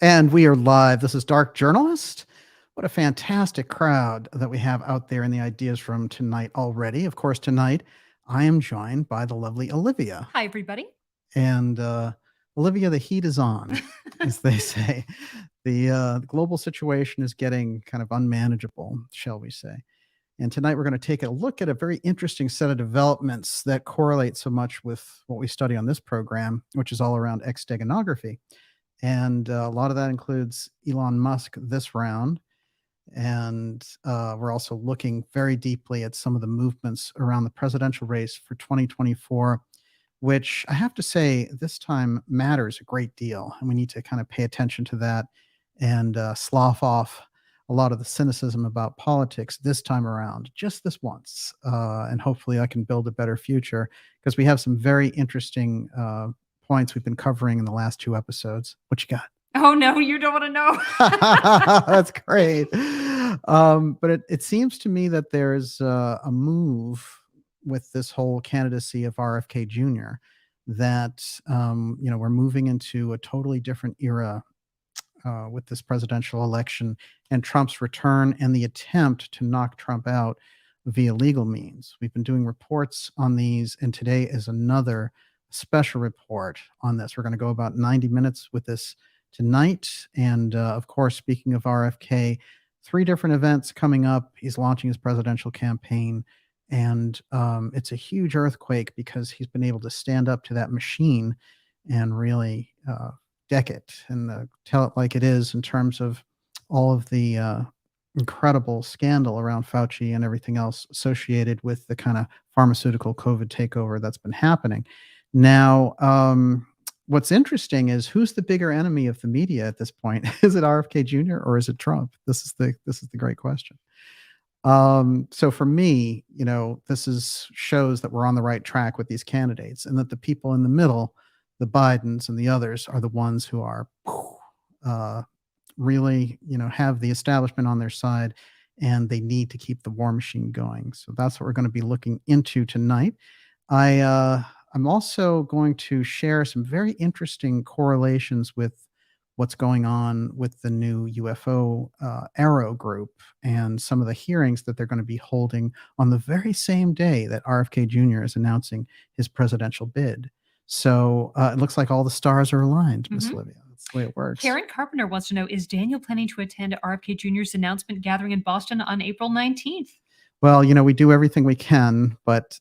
And we are live. This is Dark Journalist. What a fantastic crowd that we have out there in the Ideas Room tonight already. Of course, tonight I am joined by the lovely Olivia. Hi, everybody. And Olivia, the heat is on, as they say. The global situation is getting kind of unmanageable, shall we say. And tonight we're going to take a look at a very interesting set of developments that correlate so much with what we study on this program, which is all around X-STEGANOGRAPhy. And a lot of that includes Elon Musk this round. And we're also looking very deeply at some of the movements around the presidential race for 2024, which I have to say this time matters a great deal. And we need to kind of pay attention to that and slough off a lot of the cynicism about politics this time around, just this once. And hopefully I can build a better future, because we have some very interesting points we've been covering in the last 2 episodes. What you got? Oh, no, you don't want to know. That's great. But it seems to me that there's a move with this whole candidacy of RFK Jr. that, we're moving into a totally different era with this presidential election and Trump's return and the attempt to knock Trump out via legal means. We've been doing reports on these, and today is another special report on this. We're going to go about 90 minutes with this tonight. And of course, speaking of RFK, 3 different events coming up. He's launching his presidential campaign, and it's a huge earthquake because he's been able to stand up to that machine and really deck it and tell it like it is in terms of all of the incredible scandal around Fauci and everything else associated with the kind of pharmaceutical COVID takeover that's been happening. Now, what's interesting is, who's the bigger enemy of the media at this point? Is it RFK Jr. or is it Trump? This is the great question. So for me, this shows that we're on the right track with these candidates, and that the people in the middle, the Bidens and the others, are the ones who are really, have the establishment on their side, and they need to keep the war machine going. So that's what we're going to be looking into tonight. I'm also going to share some very interesting correlations with what's going on with the new UFO Arrow group and some of the hearings that they're going to be holding on the very same day that RFK Jr. is announcing his presidential bid. So it looks like all the stars are aligned, Miss Olivia. That's the way it works. Karen Carpenter wants to know, is Daniel planning to attend RFK Jr.'s announcement gathering in Boston on April 19th? Well, we do everything we can, but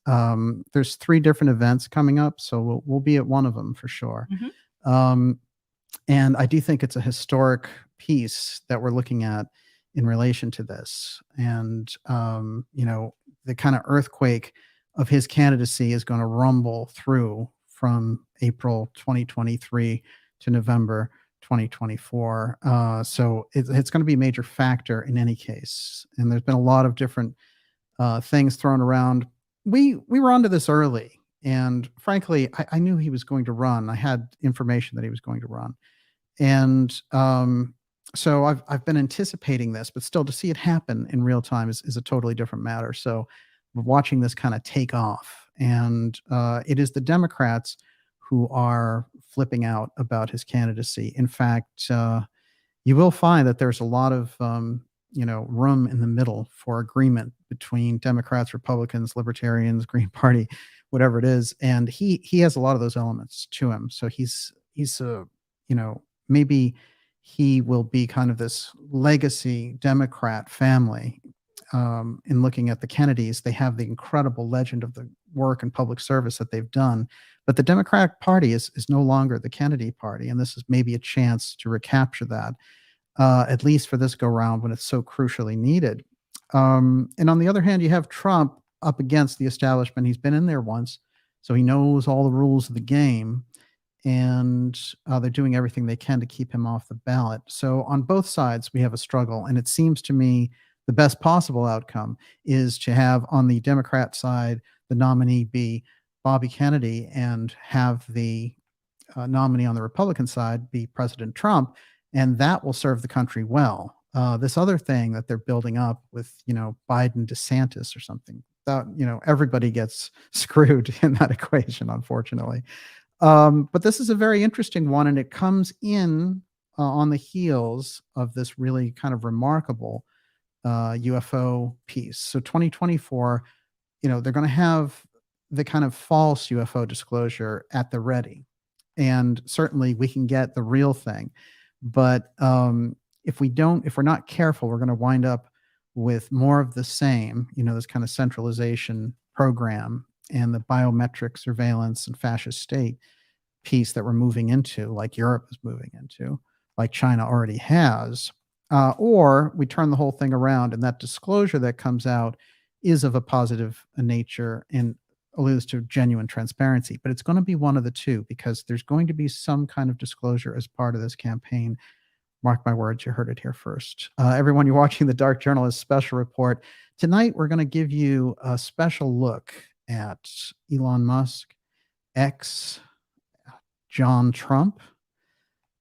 there's 3 different events coming up, so we'll be at one of them for sure. And I do think it's a historic piece that we're looking at in relation to this. And, the kind of earthquake of his candidacy is going to rumble through from April 2023 to November 2024. So it's going to be a major factor in any case. And there's been a lot of different things thrown around. We were onto this early, and frankly, I knew he was going to run. I had information that he was going to run, and so I've been anticipating this, but still to see it happen in real time is a totally different matter. So we're watching this kind of take off, and it is the Democrats who are flipping out about his candidacy. In fact, you will find that there's a lot of room in the middle for agreement between Democrats, Republicans, Libertarians, Green Party, whatever it is. And he has a lot of those elements to him. So he's maybe he will be kind of this legacy Democrat family. In looking at the Kennedys, they have the incredible legend of the work and public service that they've done. But the Democratic Party is no longer the Kennedy Party. And this is maybe a chance to recapture that. At least for this go round when it's so crucially needed. And on the other hand, you have Trump up against the establishment. He's been in there once, so he knows all the rules of the game, and they're doing everything they can to keep him off the ballot. So on both sides, we have a struggle, and it seems to me the best possible outcome is to have on the Democrat side the nominee be Bobby Kennedy, and have the nominee on the Republican side be President Trump. And that will serve the country well. This other thing that they're building up with, Biden DeSantis or something, that, everybody gets screwed in that equation, unfortunately. But this is a very interesting one, and it comes in on the heels of this really kind of remarkable UFO piece. So 2024, they're going to have the kind of false UFO disclosure at the ready. And certainly we can get the real thing. But if we're not careful, we're going to wind up with more of the same, this kind of centralization program and the biometric surveillance and fascist state piece that we're moving into, like Europe is moving into, like China already has. Or we turn the whole thing around and that disclosure that comes out is of a positive nature and alludes to genuine transparency. But it's going to be one of the two because there's going to be some kind of disclosure as part of this campaign. Mark my words, you heard it here first. Everyone, you're watching the Dark Journalist Special Report. Tonight, we're going to give you a special look at Elon Musk, X, John Trump,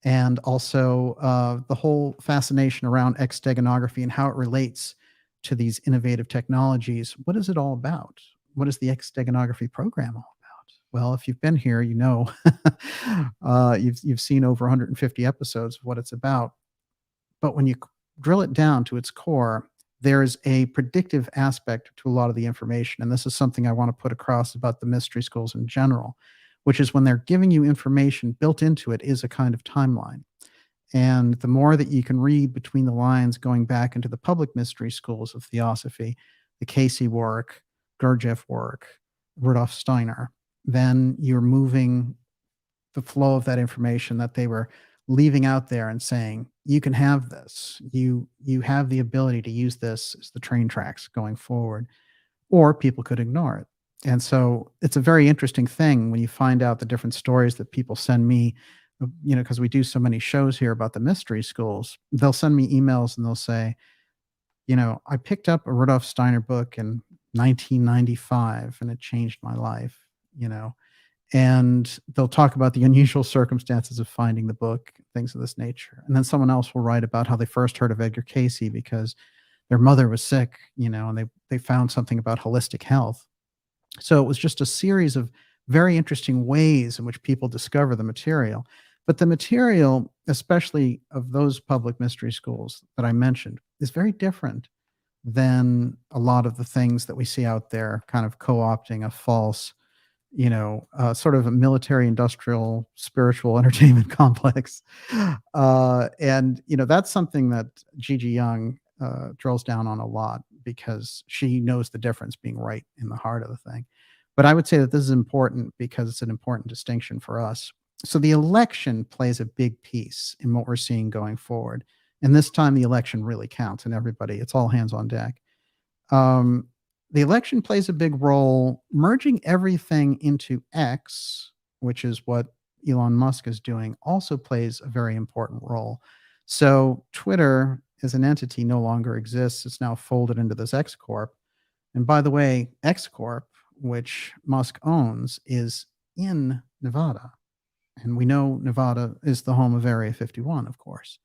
and also the whole fascination around X-STEGANOGRAPhy and how it relates to these innovative technologies. What is it all about? What is the X-STEGANOGRAPhy program all about? Well, if you've been here, you've seen over 150 episodes of what it's about. But when you drill it down to its core, there's a predictive aspect to a lot of the information. And this is something I want to put across about the mystery schools in general, which is when they're giving you information, built into it is a kind of timeline. And the more that you can read between the lines going back into the public mystery schools of theosophy, the Casey work, Gurdjieff work, Rudolf Steiner, then you're moving the flow of that information that they were leaving out there and saying, you can have this. You have the ability to use this as the train tracks going forward, or people could ignore it. And so it's a very interesting thing when you find out the different stories that people send me, because we do so many shows here about the mystery schools. They'll send me emails and they'll say, I picked up a Rudolf Steiner book in 1995 and it changed my life, and they'll talk about the unusual circumstances of finding the book, things of this nature. And then someone else will write about how they first heard of Edgar Casey because their mother was sick, and they found something about holistic health. So it was just a series of very interesting ways in which people discover the material. But the material, especially of those public mystery schools that I mentioned, is very different than a lot of the things that we see out there, kind of co-opting a false, sort of a military, industrial, spiritual entertainment complex. And that's something that Gigi Young drills down on a lot because she knows the difference, being right in the heart of the thing. But I would say that this is important because it's an important distinction for us. So the election plays a big piece in what we're seeing going forward. And this time the election really counts, and it's all hands on deck. The election plays a big role. Merging everything into X, which is what Elon Musk is doing, also plays a very important role. So Twitter as an entity no longer exists. It's now folded into this X Corp. And by the way, X Corp, which Musk owns, is in Nevada. And we know Nevada is the home of Area 51, of course.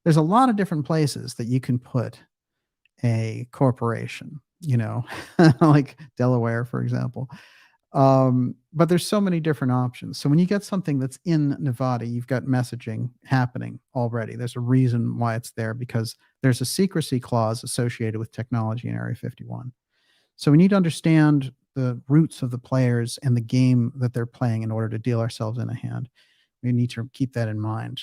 There's a lot of different places that you can put a corporation, like Delaware, for example. But there's so many different options. So when you get something that's in Nevada, you've got messaging happening already. There's a reason why it's there, because there's a secrecy clause associated with technology in Area 51. So we need to understand the roots of the players and the game that they're playing in order to deal ourselves in a hand. We need to keep that in mind.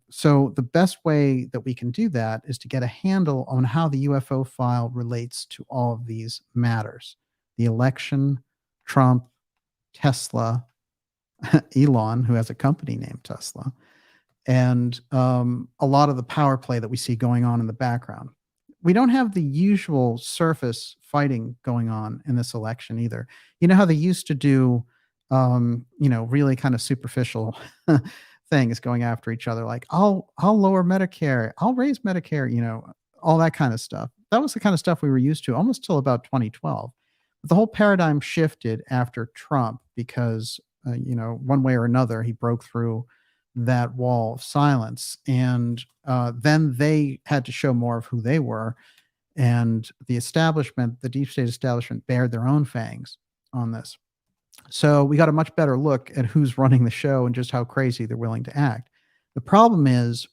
So the best way that we can do that is to get a handle on how the UFO file relates to all of these matters: the election, Trump, Tesla, Elon, who has a company named Tesla, and a lot of the power play that we see going on in the background. We don't have the usual surface fighting going on in this election either. You know how they used to do, really kind of superficial things going after each other, like I'll lower Medicare, I'll raise Medicare, all that kind of stuff. That was the kind of stuff we were used to almost till about 2012. But the whole paradigm shifted after Trump because, one way or another, he broke through that wall of silence. And then they had to show more of who they were. And the establishment, the deep state establishment, bared their own fangs on this. So we got a much better look at who's running the show and just how crazy they're willing to act. The problem is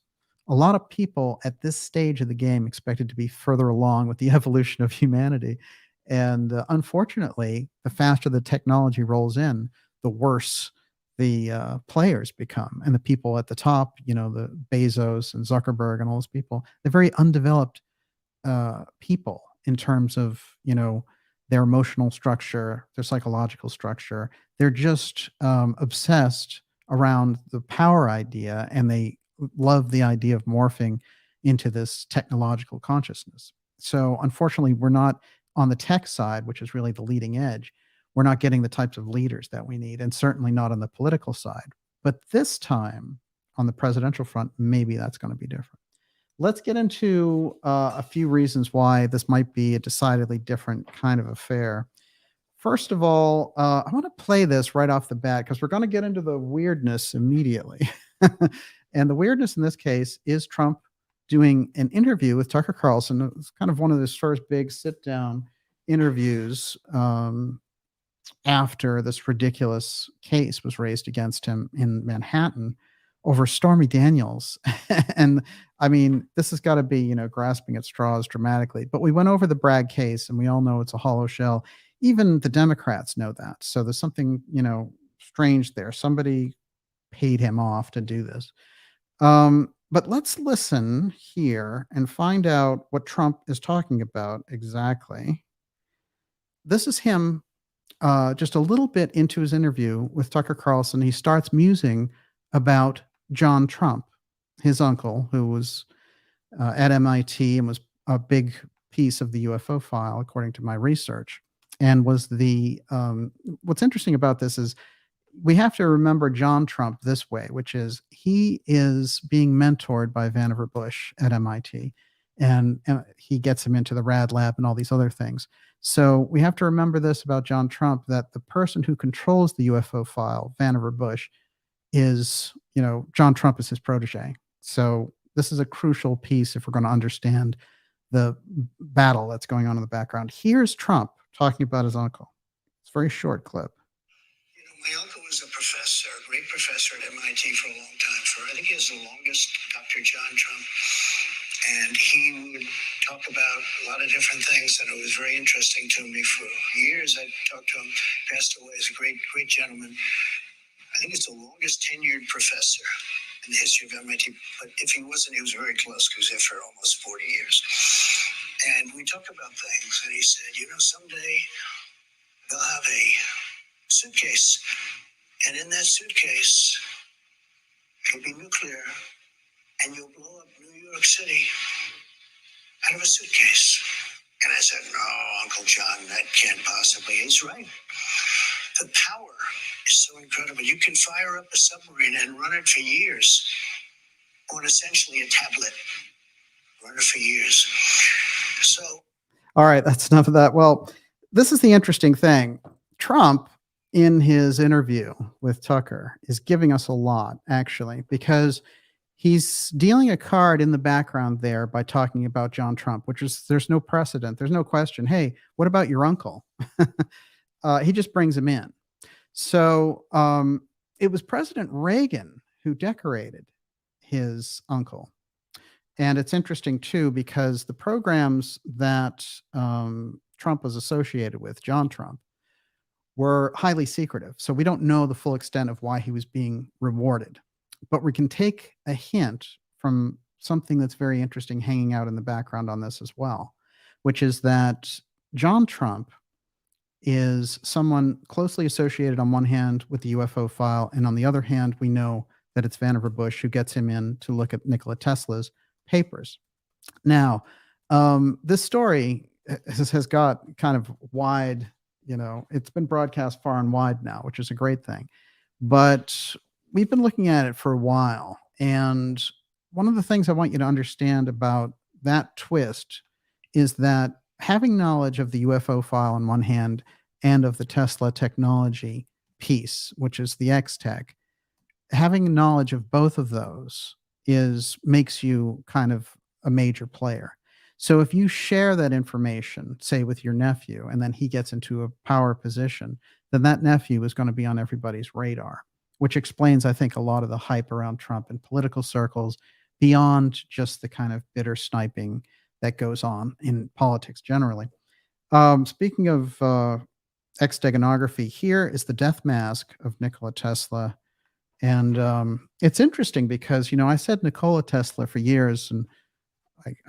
a lot of people at this stage of the game expected to be further along with the evolution of humanity. And unfortunately, the faster the technology rolls in, the worse the players become. And the people at the top, the Bezos and Zuckerberg and all those people, they're very undeveloped people in terms of, their emotional structure, their psychological structure. They're just obsessed around the power idea, and they love the idea of morphing into this technological consciousness. So unfortunately, we're not on the tech side, which is really the leading edge. We're not getting the types of leaders that we need, and certainly not on the political side. But this time, on the presidential front, maybe that's going to be different. Let's get into a few reasons why this might be a decidedly different kind of affair. First of all, I want to play this right off the bat because we're going to get into the weirdness immediately. And the weirdness in this case is Trump doing an interview with Tucker Carlson. It's kind of one of his first big sit-down interviews after this ridiculous case was raised against him in Manhattan over Stormy Daniels. And I mean, this has got to be, grasping at straws dramatically. But we went over the Bragg case, and we all know it's a hollow shell. Even the Democrats know that. So there's something, strange there. Somebody paid him off to do this. But let's listen here and find out what Trump is talking about exactly. This is him just a little bit into his interview with Tucker Carlson. He starts musing about John Trump, his uncle, who was at MIT and was a big piece of the UFO file, according to my research, and was the what's interesting about this is we have to remember John Trump this way, which is he is being mentored by Vannevar Bush at MIT, and he gets him into the Rad Lab and all these other things. So we have to remember this about John Trump, that the person who controls the UFO file, Vannevar Bush, is, John Trump is his protege. So this is a crucial piece if we're going to understand the battle that's going on in the background. Here's Trump talking about his uncle. It's a very short clip. My uncle was a professor, a great professor at MIT for a long time. I think he was the longest, Dr. John Trump. And he would talk about a lot of different things, and it was very interesting to me. For years, I talked to him. Passed away. He's a great, great gentleman. I think he's the longest tenured professor in the history of MIT. But if he wasn't, he was very close because he was there for almost 40 years. And we talked about things, and he said, someday they'll have a suitcase, and in that suitcase, it'll be nuclear, and you'll blow up New York City out of a suitcase. And I said, no, Uncle John, that can't possibly. He's right. The power is so incredible. You can fire up a submarine and run it for years on essentially a tablet. Run it for years. So. All right, that's enough of that. Well, this is the interesting thing. Trump, in his interview with Tucker, is giving us a lot, actually, because he's dealing a card in the background there by talking about John Trump, which is, there's no precedent. There's no question. Hey, what about your uncle? He just brings him in. So it was President Reagan who decorated his uncle. And it's interesting, too, because the programs that Trump was associated with, John Trump, were highly secretive. So we don't know the full extent of why he was being rewarded. But we can take a hint from something that's very interesting hanging out in the background on this as well, which is that John Trump is someone closely associated on one hand with the UFO file, and on the other hand, we know that it's Vannevar Bush who gets him in to look at Nikola Tesla's papers. Now, this story has got kind of wide, it's been broadcast far and wide now, which is a great thing. But we've been looking at it for a while. And one of the things I want you to understand about that twist is that having knowledge of the UFO file on one hand and of the Tesla technology piece, which is the X-Tech, having knowledge of both of those makes you kind of a major player. So if you share that information, say with your nephew, and then he gets into a power position, then that nephew is going to be on everybody's radar, which explains, I think, a lot of the hype around Trump in political circles, beyond just the kind of bitter sniping that goes on in politics generally. Speaking of X-STEGANOGRAPhy, here is the death mask of Nikola Tesla. And it's interesting because, I said Nikola Tesla for years, and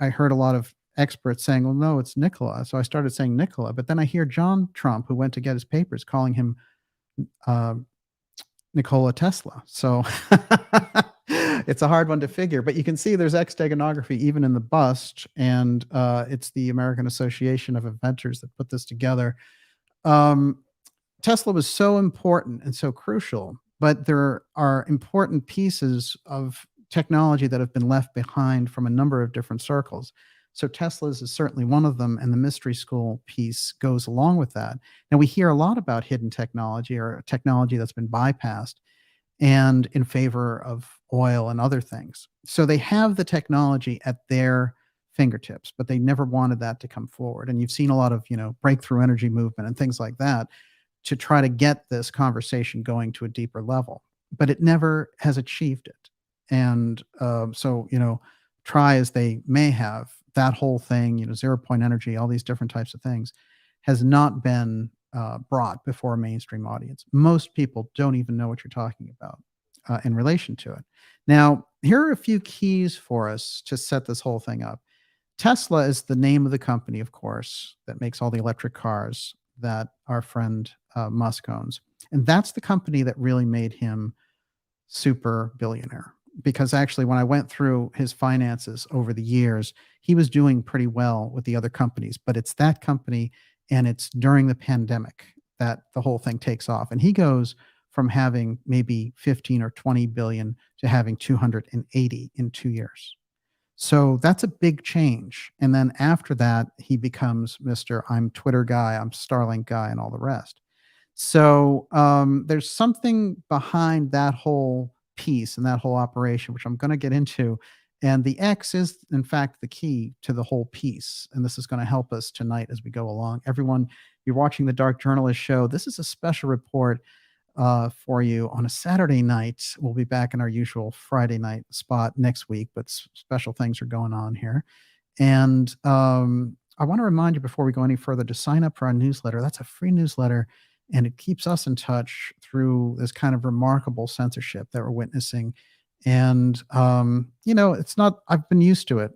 I heard a lot of experts saying, well, no, it's Nikola. So I started saying Nikola. But then I hear John Trump, who went to get his papers, calling him uh, Nikola Tesla. So it's a hard one to figure. But you can see there's X-STEGANOGRAPhy even in the bust. And it's the American Association of Inventors that put this together. Tesla was so important and so crucial, but there are important pieces of technology that have been left behind from a number of different circles. So Tesla's is certainly one of them, and the mystery school piece goes along with that. Now, we hear a lot about hidden technology or technology that's been bypassed and in favor of oil and other things. So they have the technology at their fingertips, but they never wanted that to come forward. And you've seen a lot of, breakthrough energy movement and things like that to try to get this conversation going to a deeper level, but it never has achieved it. And so, try as they may have, that whole thing, 0 point energy, all these different types of things, has not been brought before a mainstream audience. Most people don't even know what you're talking about in relation to it. Now, here are a few keys for us to set this whole thing up. Tesla is the name of the company, of course, that makes all the electric cars that our friend Musk owns. And that's the company that really made him super billionaire. Because actually, when I went through his finances over the years, he was doing pretty well with the other companies. But it's that company, and it's during the pandemic that the whole thing takes off. And he goes from having maybe 15 or 20 billion to having 280 in 2 years. So that's a big change. And then after that, he becomes Mr. I'm Twitter guy, I'm Starlink guy, and all the rest. So there's something behind that whole piece and that whole operation, which I'm going to get into. And the X is, in fact, the key to the whole piece. And this is going to help us tonight as we go along. Everyone, you're watching the Dark Journalist Show. This is a special report for you on a Saturday night. We'll be back in our usual Friday night spot next week, but special things are going on here. And I want to remind you before we go any further to sign up for our newsletter. That's a free newsletter, and it keeps us in touch through this kind of remarkable censorship that we're witnessing. And, it's not, I've been used to it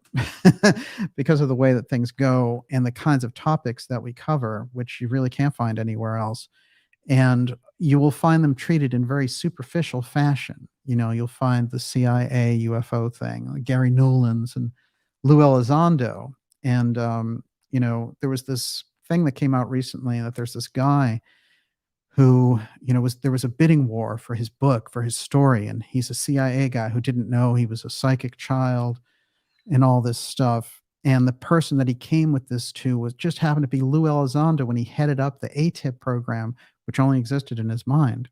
because of the way that things go and the kinds of topics that we cover, which you really can't find anywhere else. And you will find them treated in very superficial fashion. You'll find the CIA UFO thing, like Gary Nolan's and Lou Elizondo. And, there was this thing that came out recently that there's this guy who, there was a bidding war for his book, for his story. And he's a CIA guy who didn't know he was a psychic child and all this stuff. And the person that he came with this to was just happened to be Lou Elizondo when he headed up the ATIP program, which only existed in his mind.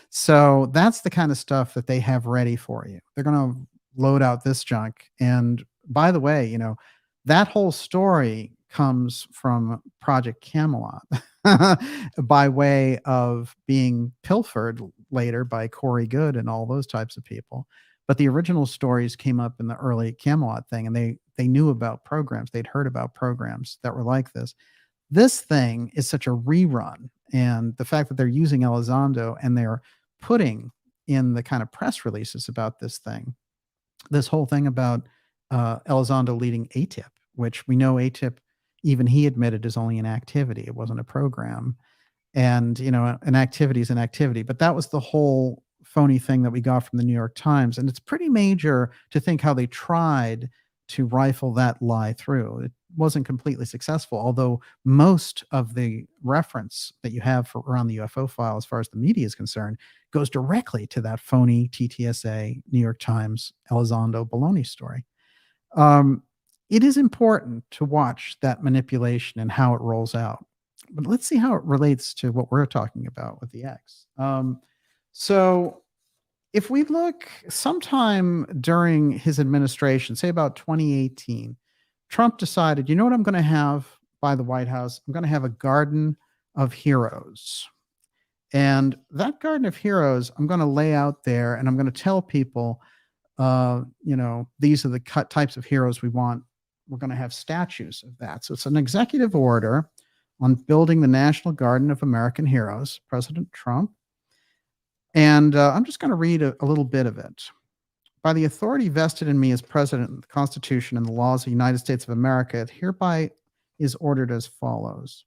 So that's the kind of stuff that they have ready for you. They're going to load out this junk. And by the way, that whole story comes from Project Camelot by way of being pilfered later by Corey Goode and all those types of people. But the original stories came up in the early Camelot thing, and they knew about programs. They'd heard about programs that were like this. This thing is such a rerun. And the fact that they're using Elizondo and they're putting in the kind of press releases about this thing, this whole thing about Elizondo leading ATIP, which we know ATIP, even he admitted, is only an activity. It wasn't a program. And, an activity is an activity. But that was the whole phony thing that we got from the New York Times. And it's pretty major to think how they tried to rifle that lie through. It wasn't completely successful, although most of the reference that you have for around the UFO file, as far as the media is concerned, goes directly to that phony TTSA, New York Times, Elizondo baloney story. It is important to watch that manipulation and how it rolls out. But let's see how it relates to what we're talking about with the X. So if we look sometime during his administration, say about 2018, Trump decided, you know what I'm going to have by the White House? I'm going to have a garden of heroes. And that garden of heroes, I'm going to lay out there and I'm going to tell people these are the types of heroes we want. We're going to have statues of that. So it's an executive order on building the National Garden of American Heroes, President Trump. And I'm just going to read a little bit of it. By the authority vested in me as president of the Constitution and the laws of the United States of America, it hereby is ordered as follows.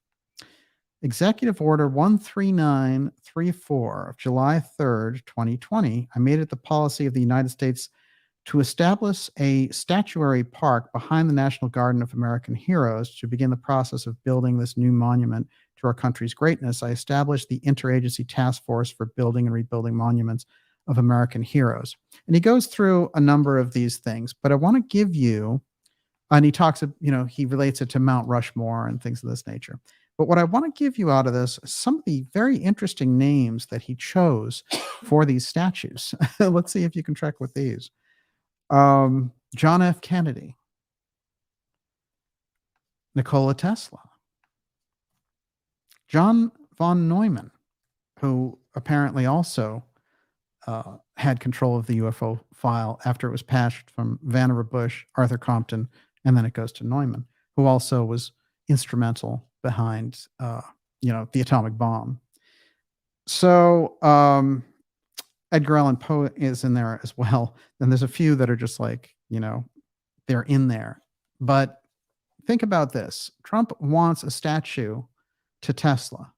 Executive Order 13934 of July 3rd, 2020, I made it the policy of the United States to establish a statuary park behind the National Garden of American Heroes. To begin the process of building this new monument to our country's greatness, I established the Interagency Task Force for Building and Rebuilding Monuments of American Heroes. And he goes through a number of these things, but I want to give you, and he talks, he relates it to Mount Rushmore and things of this nature. But what I want to give you out of this, some of the very interesting names that he chose for these statues. Let's see if you can track with these. John F. Kennedy, Nikola Tesla, John von Neumann, who apparently also had control of the UFO file after it was passed from Vannevar Bush, Arthur Compton, and then it goes to Neumann, who also was instrumental behind, the atomic bomb. So Edgar Allan Poe is in there as well. And there's a few that are just like, they're in there. But think about this. Trump wants a statue to Tesla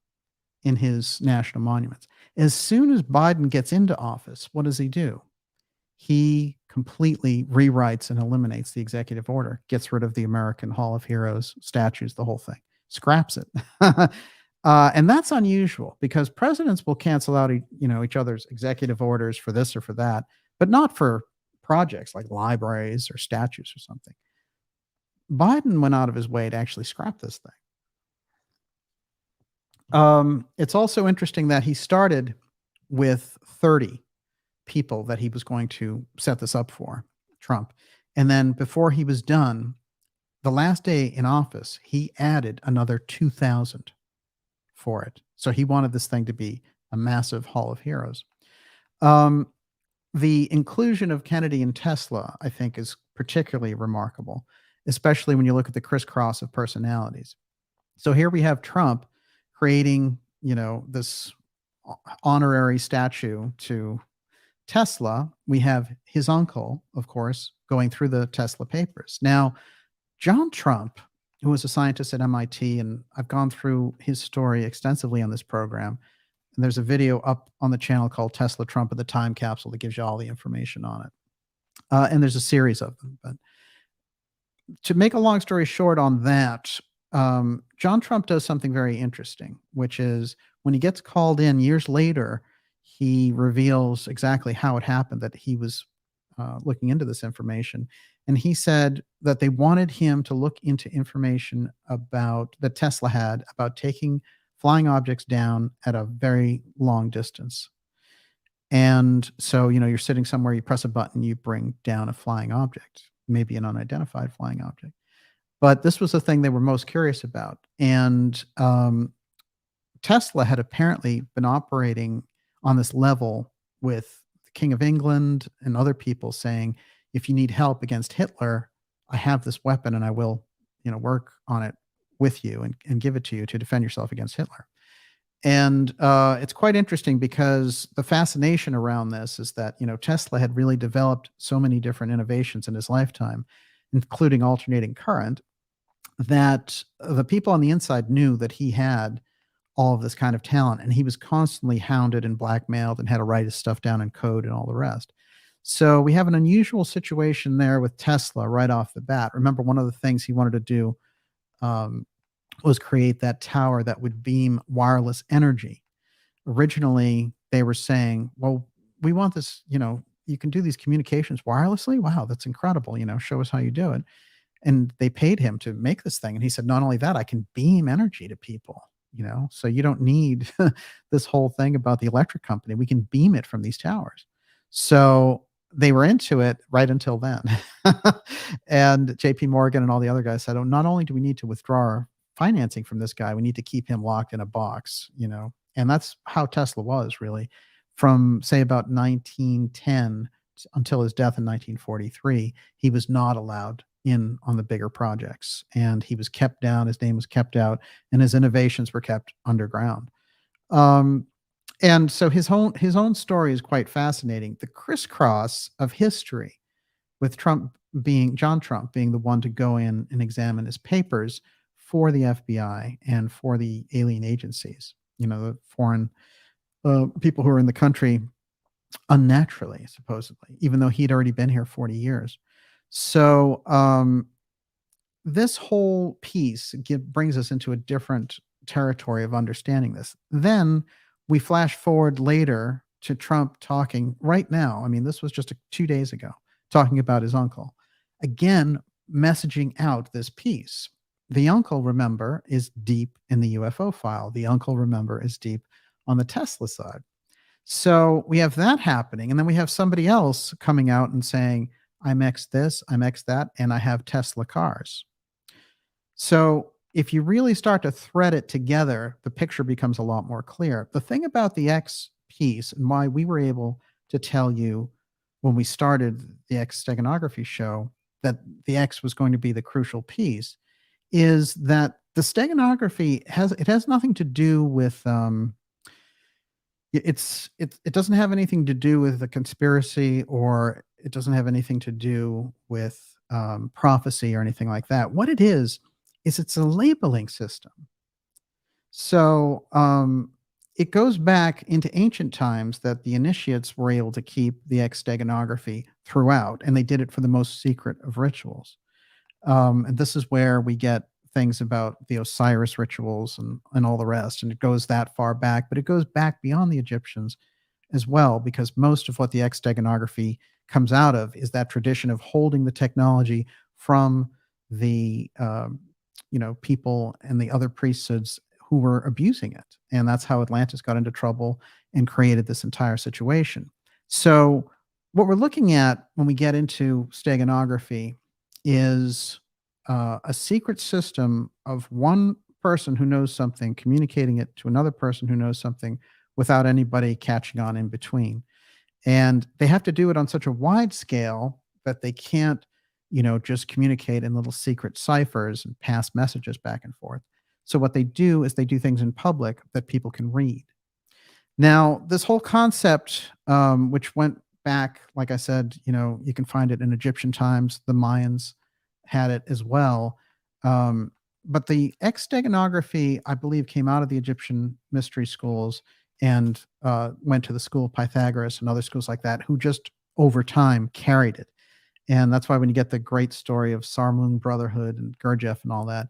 in his national monuments. As soon as Biden gets into office, what does he do? He completely rewrites and eliminates the executive order, gets rid of the American Hall of Heroes statues, the whole thing, scraps it. And that's unusual because presidents will cancel out, each other's executive orders for this or for that, but not for projects like libraries or statues or something. Biden went out of his way to actually scrap this thing. It's also interesting that he started with 30 people that he was going to set this up for, Trump. And then before he was done, the last day in office, he added another 2,000 for it. So he wanted this thing to be a massive Hall of Heroes. The inclusion of Kennedy and Tesla, I think, is particularly remarkable, especially when you look at the crisscross of personalities. So here we have Trump creating, this honorary statue to Tesla. We have his uncle, of course, going through the Tesla papers. Now, John Trump, who was a scientist at MIT, and I've gone through his story extensively on this program. And there's a video up on the channel called Tesla Trump and the Time Capsule that gives you all the information on it. And there's a series of them. But to make a long story short on that, John Trump does something very interesting, which is when he gets called in years later, he reveals exactly how it happened that he was looking into this information. And he said that they wanted him to look into information that Tesla had about taking flying objects down at a very long distance. And so, you're sitting somewhere, you press a button, you bring down a flying object, maybe an unidentified flying object. But this was the thing they were most curious about. And Tesla had apparently been operating on this level with the King of England and other people saying, if you need help against Hitler, I have this weapon and I will, work on it with you and give it to you to defend yourself against Hitler. And it's quite interesting because the fascination around this is that, Tesla had really developed so many different innovations in his lifetime, including alternating current, that the people on the inside knew that he had all of this kind of talent, and he was constantly hounded and blackmailed and had to write his stuff down in code and all the rest. So we have an unusual situation there with Tesla right off the bat. Remember, one of the things he wanted to do was create that tower that would beam wireless energy. Originally, they were saying, well, we want this, you can do these communications wirelessly. Wow, that's incredible. Show us how you do it. And they paid him to make this thing. And he said, not only that, I can beam energy to people, so you don't need this whole thing about the electric company. We can beam it from these towers. So they were into it right until then. And JP Morgan and all the other guys said, oh, not only do we need to withdraw our financing from this guy, we need to keep him locked in a box, and that's how Tesla was really from, say, about 1910 until his death in 1943, he was not allowed in on the bigger projects, and he was kept down. His name was kept out, and his innovations were kept underground. Um, and so his own story is quite fascinating. The crisscross of history, with John Trump being the one to go in and examine his papers for the FBI and for the alien agencies, the foreign people who are in the country unnaturally, supposedly, even though he'd already been here 40 years. So this whole piece brings us into a different territory of understanding this. Then we flash forward later to Trump talking right now. I mean, this was just 2 days ago, talking about his uncle. Again, messaging out this piece. The uncle, remember, is deep in the UFO file. The uncle, remember, is deep on the Tesla side. So we have that happening. And then we have somebody else coming out and saying, I'm X this, I'm X that, and I have Tesla cars. So if you really start to thread it together, the picture becomes a lot more clear. The thing about the X piece and why we were able to tell you when we started the X-STEGANOGRAPHY show that the X was going to be the crucial piece is that the steganography has nothing to do with it doesn't have anything to do with the conspiracy, or it doesn't have anything to do with prophecy or anything like that. What it is it's a labeling system. So it goes back into ancient times that the initiates were able to keep the X-STEGANOGRAPhy throughout, and they did it for the most secret of rituals. And this is where we get things about the Osiris rituals and all the rest. And it goes that far back, but it goes back beyond the Egyptians as well, because most of what the X-STEGANOGRAPhy comes out of is that tradition of holding the technology from the people and the other priesthoods who were abusing it. And that's how Atlantis got into trouble and created this entire situation. So what we're looking at when we get into steganography is a secret system of one person who knows something, communicating it to another person who knows something without anybody catching on in between. And they have to do it on such a wide scale that they can't, just communicate in little secret ciphers and pass messages back and forth. So what they do is they do things in public that people can read. Now, this whole concept, which went back, like I said, you can find it in Egyptian times. The Mayans had it as well. But the X-STEGANOGRAPhy, I believe, came out of the Egyptian mystery schools and went to the school of Pythagoras and other schools like that, who just over time carried it. And that's why when you get the great story of Sarmung Brotherhood and Gurdjieff and all that,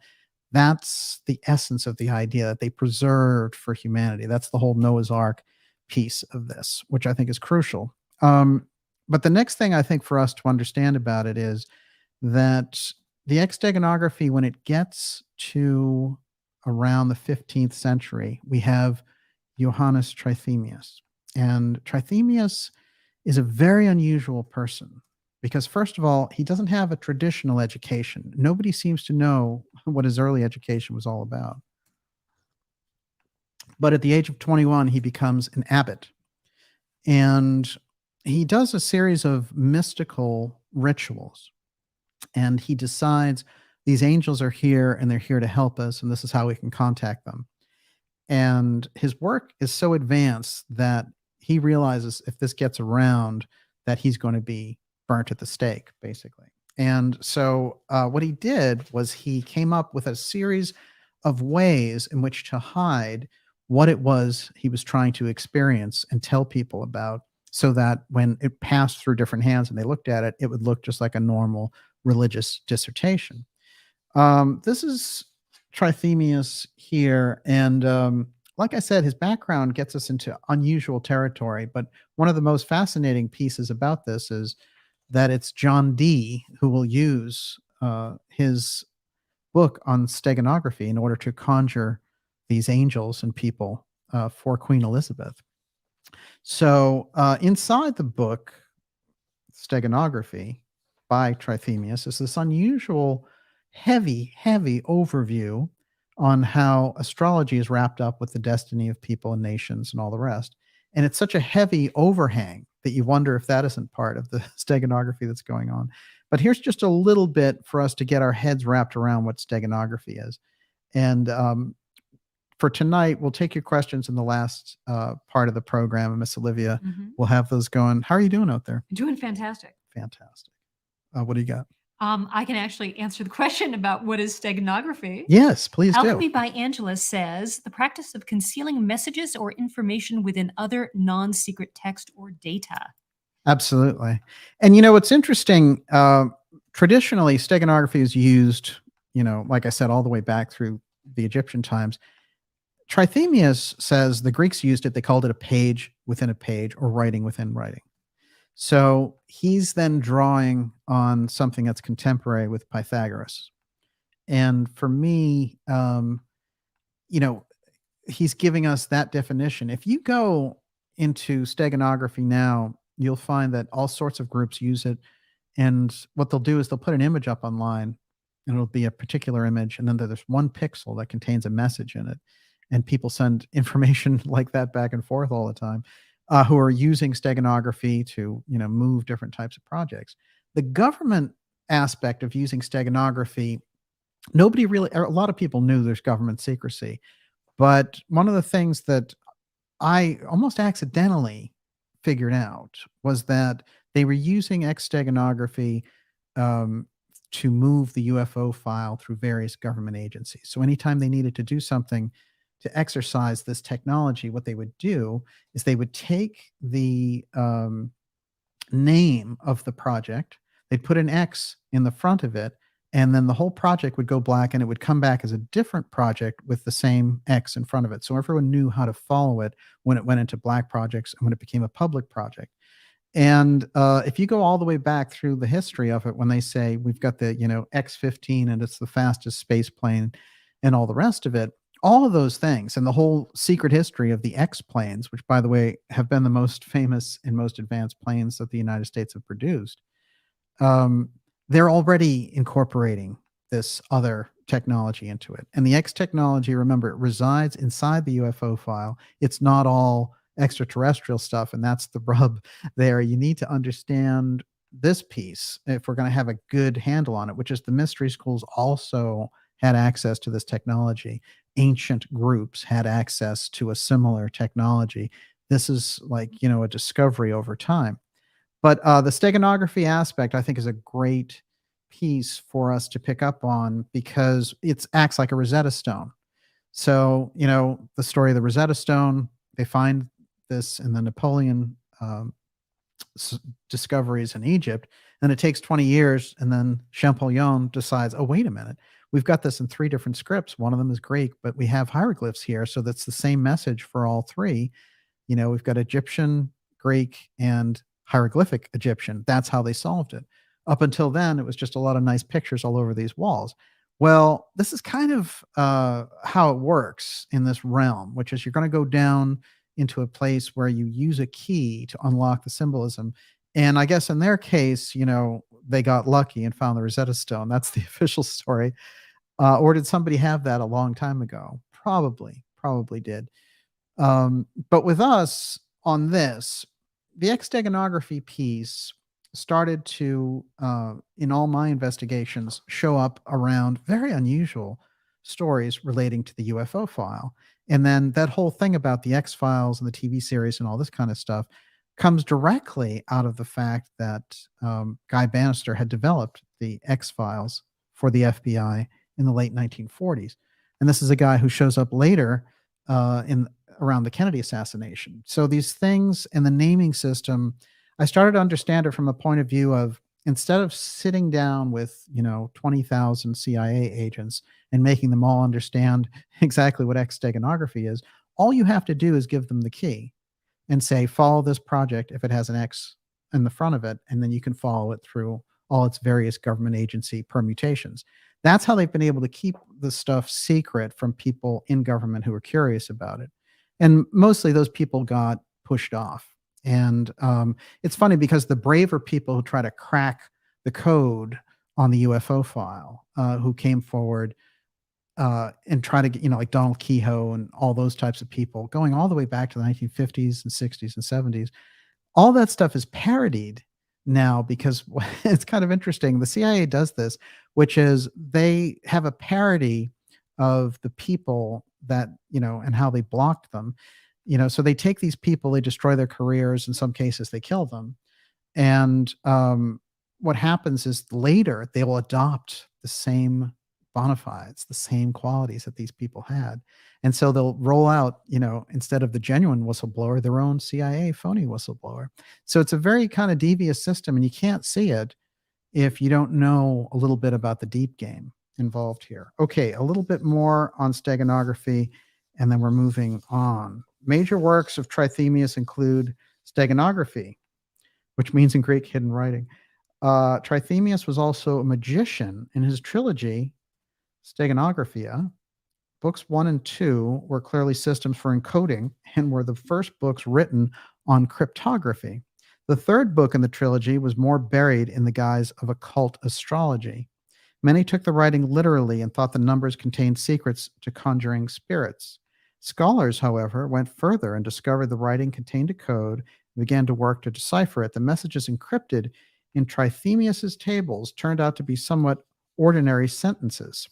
that's the essence of the idea that they preserved for humanity. That's the whole Noah's Ark piece of this, which I think is crucial. But the next thing I think for us to understand about it is that the X-STEGANOGRAPhy, when it gets to around the 15th century, we have Johannes Trithemius. And Trithemius is a very unusual person because, first of all, he doesn't have a traditional education. Nobody seems to know what his early education was all about. But at the age of 21, he becomes an abbot. And he does a series of mystical rituals. And he decides these angels are here and they're here to help us, and this is how we can contact them. And his work is so advanced that he realizes if this gets around, that he's going to be burnt at the stake, basically. And so what he did was he came up with a series of ways in which to hide what it was he was trying to experience and tell people about, so that when it passed through different hands and they looked at it, it would look just like a normal religious dissertation. This is Trithemius here. And like I said, his background gets us into unusual territory. But one of the most fascinating pieces about this is that it's John Dee who will use his book on steganography in order to conjure these angels and people for Queen Elizabeth. So inside the book, Steganography by Trithemius, is this unusual, heavy overview on how astrology is wrapped up with the destiny of people and nations and all the rest. And it's such a heavy overhang that you wonder if that isn't part of the steganography that's going on. But here's just a little bit for us to get our heads wrapped around what steganography is. And for tonight, we'll take your questions in the last part of the program. And Miss Olivia, we'll have those going. How are you doing out there? Doing fantastic. Fantastic. What do you got? I can actually answer the question about what is steganography. Yes, please do. Alchemy by Angela says, the practice of concealing messages or information within other non-secret text or data. Absolutely. And, you know, what's interesting, traditionally, steganography is used, you know, like I said, all the way back through the Egyptian times. Trithemius says the Greeks used it. They called it a page within a page, or writing within writing. So he's then drawing on something that's contemporary with Pythagoras. And for me, you know, he's giving us that definition. If you go into steganography now, you'll find that all sorts of groups use it. And what they'll do is they'll put an image up online, and it'll be a particular image. And then there's one pixel that contains a message in it. And people send information like that back and forth all the time, who are using steganography to, you know, move different types of projects. The government aspect of using steganography, nobody really, or a lot of people knew there's government secrecy. But one of the things that I almost accidentally figured out was that they were using X-STEGANOGRAPhy to move the UFO file through various government agencies. So anytime they needed to do something to exercise this technology, what they would do is they would take the name of the project, they'd put an X in the front of it, and then the whole project would go black, and it would come back as a different project with the same X in front of it. So everyone knew how to follow it when it went into black projects and when it became a public project. And if you go all the way back through the history of it, when they say we've got the, you know, X-15 and it's the fastest space plane and all the rest of it, all of those things and the whole secret history of the X planes, which, by the way, have been the most famous and most advanced planes that the United States have produced, they're already incorporating this other technology into it. And the X technology, remember, it resides inside the UFO file. It's not all extraterrestrial stuff, and that's the rub there. You need to understand this piece if we're going to have a good handle on it, which is the mystery schools also had access to this technology. Ancient groups had access to a similar technology. This is like, you know, a discovery over time. But the steganography aspect, I think, is a great piece for us to pick up on because it acts like a Rosetta Stone. So, you know, the story of the Rosetta Stone, they find this in the Napoleon discoveries in Egypt, and it takes 20 years, and then Champollion decides, oh, wait a minute, we've got this in 3 different scripts. One of them is Greek, but we have hieroglyphs here, so that's the same message for all 3. You know, we've got Egyptian, Greek, and hieroglyphic Egyptian. That's how they solved it. Up until then, it was just a lot of nice pictures all over these walls. Well, this is kind of how it works in this realm, which is you're going to go down into a place where you use a key to unlock the symbolism. And I guess in their case, you know, they got lucky and found the Rosetta Stone. That's the official story. Or did somebody have that a long time ago? Probably did. But with us on this, the X-STEGANOGRAPhy piece started to, in all my investigations, show up around very unusual stories relating to the UFO file. And then that whole thing about the X-Files and the TV series and all this kind of stuff comes directly out of the fact that Guy Bannister had developed the X-Files for the FBI in the late 1940s. And this is a guy who shows up later around the Kennedy assassination. So these things and the naming system, I started to understand it from a point of view of, instead of sitting down with, you know, 20,000 CIA agents and making them all understand exactly what X-STEGANOGRAPhy is, all you have to do is give them the key and say, follow this project if it has an X in the front of it, and then you can follow it through all its various government agency permutations. That's how they've been able to keep the stuff secret from people in government who are curious about it. And mostly those people got pushed off. And it's funny because the braver people who try to crack the code on the UFO file, who came forward and try to get, you know, like Donald Kehoe and all those types of people, going all the way back to the 1950s and 60s and 70s, all that stuff is parodied now because it's kind of interesting. The CIA does this, which is they have a parody of the people that, and how they blocked them. So they take these people, they destroy their careers. In some cases, they kill them. And what happens is later they will adopt the same bona fides, the same qualities that these people had. And so they'll roll out, instead of the genuine whistleblower, their own CIA phony whistleblower. So it's a very kind of devious system, and you can't see it if you don't know a little bit about the deep game involved here. Okay, a little bit more on steganography, and then we're moving on. Major works of Trithemius include Steganography, which means in Greek hidden writing. Trithemius was also a magician. In his trilogy, Steganographia, books 1 and 2 were clearly systems for encoding and were the first books written on cryptography. The third book in the trilogy was more buried in the guise of occult astrology. Many took the writing literally and thought the numbers contained secrets to conjuring spirits. Scholars, however, went further and discovered the writing contained a code and began to work to decipher it. The messages encrypted in Trithemius's tables turned out to be somewhat ordinary sentences.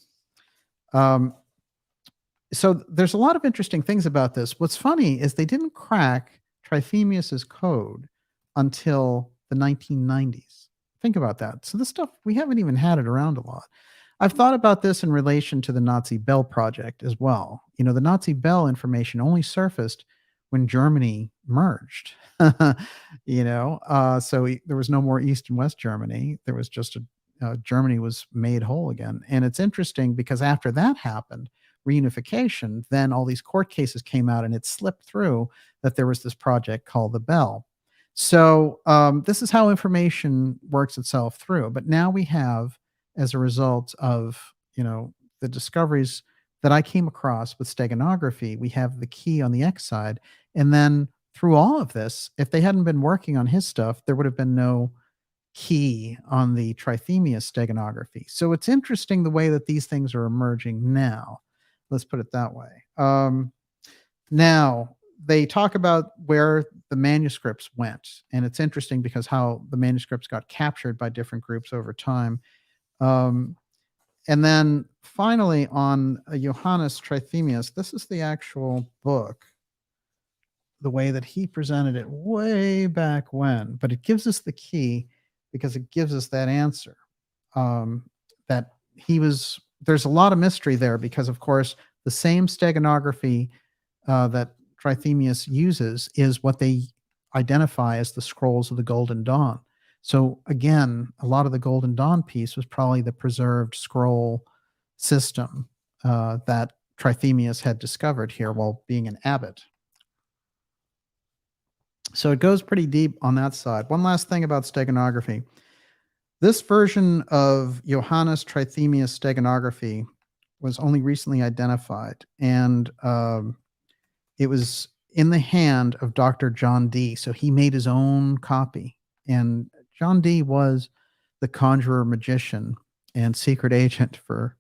So there's a lot of interesting things about this. What's funny is they didn't crack Trithemius's code until the 1990s. Think about that. So this stuff, we haven't even had it around a lot. I've thought about this in relation to the Nazi Bell project as well. The Nazi Bell information only surfaced when Germany merged. So there was no more East and West Germany. There was just Germany was made whole again. And it's interesting because after that happened, reunification, then all these court cases came out and it slipped through that there was this project called the Bell. So this is how information works itself through. But now we have, as a result of, the discoveries that I came across with steganography, we have the key on the X side. And then through all of this, if they hadn't been working on his stuff, there would have been no key on the Trithemius steganography. So it's interesting the way that these things are emerging now. Let's put it that way. Now, they talk about where the manuscripts went. And it's interesting because how the manuscripts got captured by different groups over time. And then finally on Johannes Trithemius, this is the actual book, the way that he presented it way back when. But it gives us the key because it gives us that answer. That there's a lot of mystery there because, of course, the same steganography that Trithemius uses is what they identify as the scrolls of the Golden Dawn. So again, a lot of the Golden Dawn piece was probably the preserved scroll system that Trithemius had discovered here while being an abbot. So it goes pretty deep on that side. One last thing about steganography. This version of Johannes Trithemius steganography was only recently identified, and it was in the hand of Dr. John Dee. So he made his own copy, and John Dee was the conjurer, magician, and secret agent for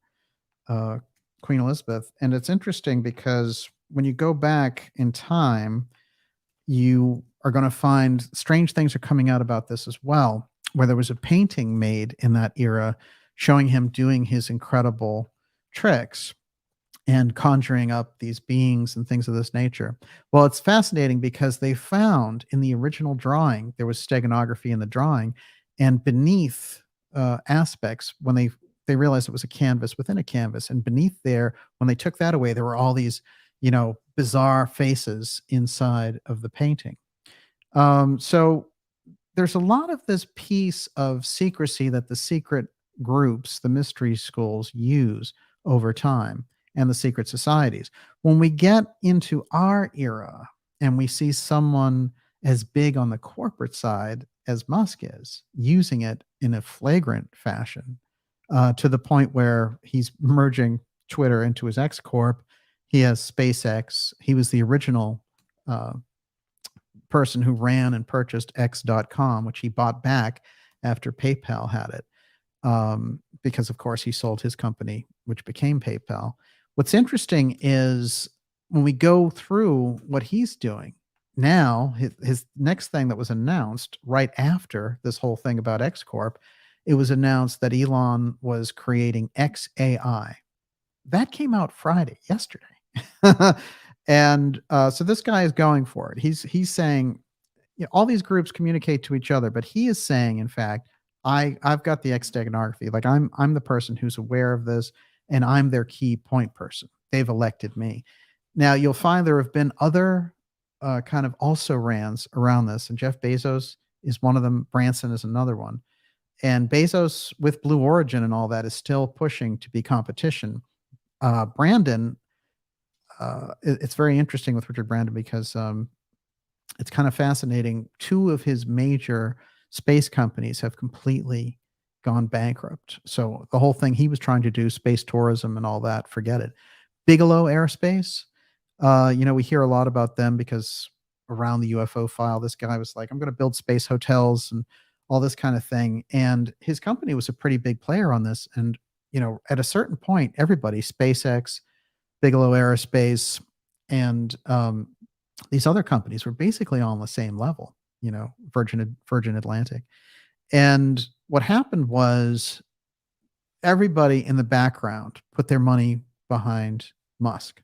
Queen Elizabeth. And it's interesting because when you go back in time, you are going to find strange things are coming out about this as well, where there was a painting made in that era showing him doing his incredible tricks and conjuring up these beings and things of this nature. Well, it's fascinating because they found in the original drawing, there was steganography in the drawing, and beneath aspects, when they realized it was a canvas within a canvas, and beneath there, when they took that away, there were all these, bizarre faces inside of the painting. So there's a lot of this piece of secrecy that the secret groups, the mystery schools, use over time, and the secret societies. When we get into our era and we see someone as big on the corporate side as Musk is, using it in a flagrant fashion, to the point where he's merging Twitter into his X Corp. He has SpaceX. He was the original person who ran and purchased X.com, which he bought back after PayPal had it. Because, of course, he sold his company, which became PayPal. What's interesting is when we go through what he's doing, now his next thing that was announced right after this whole thing about X Corp, it was announced that Elon was creating XAI. That came out Friday, yesterday. And so this guy is going for it. He's saying, all these groups communicate to each other, but he is saying, in fact, I've got the X-STEGANography. Like I'm the person who's aware of this, and I'm their key point person. They've elected me. Now you'll find there have been other kind of also rans around this, and Jeff Bezos is one of them. Branson is another one, and Bezos with Blue Origin and all that is still pushing to be competition. Brandon, it's very interesting with Richard Brandon because it's kind of fascinating. Two of his major space companies have completely gone bankrupt. So the whole thing he was trying to do, space tourism and all that, forget it. Bigelow Aerospace, we hear a lot about them because around the UFO file, this guy was like, I'm going to build space hotels and all this kind of thing. And his company was a pretty big player on this. And, at a certain point, everybody, SpaceX, Bigelow Aerospace, and these other companies were basically all on the same level, Virgin Atlantic. And what happened was everybody in the background put their money behind Musk.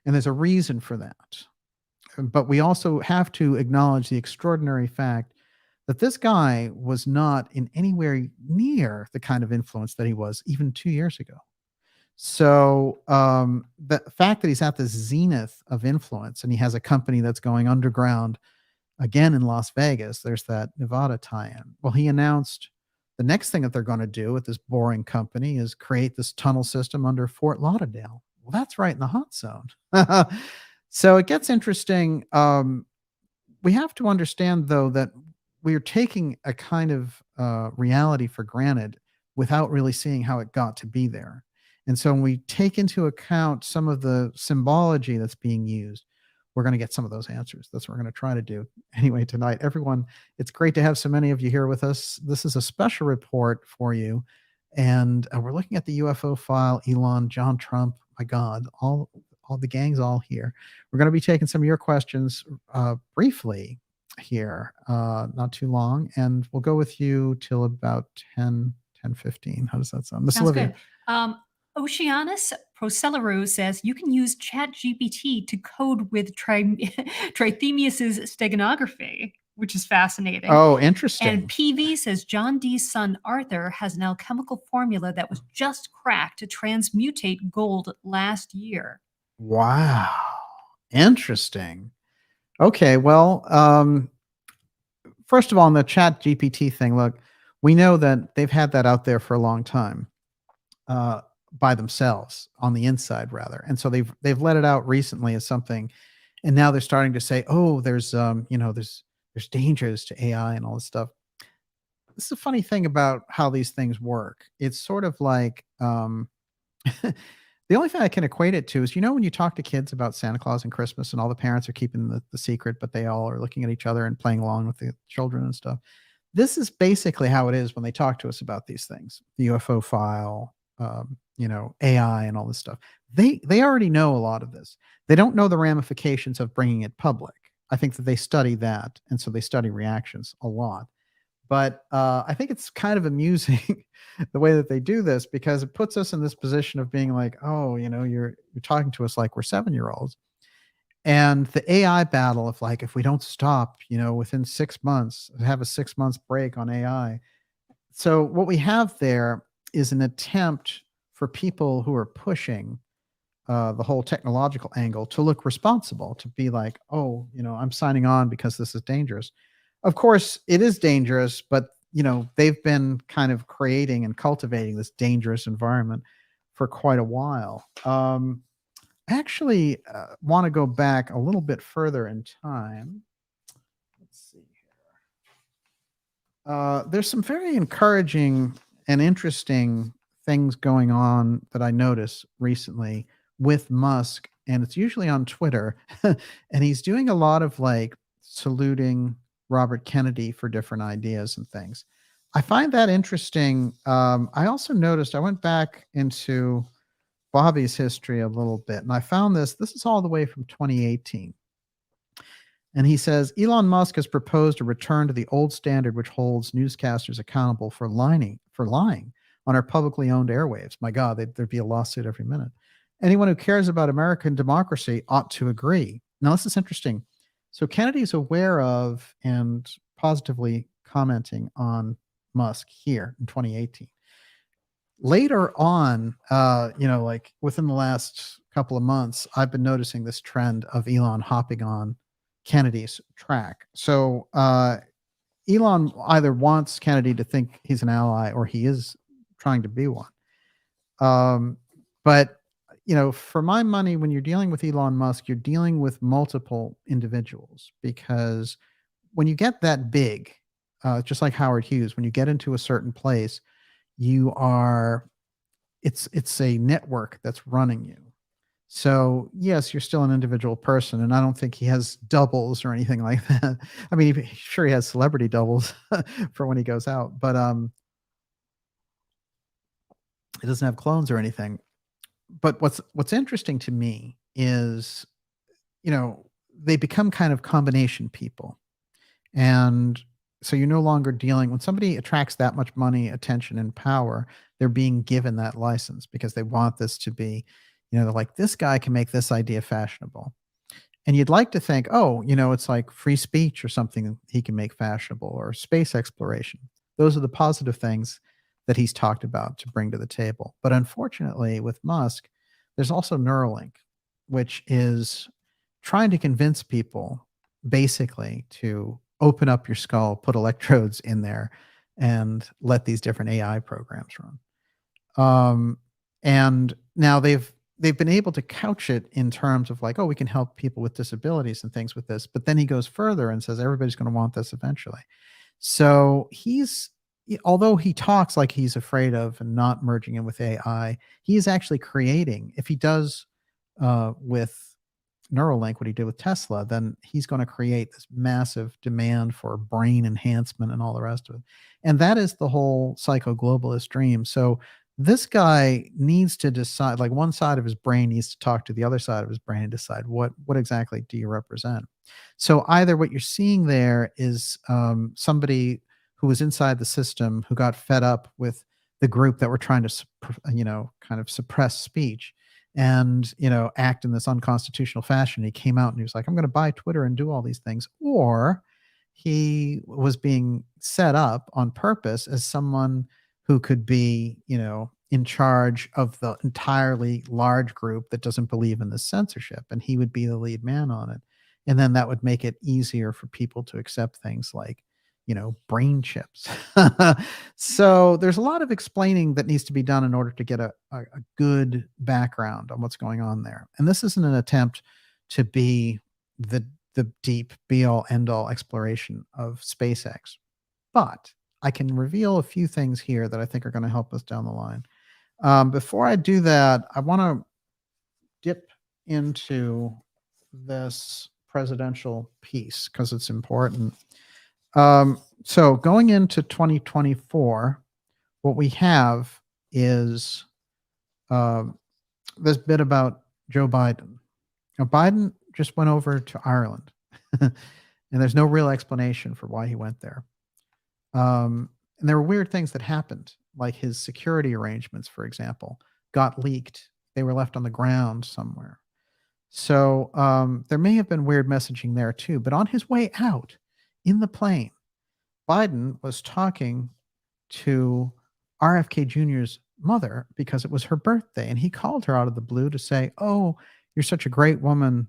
And there's a reason for that. But we also have to acknowledge the extraordinary fact that this guy was not in anywhere near the kind of influence that he was even 2 years ago. So the fact that he's at this zenith of influence and he has a company that's going underground again in Las Vegas, there's that Nevada tie-in. Well, he announced the next thing that they're going to do with this boring company is create this tunnel system under Fort Lauderdale. Well, that's right in the hot zone. So it gets interesting. We have to understand, though, that we are taking a kind of reality for granted without really seeing how it got to be there. And so when we take into account some of the symbology that's being used, we're going to get some of those answers. That's what we're going to try to do. Anyway, tonight, everyone, it's great to have so many of you here with us. This is a special report for you. And we're looking at the UFO file, Elon, John Trump, my God, all the gang's all here. We're going to be taking some of your questions briefly here, not too long. And we'll go with you till about 10:15. How does that sound? Miss Sounds Olivia. good. Oceanus Procellero says you can use ChatGPT to code with Trithemius's steganography, which is fascinating. Oh, interesting. And PV says John Dee's son Arthur has an alchemical formula that was just cracked to transmutate gold last year. Wow. Interesting. Okay, well, first of all, on the Chat GPT thing, look, we know that they've had that out there for a long time. By themselves on the inside rather. And so they've let it out recently as something, and now they're starting to say, oh, there's dangers to AI and all this stuff. This is a funny thing about how these things work. It's sort of like the only thing I can equate it to is, when you talk to kids about Santa Claus and Christmas and all the parents are keeping the secret, but they all are looking at each other and playing along with the children and stuff. This is basically how it is when they talk to us about these things, the UFO file, AI and all this stuff. They already know a lot of this. They don't know the ramifications of bringing it public. I think that they study that, and so they study reactions a lot. But I think it's kind of amusing the way that they do this, because it puts us in this position of being like, oh, you're talking to us like we're 7-year-olds. And the AI battle of like, if we don't stop, within 6 months, have a 6 months break on AI. So what we have there is an attempt for people who are pushing the whole technological angle to look responsible, to be like, oh, I'm signing on because this is dangerous. Of course, it is dangerous, but they've been kind of creating and cultivating this dangerous environment for quite a while. I actually want to go back a little bit further in time. Let's see here. There's some very encouraging and interesting things going on that I noticed recently with Musk, and it's usually on Twitter. And he's doing a lot of like saluting Robert Kennedy for different ideas and things. I find that interesting. I also noticed, I went back into Bobby's history a little bit, and I found this is all the way from 2018. And he says Elon Musk has proposed a return to the old standard, which holds newscasters accountable for lying on our publicly owned airwaves. My God, there'd be a lawsuit every minute. Anyone who cares about American democracy ought to agree. Now, this is interesting. So Kennedy's aware of and positively commenting on Musk here in 2018. Later on, like within the last couple of months, I've been noticing this trend of Elon hopping on Kennedy's track. So Elon either wants Kennedy to think he's an ally or he is trying to be one. But for my money, when you're dealing with Elon Musk, you're dealing with multiple individuals, because when you get that big, just like Howard Hughes, when you get into a certain place, it's a network that's running you. So yes, you're still an individual person, and I don't think he has doubles or anything like that. I mean, sure, he has celebrity doubles for when he goes out, but he doesn't have clones or anything. But what's interesting to me is, they become kind of combination people, and so you're no longer dealing when somebody attracts that much money, attention, and power. They're being given that license because they want this to be, they're like, this guy can make this idea fashionable. And you'd like to think, oh, it's like free speech or something he can make fashionable, or space exploration. Those are the positive things that he's talked about to bring to the table. But unfortunately, with Musk, there's also Neuralink, which is trying to convince people basically to open up your skull, put electrodes in there, and let these different AI programs run. And now they've been able to couch it in terms of like, oh, we can help people with disabilities and things with this. But then he goes further and says everybody's going to want this eventually. So although he talks like he's afraid of and not merging in with AI, he is actually creating, if he does with Neuralink what he did with Tesla, then he's going to create this massive demand for brain enhancement and all the rest of it. And that is the whole psycho-globalist dream. So this guy needs to decide, like one side of his brain needs to talk to the other side of his brain and decide what exactly do you represent. So either what you're seeing there is somebody who was inside the system who got fed up with the group that were trying to, kind of suppress speech and, act in this unconstitutional fashion. He came out and he was like, I'm going to buy Twitter and do all these things. Or he was being set up on purpose as someone who could be, in charge of the entirely large group that doesn't believe in the censorship. And he would be the lead man on it. And then that would make it easier for people to accept things like, brain chips. So there's a lot of explaining that needs to be done in order to get a good background on what's going on there. And this isn't an attempt to be the deep be-all end-all exploration of SpaceX. But I can reveal a few things here that I think are going to help us down the line. Before I do that, I want to dip into this presidential piece because it's important. So going into 2024, what we have is this bit about Joe Biden. Now, Biden just went over to Ireland, and there's no real explanation for why he went there. And there were weird things that happened, like his security arrangements, for example, got leaked. They were left on the ground somewhere. So there may have been weird messaging there too. But on his way out in the plane, Biden was talking to RFK Jr.'s mother because it was her birthday. And he called her out of the blue to say, oh, you're such a great woman.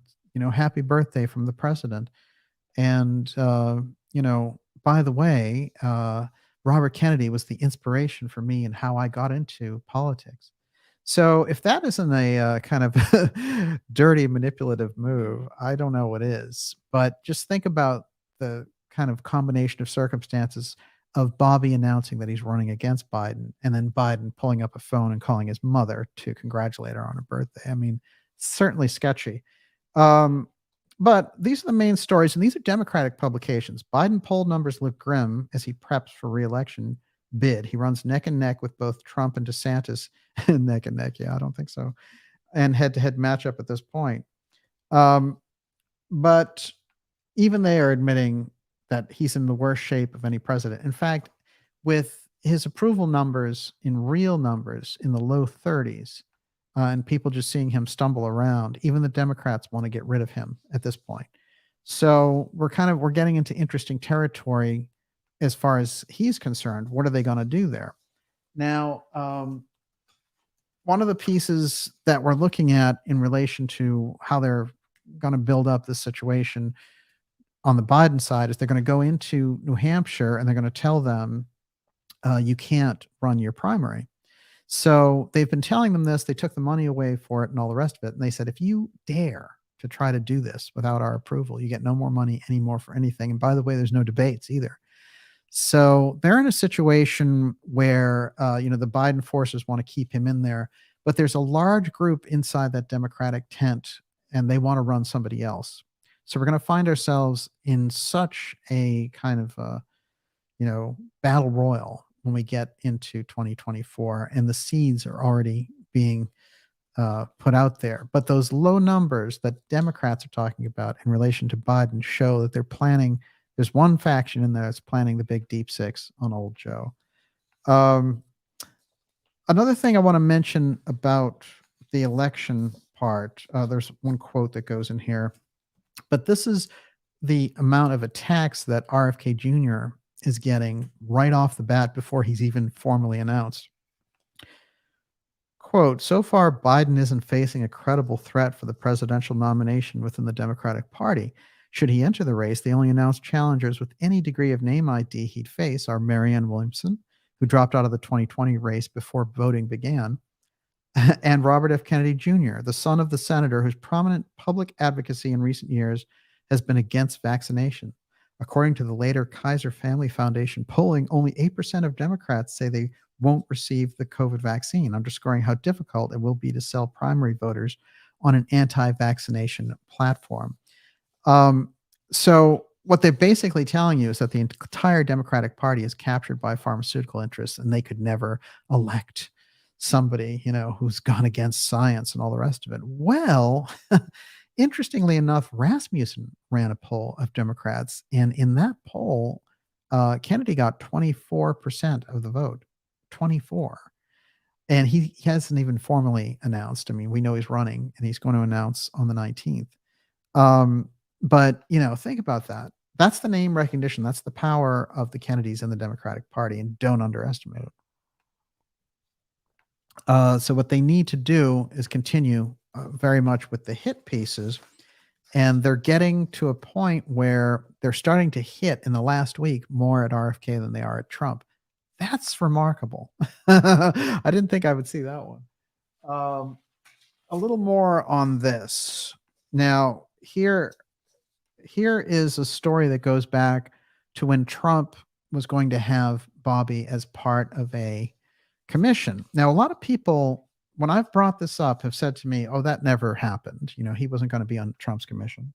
Happy birthday from the president. And, by the way, Robert Kennedy was the inspiration for me and how I got into politics. So if that isn't a kind of dirty, manipulative move, I don't know what is. But just think about the kind of combination of circumstances of Bobby announcing that he's running against Biden, and then Biden pulling up a phone and calling his mother to congratulate her on her birthday. I mean, certainly sketchy. But these are the main stories, and these are Democratic publications. Biden poll numbers look grim as he preps for re-election bid. He runs neck and neck with both Trump and DeSantis. Neck and neck, yeah, I don't think so. And head-to-head matchup at this point. But, even they are admitting that he's in the worst shape of any president. In fact, with his approval numbers in real numbers in the low 30s, and people just seeing him stumble around, even the Democrats want to get rid of him at this point. So we're getting into interesting territory as far as he's concerned. What are they going to do there? Now, one of the pieces that we're looking at in relation to how they're going to build up this situation on the Biden side is they're going to go into New Hampshire and they're going to tell them, you can't run your primary. So they've been telling them this. They took the money away for it and all the rest of it. And they said, if you dare to try to do this without our approval, you get no more money anymore for anything. And by the way, there's no debates either. So they're in a situation where, the Biden forces want to keep him in there, but there's a large group inside that Democratic tent and they want to run somebody else. So we're going to find ourselves in such a kind of, battle royal when we get into 2024, and the seeds are already being put out there. But those low numbers that Democrats are talking about in relation to Biden show that they're planning. There's one faction in there that's planning the big deep six on old Joe. Another thing I want to mention about the election part, there's one quote that goes in here, but this is the amount of attacks that RFK Jr. is getting right off the bat before he's even formally announced. Quote, so far, Biden isn't facing a credible threat for the presidential nomination within the Democratic Party. Should he enter the race, the only announced challengers with any degree of name ID he'd face are Marianne Williamson, who dropped out of the 2020 race before voting began, and Robert F. Kennedy Jr., the son of the senator whose prominent public advocacy in recent years has been against vaccination. According to the later Kaiser Family Foundation polling, only 8% of Democrats say they won't receive the COVID vaccine, underscoring how difficult it will be to sell primary voters on an anti-vaccination platform. So what they're basically telling you is that the entire Democratic Party is captured by pharmaceutical interests, and they could never elect somebody, who's gone against science and all the rest of it. Well, interestingly enough, Rasmussen ran a poll of Democrats, and in that poll, Kennedy got 24% of the vote, 24. And he hasn't even formally announced. I mean, we know he's running, and he's going to announce on the 19th. But, think about that. That's the name recognition. That's the power of the Kennedys in the Democratic Party, and don't underestimate it. So what they need to do is continue very much with the hit pieces, and they're getting to a point where they're starting to hit in the last week more at RFK than they are at Trump. That's remarkable. I didn't think I would see that one. A little more on this. Now, here is a story that goes back to when Trump was going to have Bobby as part of a commission. Now, a lot of people, when I've brought this up, have said to me, oh, that never happened. He wasn't going to be on Trump's commission.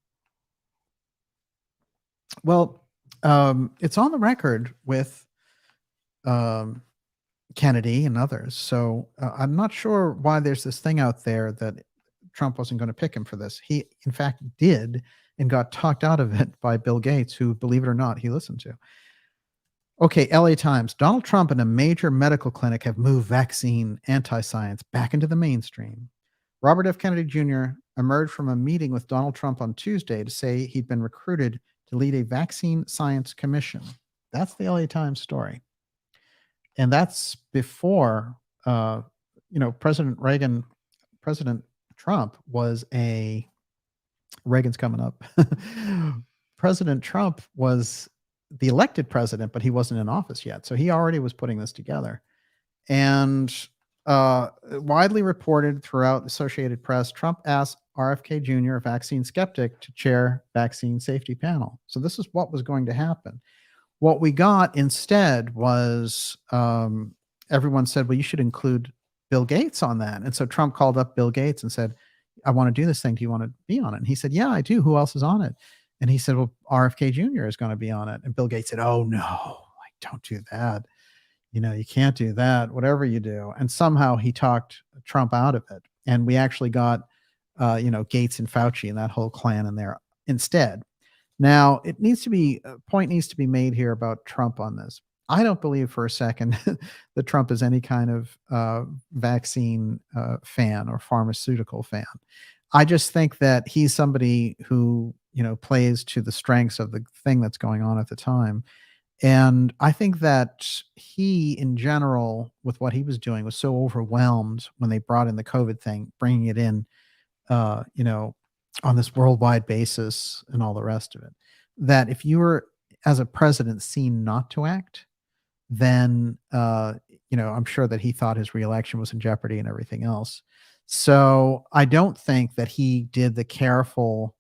Well, it's on the record with Kennedy and others. So I'm not sure why there's this thing out there that Trump wasn't going to pick him for this. He, in fact, did, and got talked out of it by Bill Gates, who, believe it or not, he listened to. Okay, LA Times. Donald Trump and a major medical clinic have moved vaccine anti-science back into the mainstream. Robert F. Kennedy Jr. emerged from a meeting with Donald Trump on Tuesday to say he'd been recruited to lead a vaccine science commission. That's the LA Times story. And that's before, President Trump was Reagan's coming up. President Trump was the elected president, but he wasn't in office yet. So he already was putting this together. And widely reported throughout the Associated Press, Trump asked RFK Jr., a vaccine skeptic, to chair vaccine safety panel. So this is what was going to happen. What we got instead was everyone said, well, you should include Bill Gates on that. And so Trump called up Bill Gates and said, I want to do this thing. Do you want to be on it? And he said, yeah, I do. Who else is on it? And he said, well, RFK Jr. is going to be on it. And Bill Gates said, oh, no, don't do that. You can't do that, whatever you do. And somehow he talked Trump out of it. And we actually got, Gates and Fauci and that whole clan in there instead. Now, it needs to be a point needs to be made here about Trump on this. I don't believe for a second that Trump is any kind of vaccine fan or pharmaceutical fan. I just think that he's somebody who, plays to the strengths of the thing that's going on at the time. And I think that he, in general, with what he was doing, was so overwhelmed when they brought in the COVID thing, bringing it in, uh, you know, on this worldwide basis and all the rest of it, that if you were, as a president, seen not to act, then, I'm sure that he thought his reelection was in jeopardy and everything else. So I don't think that he did the careful,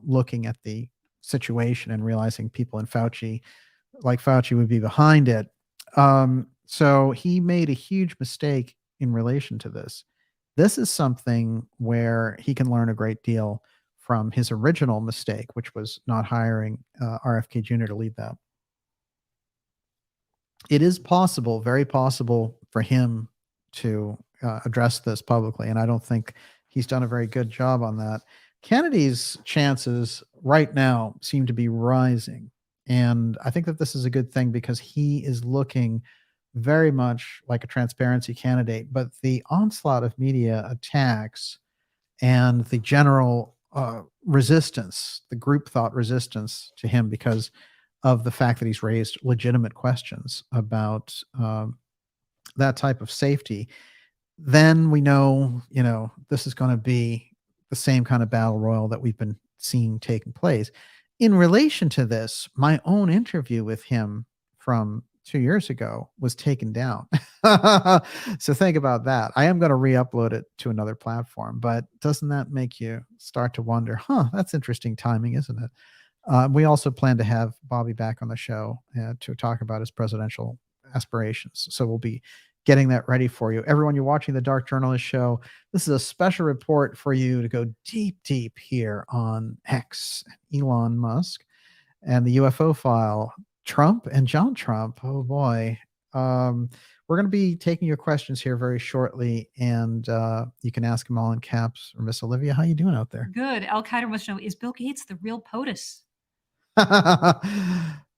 looking at the situation and realizing people in Fauci would be behind it. So he made a huge mistake in relation to this. This is something where he can learn a great deal from his original mistake, which was not hiring RFK Jr. to lead that. It is possible, very possible, for him to address this publicly, and I don't think he's done a very good job on that. Kennedy's chances right now seem to be rising, and I think that this is a good thing because he is looking very much like a transparency candidate, but the onslaught of media attacks and the general resistance, the group thought resistance to him because of the fact that he's raised legitimate questions about that type of safety, then we know, this is going to be the same kind of battle royal that we've been seeing taking place. In relation to this, my own interview with him from 2 years ago was taken down. So think about that. I am going to re-upload it to another platform, but doesn't that make you start to wonder, that's interesting timing, isn't it? We also plan to have Bobby back on the show to talk about his presidential aspirations. So we'll be getting that ready for you. Everyone, you're watching the Dark Journalist Show. This is a special report for you to go deep, deep here on X, Elon Musk, and the UFO file, Trump and John Trump. Oh boy. We're going to be taking your questions here very shortly, and you can ask them all in caps. Or Miss Olivia, how you doing out there? Good. Al Qaeda wants to know, is Bill Gates the real POTUS?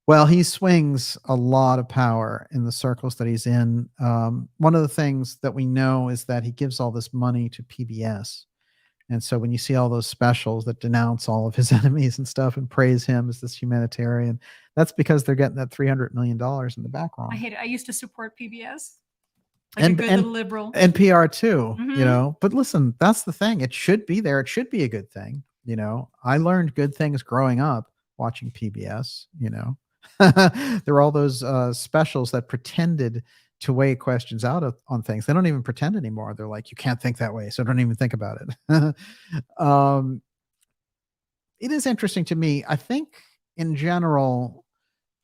Well, he swings a lot of power in the circles that he's in. One of the things that we know is that he gives all this money to PBS. And so when you see all those specials that denounce all of his enemies and stuff and praise him as this humanitarian, that's because they're getting that $300 million in the background. I hate it. I used to support PBS. Like a good little liberal. NPR too, But listen, that's the thing. It should be there. It should be a good thing. I learned good things growing up watching PBS, There were all those specials that pretended to weigh questions out on things. They don't even pretend anymore. They're like, you can't think that way, so don't even think about it. It is interesting to me. I think in general,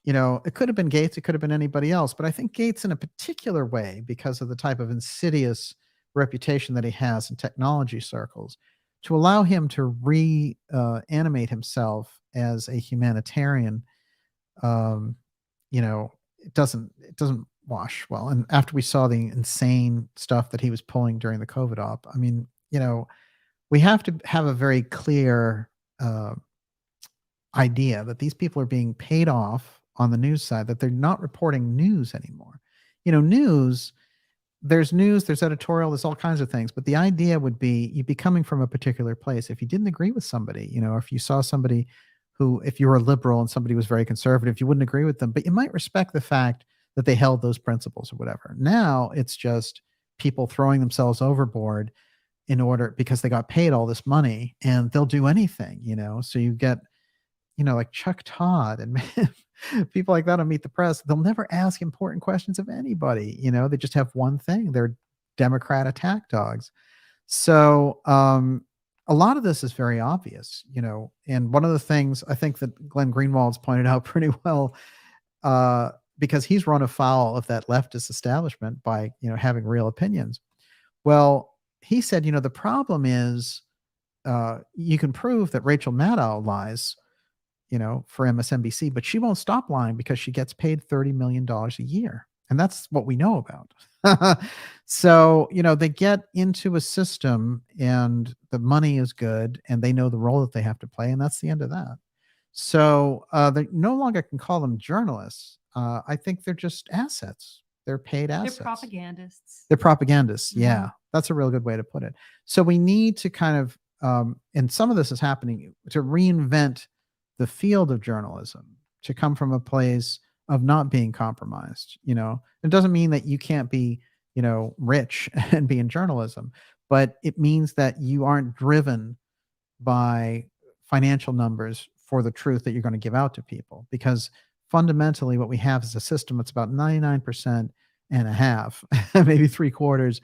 it could have been Gates, it could have been anybody else, but I think Gates in a particular way, because of the type of insidious reputation that he has in technology circles, to allow him to reanimate himself as a humanitarian, it doesn't wash well. And after we saw the insane stuff that he was pulling during the COVID op, I mean, we have to have a very clear idea that these people are being paid off on the news side, that they're not reporting news anymore. There's news, there's editorial, there's all kinds of things. But the idea would be you'd be coming from a particular place. If you didn't agree with somebody, if you saw somebody who, if you were a liberal and somebody was very conservative, you wouldn't agree with them, but you might respect the fact that they held those principles or whatever. Now it's just people throwing themselves overboard because they got paid all this money, and they'll do anything, So you get, like Chuck Todd and people like that on Meet the Press. They'll never ask important questions of anybody. They just have one thing. They're Democrat attack dogs. So a lot of this is very obvious, and one of the things I think that Glenn Greenwald's pointed out pretty well, because he's run afoul of that leftist establishment by, having real opinions. Well, he said, the problem is you can prove that Rachel Maddow lies, for MSNBC, but she won't stop lying because she gets paid $30 million a year. And that's what we know about. So, they get into a system and the money is good and they know the role that they have to play. And that's the end of that. So they no longer can call them journalists. I think they're just assets. They're paid They're assets. propagandists. They're propagandists. Mhm. Yeah, that's a real good way to put it. So we need to kind of, and some of this is happening to reinvent the field of journalism to come from a place of not being compromised. It doesn't mean that you can't be, rich and be in journalism, but it means that you aren't driven by financial numbers for the truth that you're going to give out to people. Because fundamentally, what we have is a system that's about 99% and a half, maybe three quarters,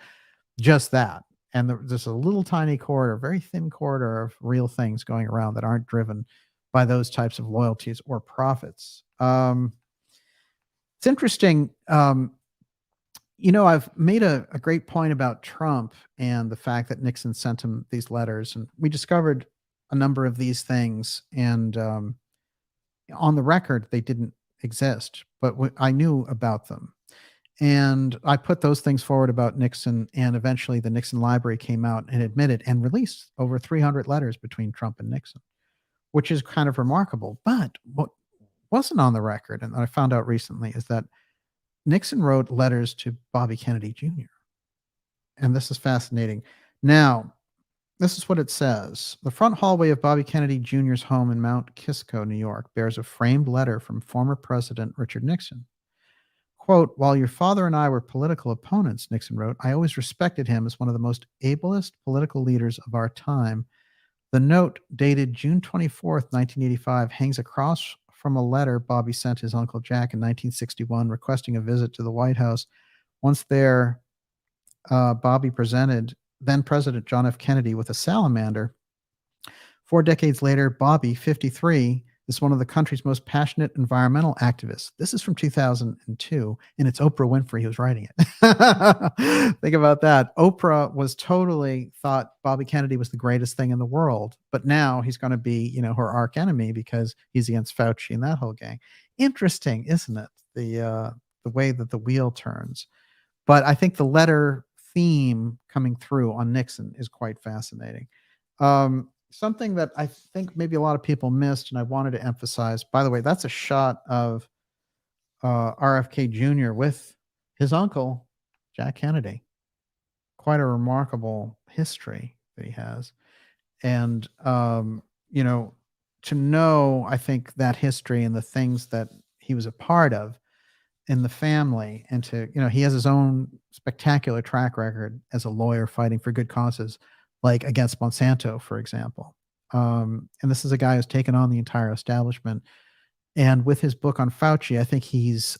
just that. And there's a little tiny quarter, very thin quarter of real things going around that aren't driven by those types of loyalties or profits. It's interesting. I've made a great point about Trump and the fact that Nixon sent him these letters, and we discovered a number of these things. And on the record, they didn't exist, but I knew about them. And I put those things forward about Nixon, and eventually the Nixon Library came out and admitted and released over 300 letters between Trump and Nixon, which is kind of remarkable. But what wasn't on the record, and I found out recently, is that Nixon wrote letters to Bobby Kennedy Jr. And this is fascinating. Now, this is what it says. The front hallway of Bobby Kennedy Jr.'s home in Mount Kisco, New York, bears a framed letter from former President Richard Nixon. Quote, while your father and I were political opponents, Nixon wrote, I always respected him as one of the most ablest political leaders of our time. The note, dated June 24th, 1985, hangs across from a letter Bobby sent his Uncle Jack in 1961 requesting a visit to the White House. Once there, Bobby presented then President John F. Kennedy with a salamander. 4 decades later, Bobby, 53, is one of the country's most passionate environmental activists. This is from 2002, and it's Oprah Winfrey who's writing it. Think about that. Oprah thought Bobby Kennedy was the greatest thing in the world, but now he's going to be, her arch enemy because he's against Fauci and that whole gang. Interesting, isn't it? The way that the wheel turns. But I think the letter theme coming through on Nixon is quite fascinating. Something that I think maybe a lot of people missed, and I wanted to emphasize, by the way, that's a shot of RFK Jr. with his uncle, Jack Kennedy. Quite a remarkable history that he has. And, to know, I think, that history and the things that he was a part of in the family, and to, he has his own spectacular track record as a lawyer fighting for good causes, like against Monsanto, for example. And this is a guy who's taken on the entire establishment. And with his book on Fauci, I think he's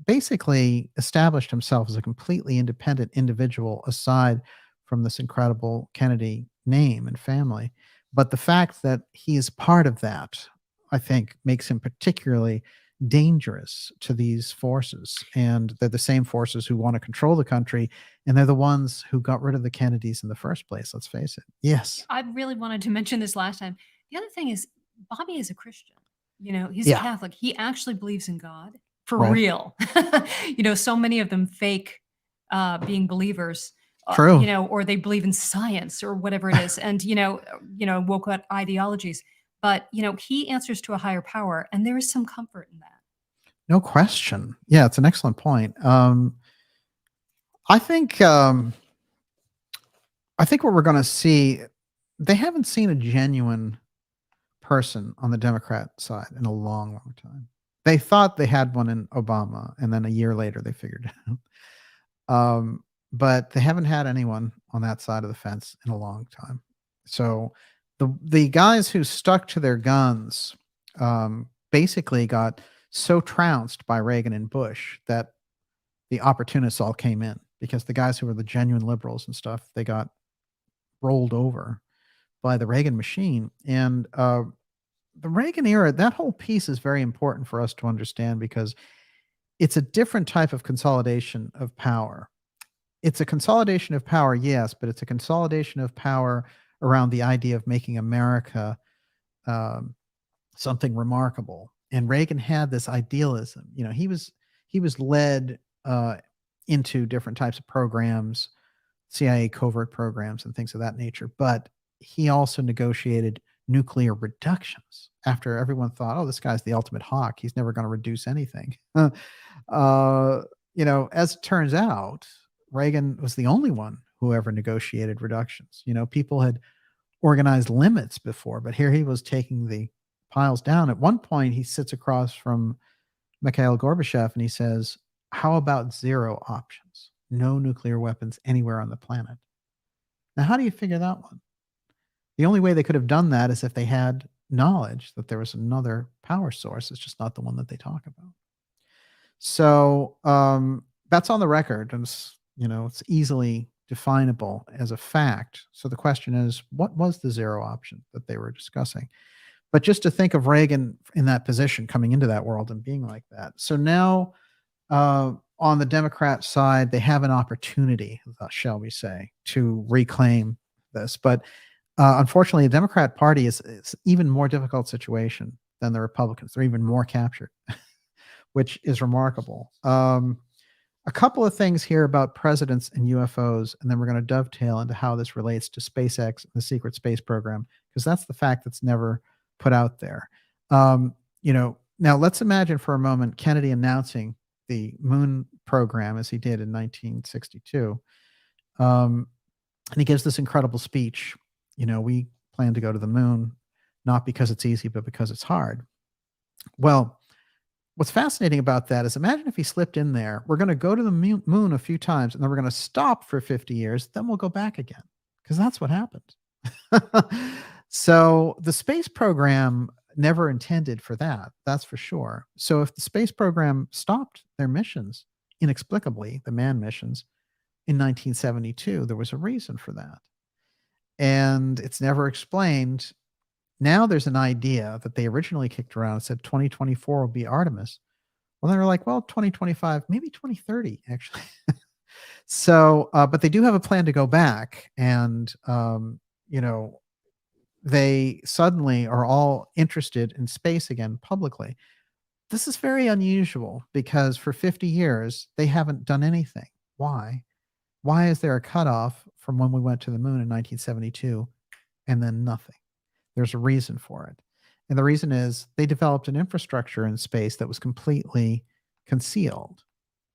basically established himself as a completely independent individual aside from this incredible Kennedy name and family. But the fact that he is part of that, I think, makes him particularly dangerous to these forces. And they're the same forces who want to control the country, and they're the ones who got rid of the Kennedys in the first place. Let's face it. Yes. I really wanted to mention this last time. The other thing is, Bobby is a Christian. He's Yeah. Catholic. He actually believes in God for Right. real. So many of them fake being believers. True. Or they believe in science or whatever it is, and woke up ideologies. But he answers to a higher power, and there is some comfort in that. No question. Yeah, it's an excellent point. I think what we're going to see, they haven't seen a genuine person on the Democrat side in a long, long time. They thought they had one in Obama, and then a year later they figured it out. But they haven't had anyone on that side of the fence in a long time. So the guys who stuck to their guns basically got so trounced by Reagan and Bush that the opportunists all came in, because the guys who were the genuine liberals and stuff, they got rolled over by the Reagan machine. And the Reagan era, that whole piece is very important for us to understand, because it's a different type of consolidation of power. It's a consolidation of power, yes, but it's a consolidation of power around the idea of making America something remarkable. And Reagan had this idealism. He was led into different types of programs, CIA covert programs and things of that nature. But he also negotiated nuclear reductions after everyone thought, oh, this guy's the ultimate hawk. He's never going to reduce anything. As it turns out, Reagan was the only one who ever negotiated reductions. People had organized limits before, but here he was taking the piles down. At one point, he sits across from Mikhail Gorbachev and he says, how about zero options? No nuclear weapons anywhere on the planet. Now, how do you figure that one? The only way they could have done that is if they had knowledge that there was another power source. It's just not the one that they talk about. So that's on the record, and it's easily definable as a fact. So the question is, what was the zero option that they were discussing? But just to think of Reagan in that position, coming into that world and being like that. So now on the Democrat side, they have an opportunity, shall we say, to reclaim this. But unfortunately, the Democrat Party is even more difficult situation than the Republicans. They're even more captured, which is remarkable. A couple of things here about presidents and UFOs, and then we're going to dovetail into how this relates to SpaceX and the secret space program, because that's the fact that's never put out there. Now let's imagine for a moment Kennedy announcing the moon program as he did in 1962. And he gives this incredible speech. We plan to go to the moon, not because it's easy, but because it's hard. Well, what's fascinating about that is imagine if he slipped in there, we're going to go to the moon a few times and then we're going to stop for 50 years. Then we'll go back again, because that's what happened. So the space program never intended for that. That's for sure. So if the space program stopped their missions inexplicably, the manned missions in 1972, there was a reason for that. And it's never explained. Now there's an idea that they originally kicked around and said 2024 will be Artemis. Well, they were like, well, 2025, maybe 2030, actually. So, but they do have a plan to go back. And, they suddenly are all interested in space again publicly. This is very unusual because for 50 years, they haven't done anything. Why? Why is there a cutoff from when we went to the moon in 1972 and then nothing? There's a reason for it. And the reason is they developed an infrastructure in space that was completely concealed.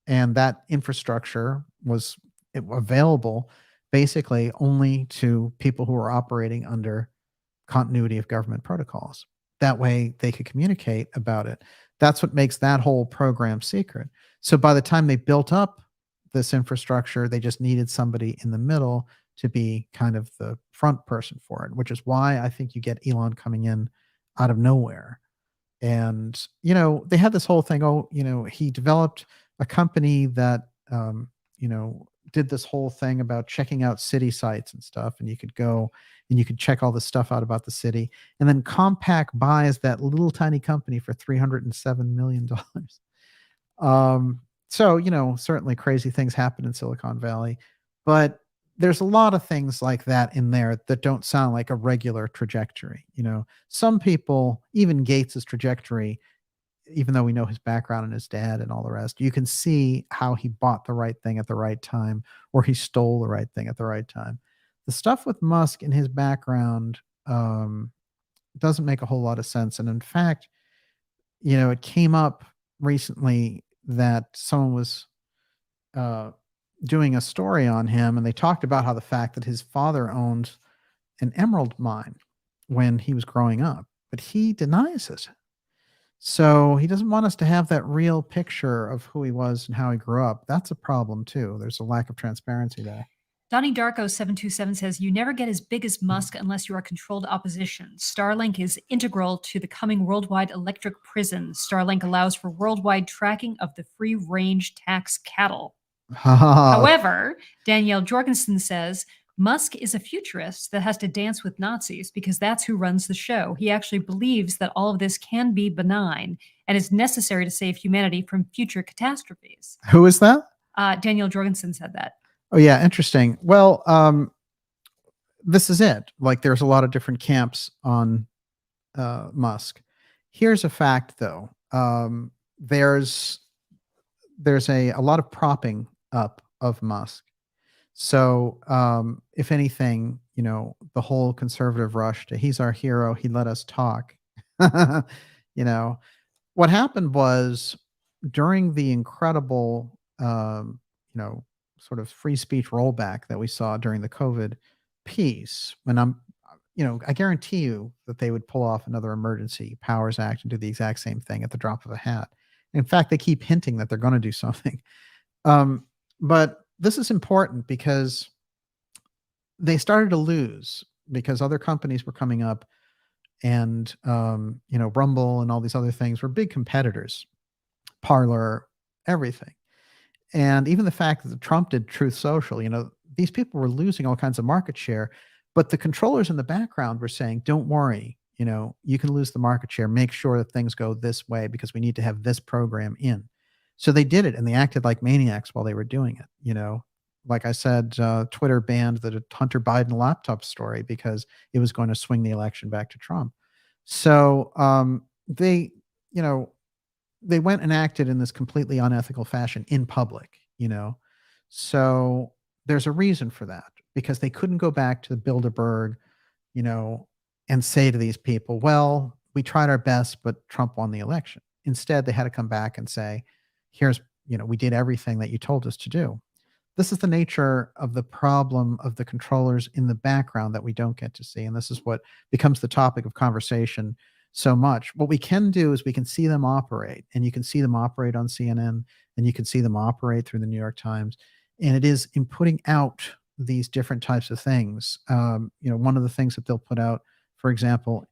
And that infrastructure was available basically only to people who were operating under continuity of government protocols. That way they could communicate about it. That's what makes that whole program secret. So by the time they built up this infrastructure, they just needed somebody in the middle to be kind of the front person for it, which is why I think you get Elon coming in out of nowhere. And, they had this whole thing. He developed a company that, did this whole thing about checking out city sites and stuff. And you could go and you could check all this stuff out about the city. And then Compaq buys that little tiny company for $307 million. So, certainly crazy things happen in Silicon Valley, but there's a lot of things like that in there that don't sound like a regular trajectory. Some people, even Gates's trajectory, even though we know his background and his dad and all the rest, you can see how he bought the right thing at the right time, or he stole the right thing at the right time. The stuff with Musk in his background doesn't make a whole lot of sense. And in fact, it came up recently that someone was doing a story on him, and they talked about how the fact that his father owned an emerald mine when he was growing up, but he denies it. So he doesn't want us to have that real picture of who he was and how he grew up. That's a problem too. There's a lack of transparency there. Donnie Darko 727 says, you never get as big as Musk unless you are controlled opposition. Starlink is integral to the coming worldwide electric prison. Starlink allows for worldwide tracking of the free-range tax cattle. However, Danielle Jorgensen says, Musk is a futurist that has to dance with Nazis because that's who runs the show. He actually believes that all of this can be benign and is necessary to save humanity from future catastrophes. Who is that? Danielle Jorgensen said that. Oh, yeah. Interesting. Well, this is it. Like, there's a lot of different camps on Musk. Here's a fact, though. There's a lot of propping up of Musk. So, if anything, the whole conservative rush to he's our hero, he let us talk. you know, what happened was during the incredible, sort of free speech rollback that we saw during the COVID piece, when I guarantee you that they would pull off another Emergency Powers Act and do the exact same thing at the drop of a hat. In fact, they keep hinting that they're going to do something. But this is important because they started to lose because other companies were coming up and, Rumble and all these other things were big competitors, Parler, everything. And even the fact that Trump did Truth Social, these people were losing all kinds of market share, but the controllers in the background were saying, don't worry, you can lose the market share. Make sure that things go this way because we need to have this program in. So they did it and they acted like maniacs while they were doing it. Like I said, Twitter banned the Hunter Biden laptop story because it was going to swing the election back to Trump. So they, they went and acted in this completely unethical fashion in public. So there's a reason for that because they couldn't go back to the Bilderberg, and say to these people, well, we tried our best, but Trump won the election. Instead, they had to come back and say, here's, we did everything that you told us to do. This is the nature of the problem of the controllers in the background that we don't get to see. And this is what becomes the topic of conversation so much. What we can do is we can see them operate, and you can see them operate on CNN, and you can see them operate through the New York Times. And it is in putting out these different types of things. One of the things that they'll put out, for example,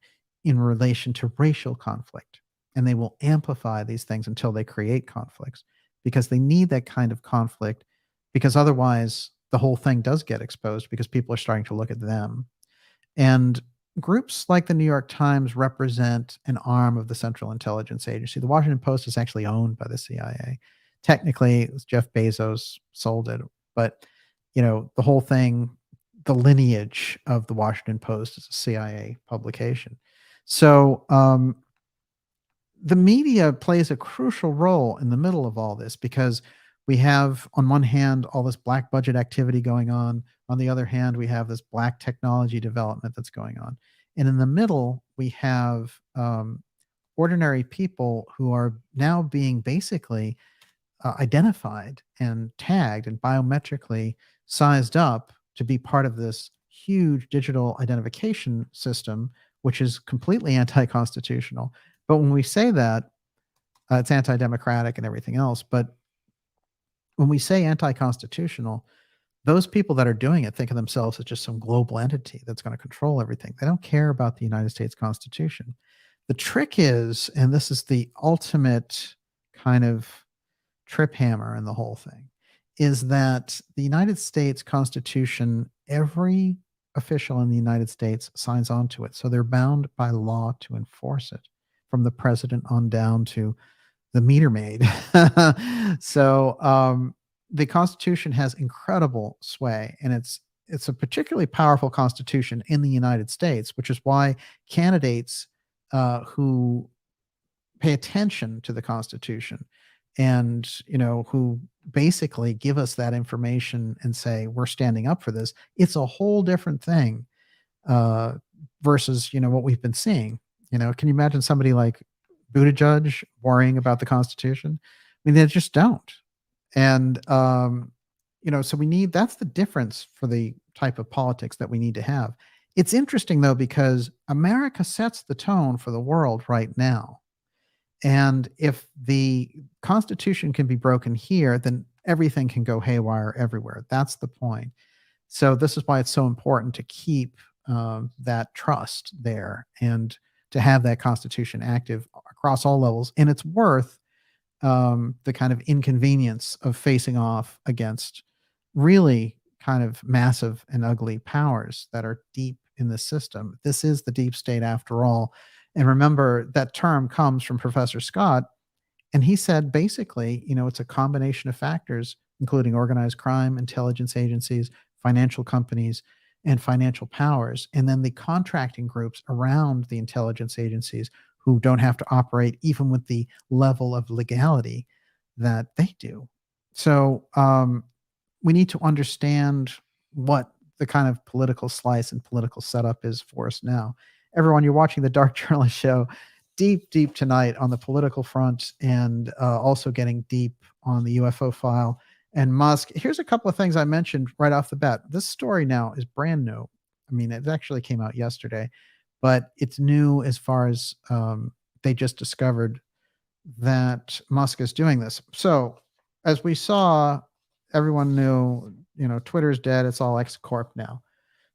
in relation to racial conflict, and they will amplify these things until they create conflicts because they need that kind of conflict, because otherwise the whole thing does get exposed because people are starting to look at them. And groups like the New York Times represent an arm of the Central Intelligence Agency. The Washington Post is actually owned by the CIA. Technically, it was Jeff Bezos sold it, but the whole thing, the lineage of the Washington Post is a CIA publication. So the media plays a crucial role in the middle of all this because we have, on one hand, all this black budget activity going on. On the other hand, we have this black technology development that's going on. And in the middle, we have ordinary people who are now being basically identified and tagged and biometrically sized up to be part of this huge digital identification system, which is completely anti-constitutional. But when we say that, it's anti-democratic and everything else. But when we say anti-constitutional, those people that are doing it think of themselves as just some global entity that's going to control everything. They don't care about the United States Constitution. The trick is, and this is the ultimate kind of trip hammer in the whole thing, is that the United States Constitution, every official in the United States signs on to it. So they're bound by law to enforce it, from the president on down to the meter maid. So the Constitution has incredible sway, and it's a particularly powerful Constitution in the United States, which is why candidates who pay attention to the Constitution and who basically give us that information and say we're standing up for this, it's a whole different thing versus what we've been seeing. Can you imagine somebody like Buttigieg worrying about the Constitution? I mean, they just don't. And so that's the difference for the type of politics that we need to have. It's interesting though, because America sets the tone for the world right now. And if the Constitution can be broken here, then everything can go haywire everywhere. That's the point. So this is why it's so important to keep that trust there and to have that Constitution active across all levels. And it's worth the kind of inconvenience of facing off against really kind of massive and ugly powers that are deep in the system. This is the deep state after all. And remember, that term comes from Professor Scott, and he said basically, it's a combination of factors, including organized crime, intelligence agencies, financial companies, and financial powers, and then the contracting groups around the intelligence agencies who don't have to operate even with the level of legality that they do. So we need to understand what the kind of political slice and political setup is for us now. Everyone, you're watching the Dark Journalist Show, deep tonight on the political front, and also getting deep on the UFO file and Musk. Here's a couple of things I mentioned right off the bat. This story now is brand new. I mean, it actually came out yesterday, but it's new as far as they just discovered that Musk is doing this. So, as we saw, everyone knew, Twitter's dead. It's all X Corp now.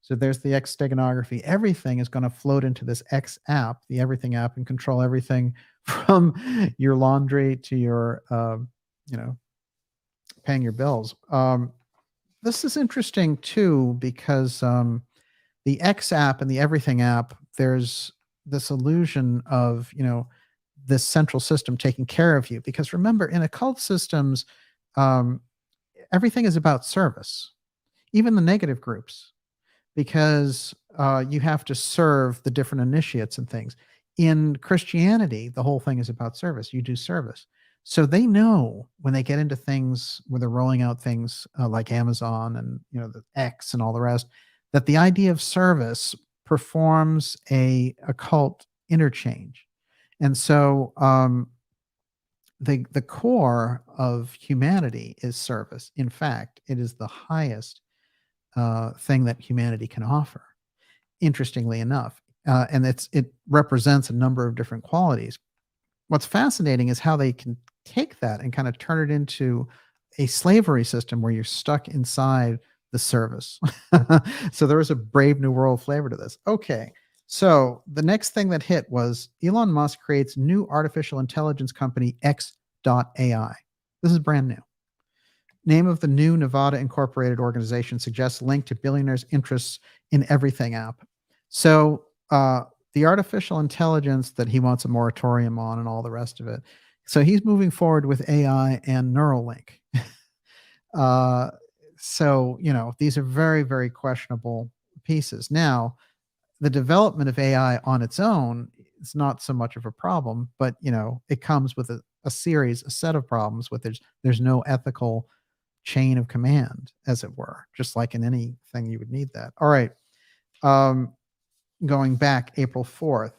So there's the X-STEGANOGRAPhy. Everything is going to float into this X app, the Everything app, and control everything from your laundry to your, paying your bills. This is interesting too because the X app and the Everything app, there's this illusion of this central system taking care of you. Because remember, in occult systems, everything is about service, even the negative groups, because you have to serve the different initiates and things. In Christianity, the whole thing is about service. You do service. So they know when they get into things where they're rolling out things like Amazon and the X and all the rest, that the idea of service performs a occult interchange. And so the core of humanity is service. In fact, it is the highest thing that humanity can offer, interestingly enough. And it represents a number of different qualities. What's fascinating is how they can take that and kind of turn it into a slavery system where you're stuck inside the service. So there was a Brave New World flavor to this. Okay. So the next thing that hit was Elon Musk creates new artificial intelligence company X.AI. This is brand new. Name of the new Nevada Incorporated organization suggests link to billionaires' interests in Everything app. So the artificial intelligence that he wants a moratorium on and all the rest of it. So he's moving forward with AI and Neuralink. So, these are very, very questionable pieces. Now, the development of AI on its own is not so much of a problem, but, it comes with a set of problems with there's no ethical chain of command, as it were, just like in anything you would need that. All right. Going back April 4th,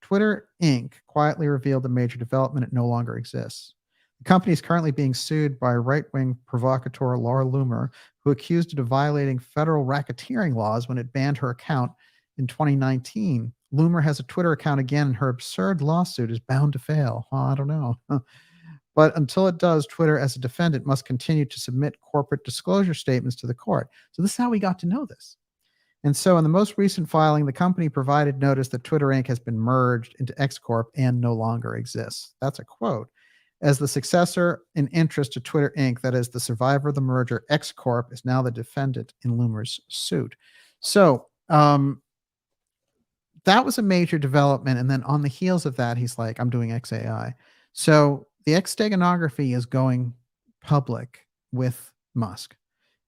Twitter Inc. quietly revealed a major development. It no longer exists. The company is currently being sued by right-wing provocateur Laura Loomer, who accused it of violating federal racketeering laws when it banned her account in 2019. Loomer has a Twitter account again, and her absurd lawsuit is bound to fail. Well, I don't know. But until it does, Twitter, as a defendant, must continue to submit corporate disclosure statements to the court. So this is how we got to know this. And so in the most recent filing, the company provided notice that Twitter Inc. has been merged into X Corp and no longer exists. That's a quote. As the successor in interest to Twitter Inc., that is the survivor of the merger, X Corp is now the defendant in Loomer's suit. So that was a major development. And then on the heels of that, he's like, I'm doing XAI. So the X-STEGANOGRAPhy is going public with Musk.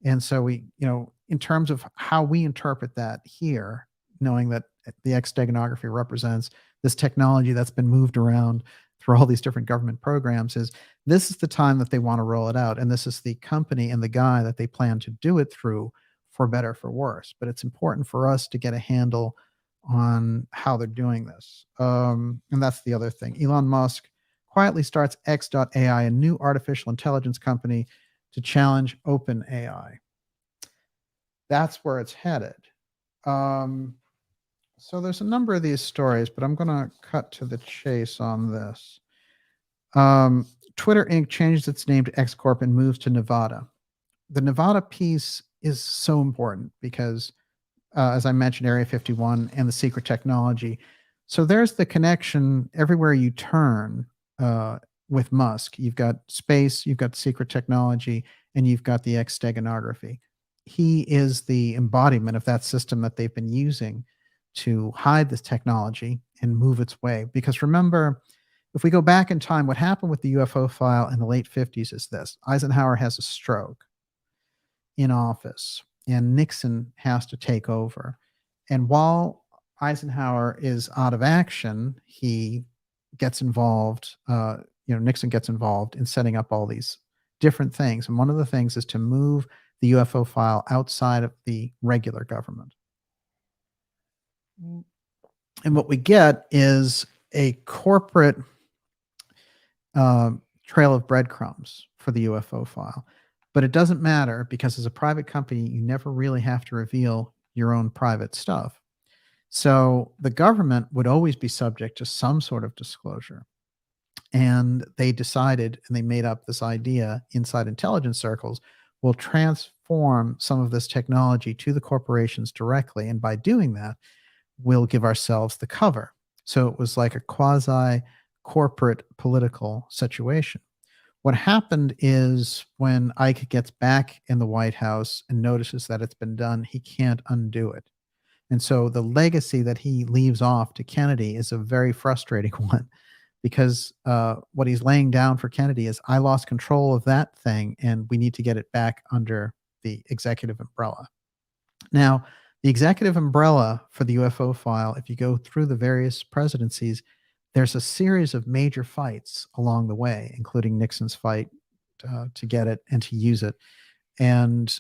And so we, in terms of how we interpret that here, knowing that the X-STEGANOGRAPhy represents this technology that's been moved around through all these different government programs, is this is the time that they want to roll it out. And this is the company and the guy that they plan to do it through, for better, for worse. But it's important for us to get a handle on how they're doing this. And that's the other thing. Elon Musk quietly starts X.AI, a new artificial intelligence company to challenge OpenAI. That's where it's headed. So there's a number of these stories, but I'm going to cut to the chase on this. Twitter Inc. changes its name to X Corp and moves to Nevada. The Nevada piece is so important because, as I mentioned, Area 51 and the secret technology. So there's the connection everywhere you turn with Musk. You've got space, you've got secret technology, and you've got the X-STEGANOGRAPhy. He is the embodiment of that system that they've been using to hide this technology and move its way. Because remember, if we go back in time, what happened with the UFO file in the late 50s is this. Eisenhower has a stroke in office, and Nixon has to take over. And while Eisenhower is out of action, he gets involved, Nixon gets involved in setting up all these different things. And one of the things is to move the UFO file outside of the regular government. And what we get is a corporate trail of breadcrumbs for the UFO file. But it doesn't matter because as a private company, you never really have to reveal your own private stuff. So the government would always be subject to some sort of disclosure. And they decided, and they made up this idea inside intelligence circles, we'll transform some of this technology to the corporations directly. And by doing that, we'll give ourselves the cover. So it was like a quasi corporate political situation. What happened is when Ike gets back in the White House and notices that it's been done, he can't undo it. And so the legacy that he leaves off to Kennedy is a very frustrating one because what he's laying down for Kennedy is, I lost control of that thing and we need to get it back under the executive umbrella. Now, the executive umbrella for the UFO file, if you go through the various presidencies, there's a series of major fights along the way, including Nixon's fight to get it and to use it. And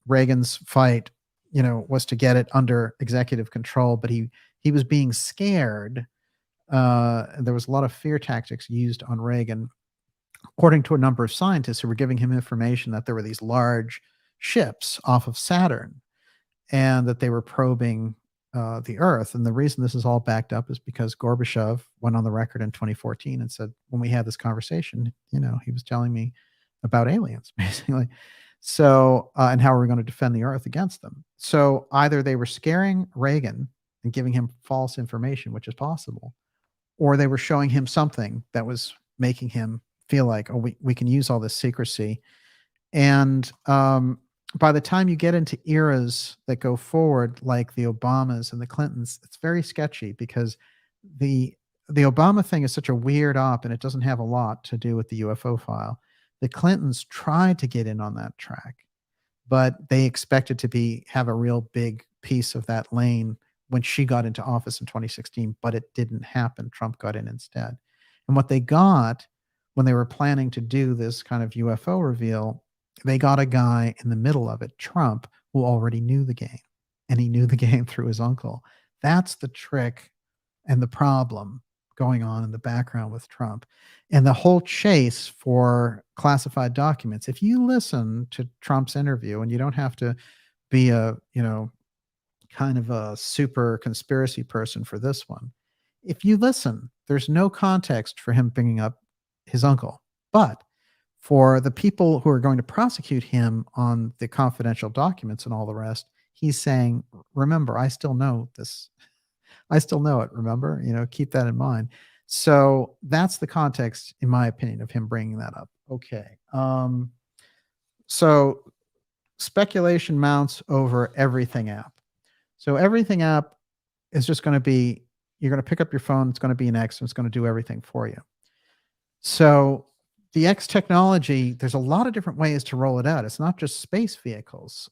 Reagan's fight, was to get it under executive control, but he was being scared. There was a lot of fear tactics used on Reagan, according to a number of scientists who were giving him information that there were these large ships off of Saturn and that they were probing the Earth. And the reason this is all backed up is because Gorbachev went on the record in 2014 and said, when we had this conversation, he was telling me about aliens, basically. So, and how are we going to defend the Earth against them? So either they were scaring Reagan and giving him false information, which is possible, or they were showing him something that was making him feel like, oh, we can use all this secrecy. And by the time you get into eras that go forward, like the Obamas and the Clintons, it's very sketchy because the Obama thing is such a weird op and it doesn't have a lot to do with the UFO file. The Clintons tried to get in on that track, but they expected to have a real big piece of that lane when she got into office in 2016, but it didn't happen. Trump got in instead. And what they got when they were planning to do this kind of UFO reveal, they got a guy in the middle of it, Trump, who already knew the game, and he knew the game through his uncle. That's the trick and the problem going on in the background with Trump. And the whole chase for classified documents, if you listen to Trump's interview, and you don't have to be a, kind of a super conspiracy person for this one, if you listen, there's no context for him bringing up his uncle. But for the people who are going to prosecute him on the confidential documents and all the rest, he's saying, remember, I still know this. I still know it. Remember, keep that in mind. So that's the context, in my opinion, of him bringing that up. Okay. So speculation mounts over Everything app. So Everything app is just going to be, you're going to pick up your phone. It's going to be an X and it's going to do everything for you. So the X technology, there's a lot of different ways to roll it out. It's not just space vehicles.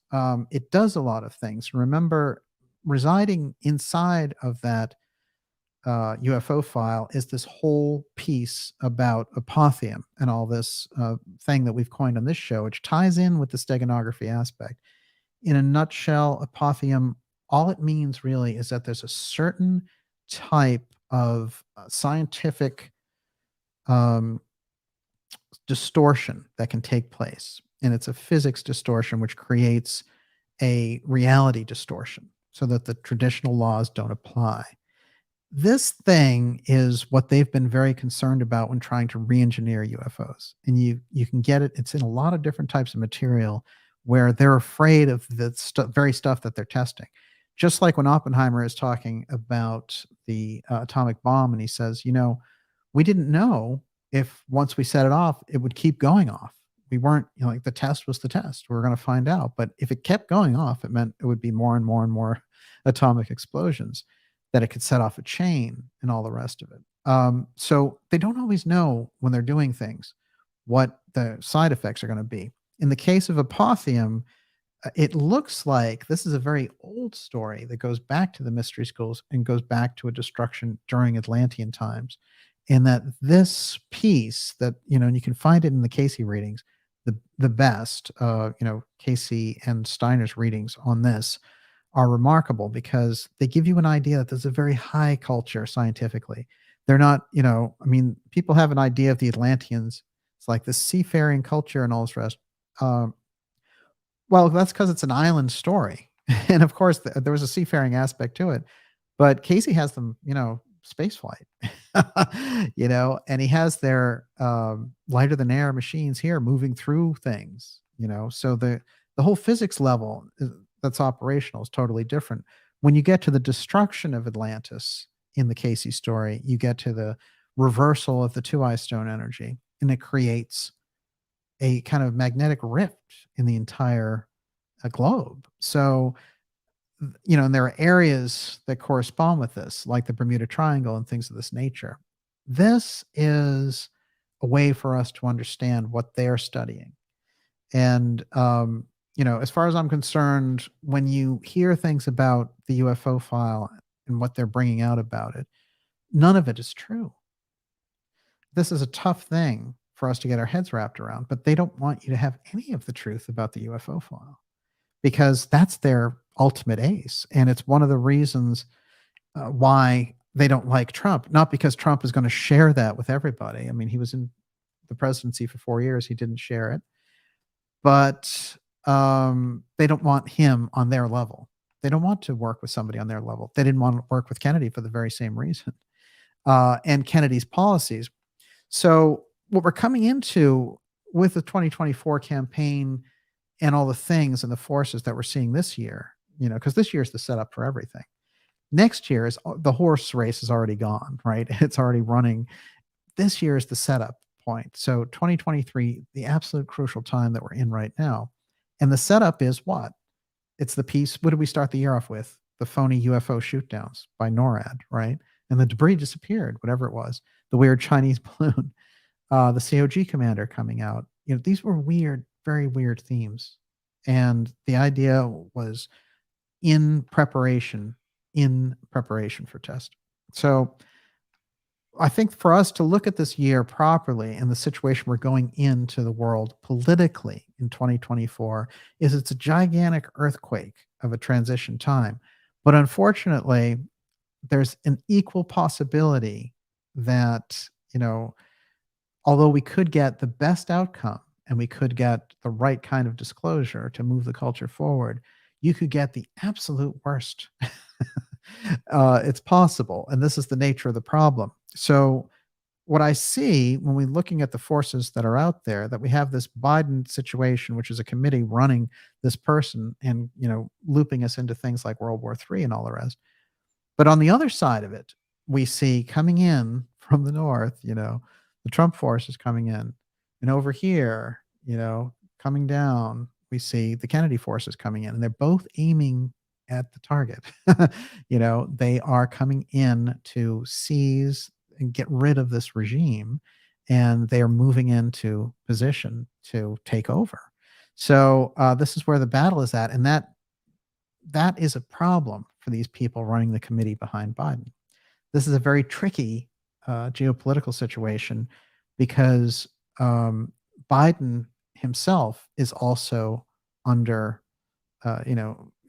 It does a lot of things. Remember, residing inside of that UFO file is this whole piece about apotheum and all this thing that we've coined on this show, which ties in with the steganography aspect. In a nutshell, apotheum, all it means really is that there's a certain type of scientific distortion that can take place. And it's a physics distortion, which creates a reality distortion so that the traditional laws don't apply. This thing is what they've been very concerned about when trying to re-engineer UFOs. And you can get it. It's in a lot of different types of material where they're afraid of the very stuff that they're testing. Just like when Oppenheimer is talking about the atomic bomb and he says, we didn't know if once we set it off, it would keep going off. We weren't, like the test was the test. We were going to find out. But if it kept going off, it meant it would be more and more and more atomic explosions, that it could set off a chain and all the rest of it. So they don't always know when they're doing things what the side effects are going to be. In the case of apotheum, it looks like this is a very old story that goes back to the mystery schools and goes back to a destruction during Atlantean times. And that this piece that, and you can find it in the Casey readings, the best. Casey and Steiner's readings on this are remarkable because they give you an idea that there's a very high culture scientifically. They're not, people have an idea of the Atlanteans. It's like this seafaring culture and all this rest. Well, that's because it's an island story. And of course, there was a seafaring aspect to it. But Casey has them, space flight, and he has their lighter than air machines here moving through things, so the whole physics level that's operational is totally different. When you get to the destruction of Atlantis in the Casey story, you get to the reversal of the two-eye stone energy, and it creates a kind of magnetic rift in the entire globe. So, and there are areas that correspond with this, like the Bermuda Triangle and things of this nature. This is a way for us to understand what they're studying. And, as far as I'm concerned, when you hear things about the UFO file and what they're bringing out about it, none of it is true. This is a tough thing for us to get our heads wrapped around, but they don't want you to have any of the truth about the UFO file because that's their ultimate ace. And it's one of the reasons why they don't like Trump, not because Trump is going to share that with everybody. I mean, he was in the presidency for 4 years. He didn't share it, but they don't want him on their level. They don't want to work with somebody on their level. They didn't want to work with Kennedy for the very same reason, and Kennedy's policies. So what we're coming into with the 2024 campaign and all the things and the forces that we're seeing this year, because this year is the setup for everything. Next year is the horse race is already gone, right? It's already running. This year is the setup point. So 2023, the absolute crucial time that we're in right now. And the setup is what? It's the piece. What did we start the year off with? The phony UFO shootdowns by NORAD, right? And the debris disappeared, whatever it was. The weird Chinese balloon, the COG commander coming out. These were weird, very weird themes. And the idea was in preparation for test. So I think for us to look at this year properly and the situation we're going into the world politically in 2024 is it's a gigantic earthquake of a transition time. But unfortunately, there's an equal possibility that, although we could get the best outcome and we could get the right kind of disclosure to move the culture forward, you could get the absolute worst. It's possible. And this is the nature of the problem. So what I see when we're looking at the forces that are out there, that we have this Biden situation, which is a committee running this person and, looping us into things like World War III and all the rest. But on the other side of it, we see coming in from the north, the Trump force is coming in. And over here, coming down, we see the Kennedy forces coming in, and they're both aiming at the target. They are coming in to seize and get rid of this regime, and they are moving into position to take over. So this is where the battle is at, and that is a problem for these people running the committee behind Biden. This is a very tricky geopolitical situation because Biden himself is also under,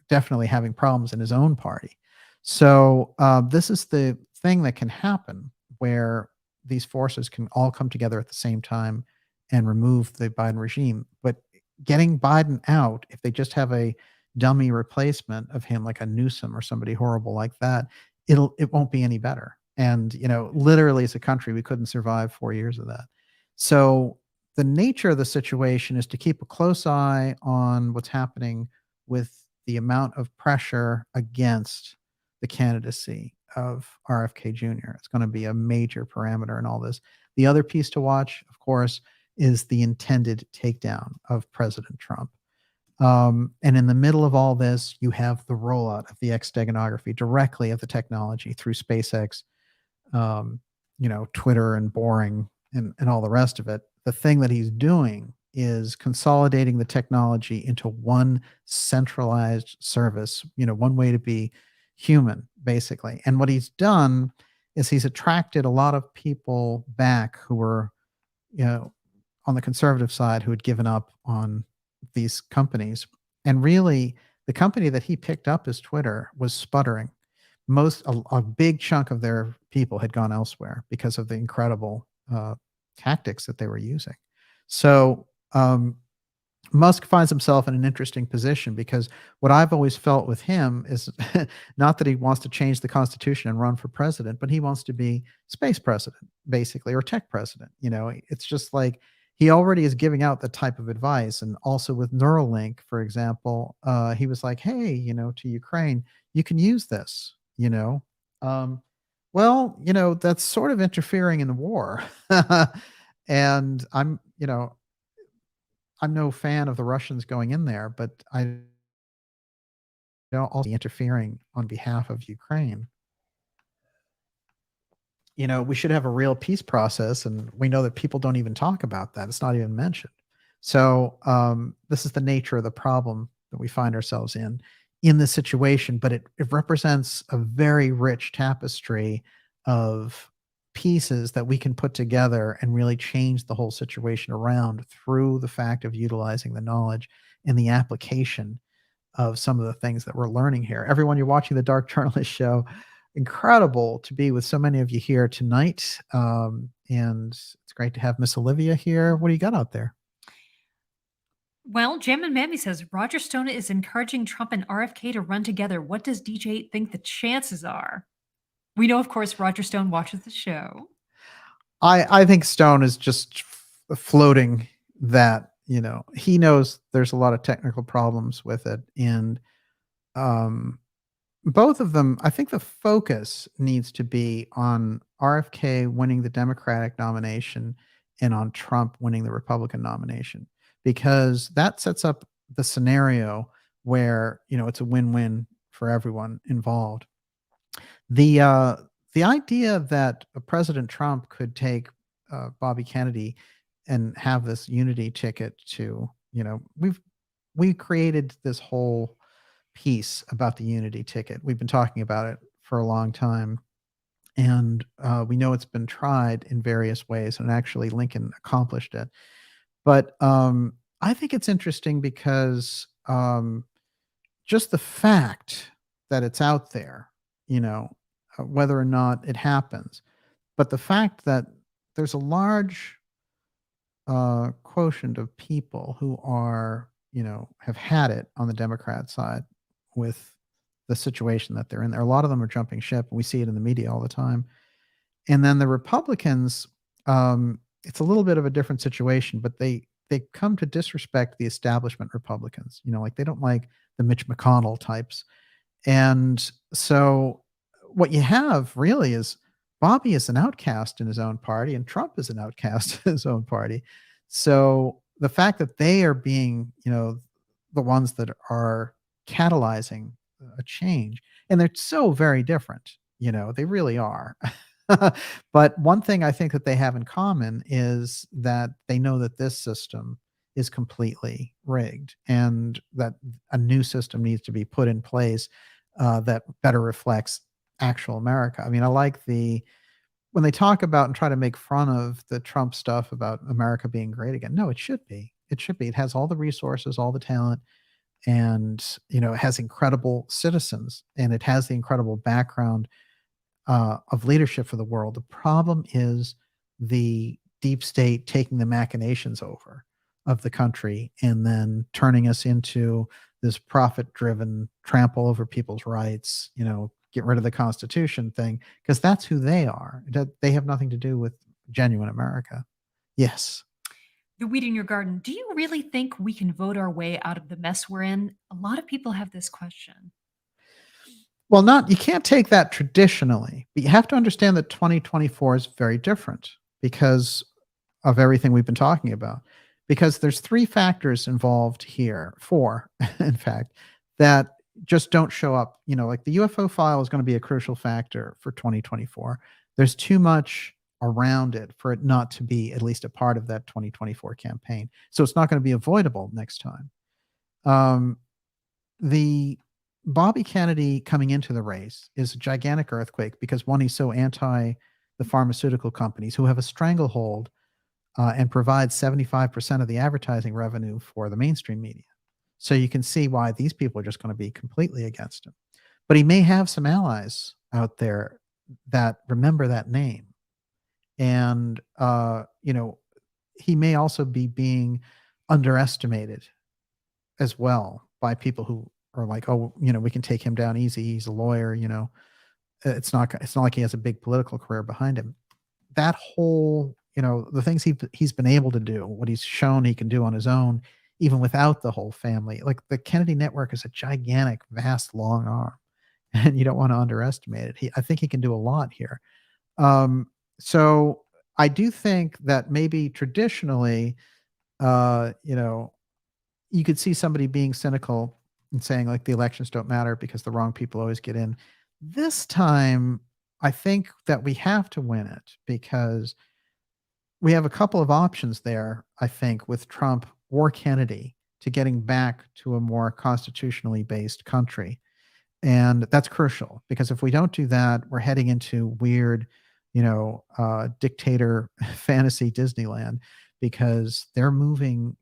definitely having problems in his own party. So this is the thing that can happen where these forces can all come together at the same time and remove the Biden regime. But getting Biden out, if they just have a dummy replacement of him, like a Newsom or somebody horrible like that, it won't be any better. And, literally as a country, we couldn't survive 4 years of that. So the nature of the situation is to keep a close eye on what's happening with the amount of pressure against the candidacy of RFK Jr. It's going to be a major parameter in all this. The other piece to watch, of course, is the intended takedown of President Trump. And in the middle of all this, you have the rollout of the X-STEGANOGRAPhy directly of the technology through SpaceX, Twitter and Boring and all the rest of it. The thing that he's doing is consolidating the technology into one centralized service, one way to be human, basically. And what he's done is he's attracted a lot of people back who were, on the conservative side who had given up on these companies. And really, the company that he picked up as Twitter was sputtering. A big chunk of their people had gone elsewhere because of the incredible tactics that they were using. So Musk finds himself in an interesting position, because what I've always felt with him is not that he wants to change the Constitution and run for president, but he wants to be space president, basically, or tech president. It's just like he already is giving out the type of advice. And also with Neuralink, for example, he was like, hey, to Ukraine, you can use this, well, that's sort of interfering in the war. And I'm no fan of the Russians going in there, but I don't also interfering on behalf of Ukraine. We should have a real peace process, and we know that people don't even talk about that. It's not even mentioned. So this is the nature of the problem that we find ourselves in this situation, but it represents a very rich tapestry of pieces that we can put together and really change the whole situation around through the fact of utilizing the knowledge and the application of some of the things that we're learning here. Everyone, you're watching the Dark Journalist Show. Incredible to be with so many of you here tonight. And it's great to have Miss Olivia here. What do you got out there? Well, Jam and Mammy says Roger Stone is encouraging Trump and RFK to run together. What does DJ think the chances are? We know, of course, Roger Stone watches the show. I think Stone is just floating that, he knows there's a lot of technical problems with it. And both of them, I think the focus needs to be on RFK winning the Democratic nomination and on Trump winning the Republican nomination, because that sets up the scenario where, it's a win-win for everyone involved. The idea that President Trump could take Bobby Kennedy and have this unity ticket to, we created this whole piece about the unity ticket. We've been talking about it for a long time, and we know it's been tried in various ways, and actually Lincoln accomplished it. But I think it's interesting because just the fact that it's out there, whether or not it happens, but the fact that there's a large quotient of people who are, have had it on the Democrat side with the situation that they're in there. A lot of them are jumping ship, and we see it in the media all the time. And then the Republicans, it's a little bit of a different situation, but they come to disrespect the establishment Republicans, like they don't like the Mitch McConnell types. And so what you have really is Bobby is an outcast in his own party, and Trump is an outcast in his own party. So the fact that they are being, the ones that are catalyzing a change, and they're so very different, they really are. But one thing I think that they have in common is that they know that this system is completely rigged, and that a new system needs to be put in place that better reflects actual America. I mean, I like when they talk about and try to make fun of the Trump stuff about America being great again. No, it should be. It should be. It has all the resources, all the talent, and it has incredible citizens, and it has the incredible background of leadership for the world. The problem is the deep state taking the machinations over of the country and then turning us into this profit-driven, trample over people's rights, get rid of the Constitution thing, because that's who they are. They have nothing to do with genuine America. Yes. The weed in your garden. Do you really think we can vote our way out of the mess we're in? A lot of people have this question. Well, you can't take that traditionally, but you have to understand that 2024 is very different because of everything we've been talking about. Because there's 3 factors involved here, 4, in fact, that just don't show up. Like the UFO file is going to be a crucial factor for 2024. There's too much around it for it not to be at least a part of that 2024 campaign. So it's not going to be avoidable next time. The Bobby Kennedy coming into the race is a gigantic earthquake because, one, he's so anti the pharmaceutical companies who have a stranglehold and provides 75% of the advertising revenue for the mainstream media. So you can see why these people are just going to be completely against him. But he may have some allies out there that remember that name. And, he may also be being underestimated as well by people who are like, oh, we can take him down easy. He's a lawyer, it's not like he has a big political career behind him. That whole, the things he's been able to do, what he's shown he can do on his own, even without the whole family. Like the Kennedy network is a gigantic, vast, long arm, and you don't want to underestimate it. I think he can do a lot here. So I do think that maybe traditionally, you could see somebody being cynical and saying like the elections don't matter because the wrong people always get in. This time, I think that we have to win it because we have a couple of options there, I think, with Trump or Kennedy to getting back to a more constitutionally based country. And that's crucial because if we don't do that, we're heading into weird, dictator fantasy Disneyland because they're moving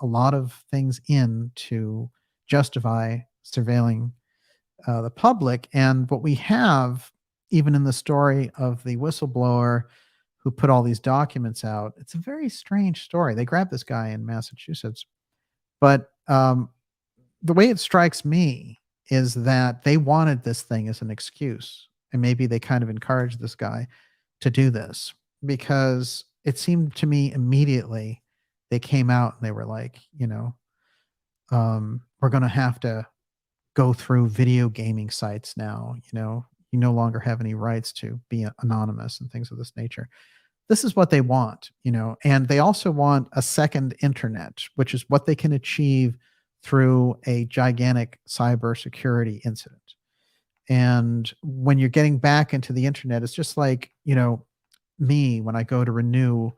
a lot of things in to justify surveilling the public. And what we have, even in the story of the whistleblower who put all these documents out, it's a very strange story. They grabbed this guy in Massachusetts. But the way it strikes me is that they wanted this thing as an excuse. And maybe they kind of encouraged this guy to do this because it seemed to me immediately they came out and they were like, we're going to have to go through video gaming sites now. You no longer have any rights to be anonymous and things of this nature. This is what they want, and they also want a second internet, which is what they can achieve through a gigantic cybersecurity incident. And when you're getting back into the internet, it's just like, me, when I go to renew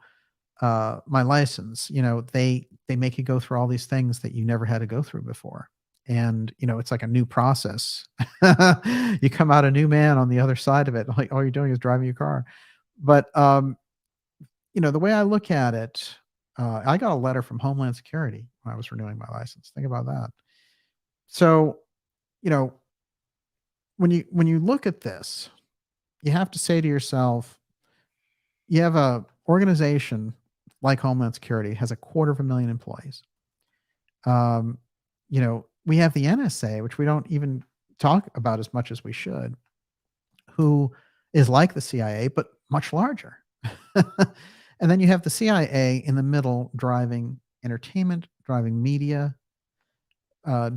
my license, they make you go through all these things that you never had to go through before. And, it's like a new process. You come out a new man on the other side of it. Like all you're doing is driving your car. But, the way I look at it, I got a letter from Homeland Security when I was renewing my license. Think about that. So, when you look at this, you have to say to yourself, you have a organization like Homeland Security has 250,000 employees. We have the NSA, which we don't even talk about as much as we should, who is like the CIA, but much larger. And then you have the CIA in the middle driving entertainment, driving media,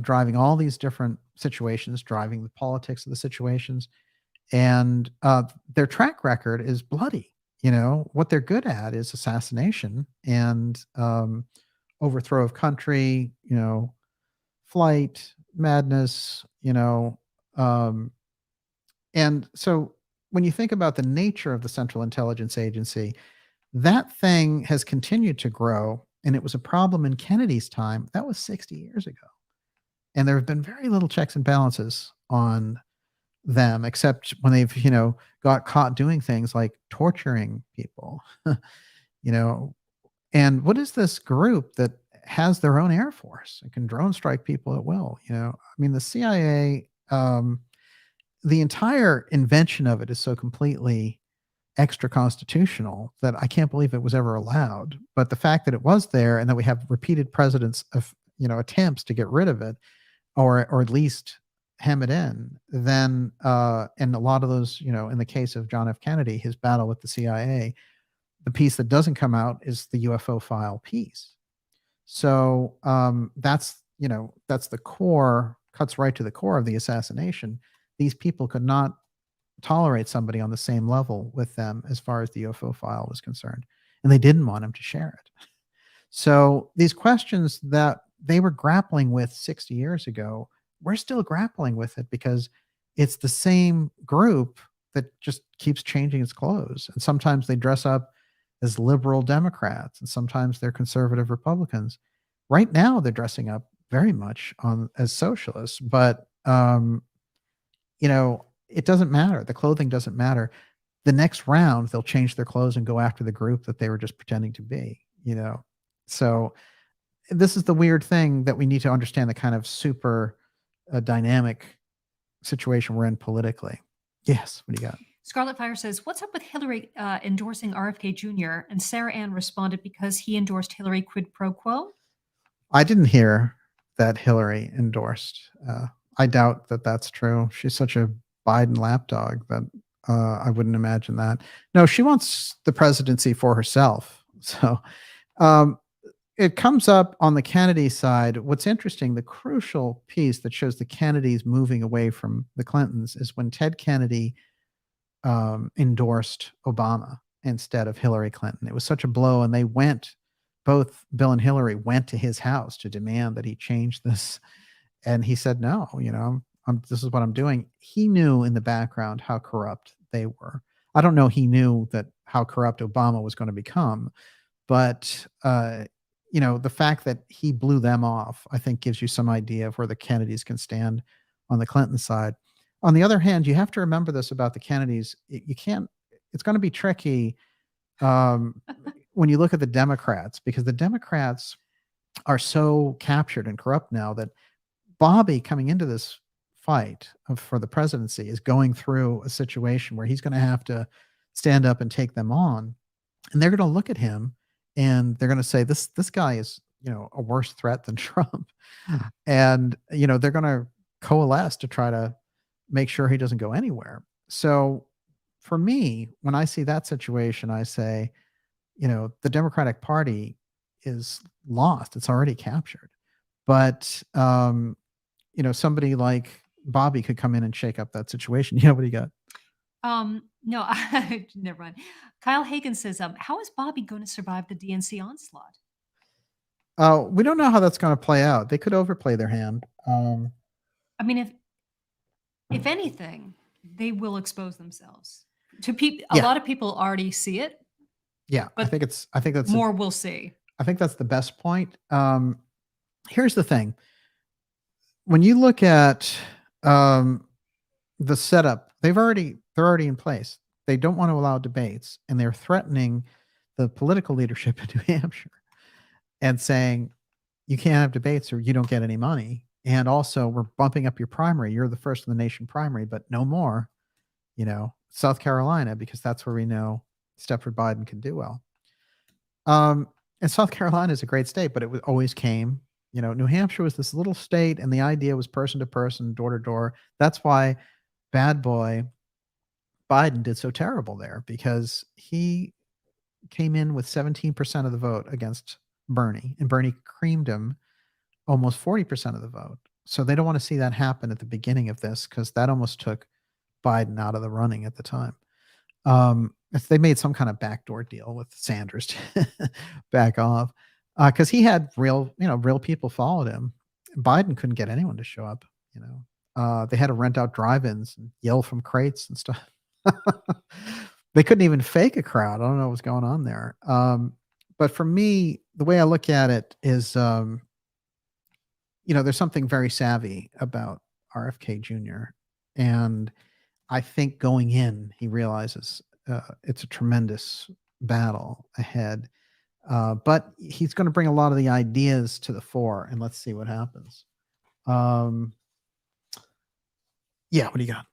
driving all these different situations, driving the politics of the situations. And their track record is bloody. What they're good at is assassination and overthrow of country, flight, madness, and so when you think about the nature of the Central Intelligence Agency, that thing has continued to grow. And it was a problem in Kennedy's time. That was 60 years ago. And there have been very little checks and balances on them, except when they've, got caught doing things like torturing people, and what is this group that has their own Air Force and can drone strike people at will? The CIA, the entire invention of it is so completely extra constitutional that I can't believe it was ever allowed. But the fact that it was there and that we have repeated presidents of, attempts to get rid of it or at least hem it in, then and a lot of those, in the case of John F. Kennedy, his battle with the CIA, the piece that doesn't come out is the UFO file piece. So that's the core, cuts right to the core of the assassination. These people could not tolerate somebody on the same level with them as far as the UFO file was concerned. And they didn't want him to share it. So these questions that they were grappling with 60 years ago, we're still grappling with it because it's the same group that just keeps changing its clothes. And sometimes they dress up as liberal Democrats and sometimes they're conservative Republicans. Right now, they're dressing up very much as socialists, but it doesn't matter. The clothing doesn't matter. the next round they'll change their clothes and go after the group that they were just pretending to be, So this is the weird thing that we need to understand, the kind of super dynamic situation we're in politically. Yes, what do you got? Scarlet Fire says, "What's up with Hillary endorsing RFK Jr.?" And Sarah Ann responded, "Because he endorsed Hillary quid pro quo." I didn't hear that Hillary endorsed. I doubt that that's true. She's such a Biden lapdog that I wouldn't imagine that. No, she wants the presidency for herself. So it comes up on the Kennedy side. What's interesting, the crucial piece that shows the Kennedys moving away from the Clintons is when Ted Kennedy endorsed Obama instead of Hillary Clinton. It was such a blow, and they went, both Bill and Hillary went to his house to demand that he change this. And he said, no, this is what I'm doing. He knew in the background how corrupt they were. I don't know he knew that how corrupt Obama was going to become, but the fact that he blew them off, I think, gives you some idea of where the Kennedys can stand on the Clinton side. On the other hand, you have to remember this about the Kennedys. It's going to be tricky when you look at the Democrats, because the Democrats are so captured and corrupt now that Bobby, coming into this fight for the presidency, is going through a situation where he's going to have to stand up and take them on. And they're going to look at him and they're going to say, this guy is, a worse threat than Trump. And, they're going to coalesce to try to make sure he doesn't go anywhere. So for me, when I see that situation, I say, the Democratic Party is lost. It's already captured. But, somebody like Bobby could come in and shake up that situation. What do you got? No, never mind. Kyle Hagen says, "How is Bobby going to survive the DNC onslaught?" We don't know how that's going to play out. They could overplay their hand. I mean, if anything, they will expose themselves to people. A lot of people already see it. Yeah, I think that's more. We'll see. I think that's the best point. Here's the thing. When you look at the setup, they're already in place. They don't want to allow debates, and they're threatening the political leadership in New Hampshire and saying, you can't have debates or you don't get any money. And also, we're bumping up your primary. You're the first in the nation primary, but no more, South Carolina, because that's where we know Stepford Biden can do well. And South Carolina is a great state, but it always came, New Hampshire was this little state, and the idea was person to person, door to door. That's why bad boy Biden did so terrible there, because he came in with 17% of the vote against Bernie, and Bernie creamed him almost 40% of the vote. So they don't want to see that happen at the beginning of this, because that almost took Biden out of the running at the time. If they made some kind of backdoor deal with Sanders to back off, because he had real people followed him. Biden couldn't get anyone to show up. They had to rent out drive-ins and yell from crates and stuff. They couldn't even fake a crowd. I don't know what's going on there. But for me, the way I look at it is, there's something very savvy about RFK Jr. And I think going in, he realizes it's a tremendous battle ahead. But he's going to bring a lot of the ideas to the fore, and let's see what happens. What do you got?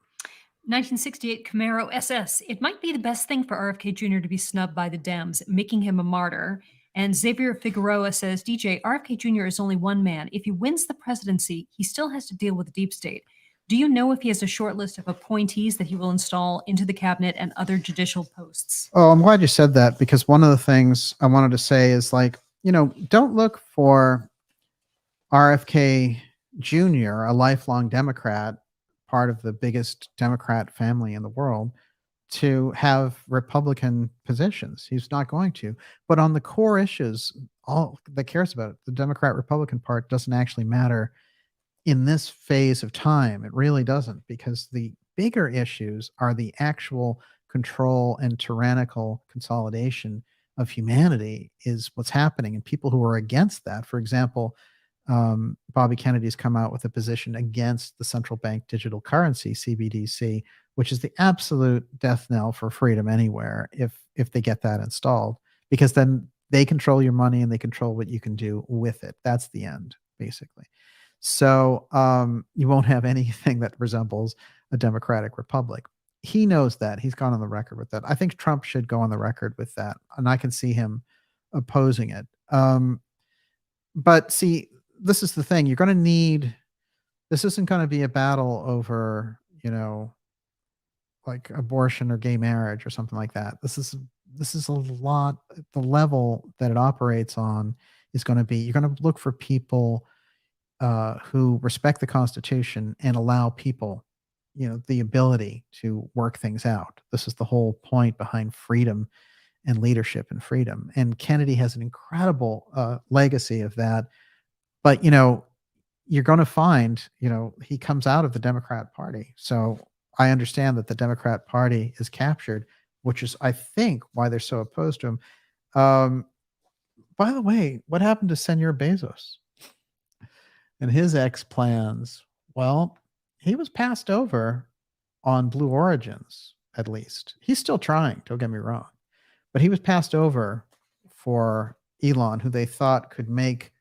1968 Camaro SS. "It might be the best thing for RFK Jr. to be snubbed by the Dems, making him a martyr." And Xavier Figueroa says, "DJ, RFK Jr. is only one man. If he wins the presidency, he still has to deal with the deep state. Do you know if he has a short list of appointees that he will install into the cabinet and other judicial posts?" Oh, I'm glad you said that, because one of the things I wanted to say is, don't look for RFK Jr., a lifelong Democrat, part of the biggest Democrat family in the world, to have Republican positions. He's not going to. But on the core issues, all that cares about it, the Democrat-Republican part doesn't actually matter in this phase of time. It really doesn't, because the bigger issues are the actual control and tyrannical consolidation of humanity is what's happening. And people who are against that, for example, Bobby Kennedy's come out with a position against the central bank digital currency, CBDC, which is the absolute death knell for freedom anywhere if they get that installed, because then they control your money and they control what you can do with it. That's the end, basically. So you won't have anything that resembles a democratic republic. He knows that. He's gone on the record with that. I think Trump should go on the record with that, and I can see him opposing it. But see, this is the thing. You're going to need. This isn't going to be a battle over, like abortion or gay marriage or something like that. This is a lot. The level that it operates on is going to be. You're going to look for people who respect the Constitution and allow people, the ability to work things out. This is the whole point behind freedom and leadership and freedom. And Kennedy has an incredible legacy of that. But, you're going to find, he comes out of the Democrat Party. So I understand that the Democrat Party is captured, which is, I think, why they're so opposed to him. By the way, what happened to Senor Bezos and his X plans? Well, he was passed over on Blue Origins, at least. He's still trying, don't get me wrong. But he was passed over for Elon, who they thought could make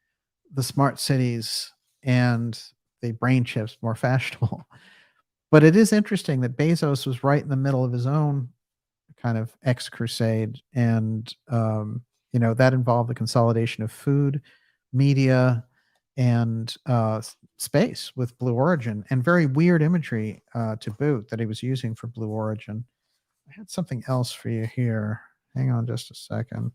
the smart cities and the brain chips more fashionable. But it is interesting that Bezos was right in the middle of his own kind of X crusade. And, that involved the consolidation of food, media, and space with Blue Origin, and very weird imagery to boot that he was using for Blue Origin. I had something else for you here. Hang on just a second.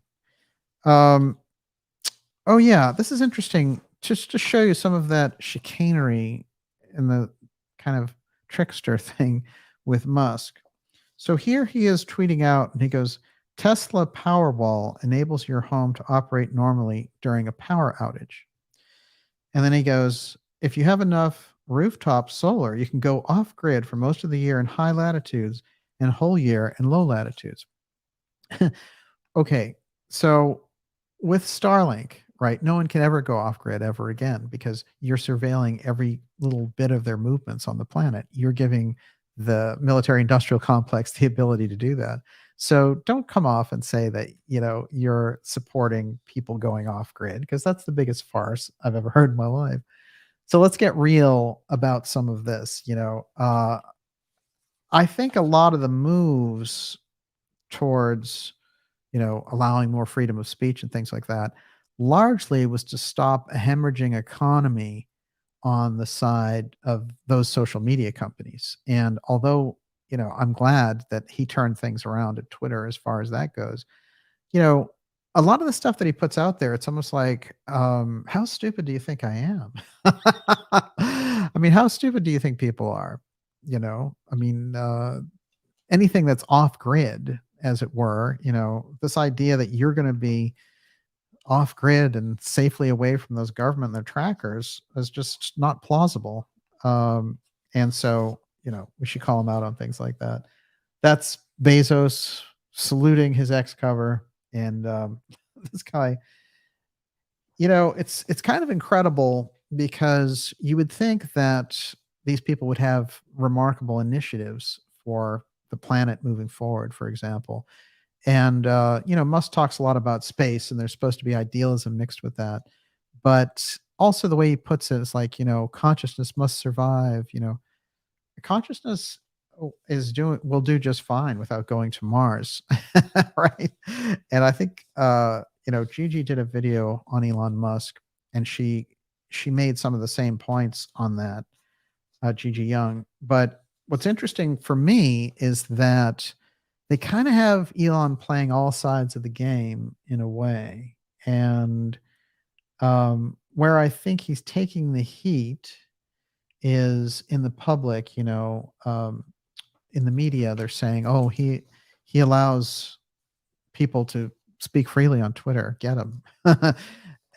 Oh, yeah, this is interesting. Just to show you some of that chicanery and the kind of trickster thing with Musk. So here he is tweeting out, and he goes, Tesla Powerwall enables your home to operate normally during a power outage. And then he goes, if you have enough rooftop solar, you can go off grid for most of the year in high latitudes and whole year in low latitudes. Okay, so with Starlink, right, no one can ever go off grid ever again because you're surveilling every little bit of their movements on the planet. You're giving the military industrial complex the ability to do that. So don't come off and say that, you're supporting people going off grid, because that's the biggest farce I've ever heard in my life. So let's get real about some of this. I think a lot of the moves towards, allowing more freedom of speech and things like that largely was to stop a hemorrhaging economy on the side of those social media companies. And although, I'm glad that he turned things around at Twitter as far as that goes, a lot of the stuff that he puts out there, it's almost like, how stupid do you think I am? I mean, how stupid do you think people are? Anything that's off grid, as it were, this idea that you're going to be off grid and safely away from those government and their trackers is just not plausible. And so, we should call him out on things like that. That's Bezos saluting his X cover. And this guy, it's kind of incredible, because you would think that these people would have remarkable initiatives for the planet moving forward, for example. And, Musk talks a lot about space, and there's supposed to be idealism mixed with that. But also the way he puts it is like, consciousness must survive. Consciousness will do just fine without going to Mars. Right. And I think, Gigi did a video on Elon Musk, and she made some of the same points on that, Gigi Young. But what's interesting for me is that they kind of have Elon playing all sides of the game in a way. And where I think he's taking the heat is in the public, in the media. They're saying, oh, he allows people to speak freely on Twitter. Get him.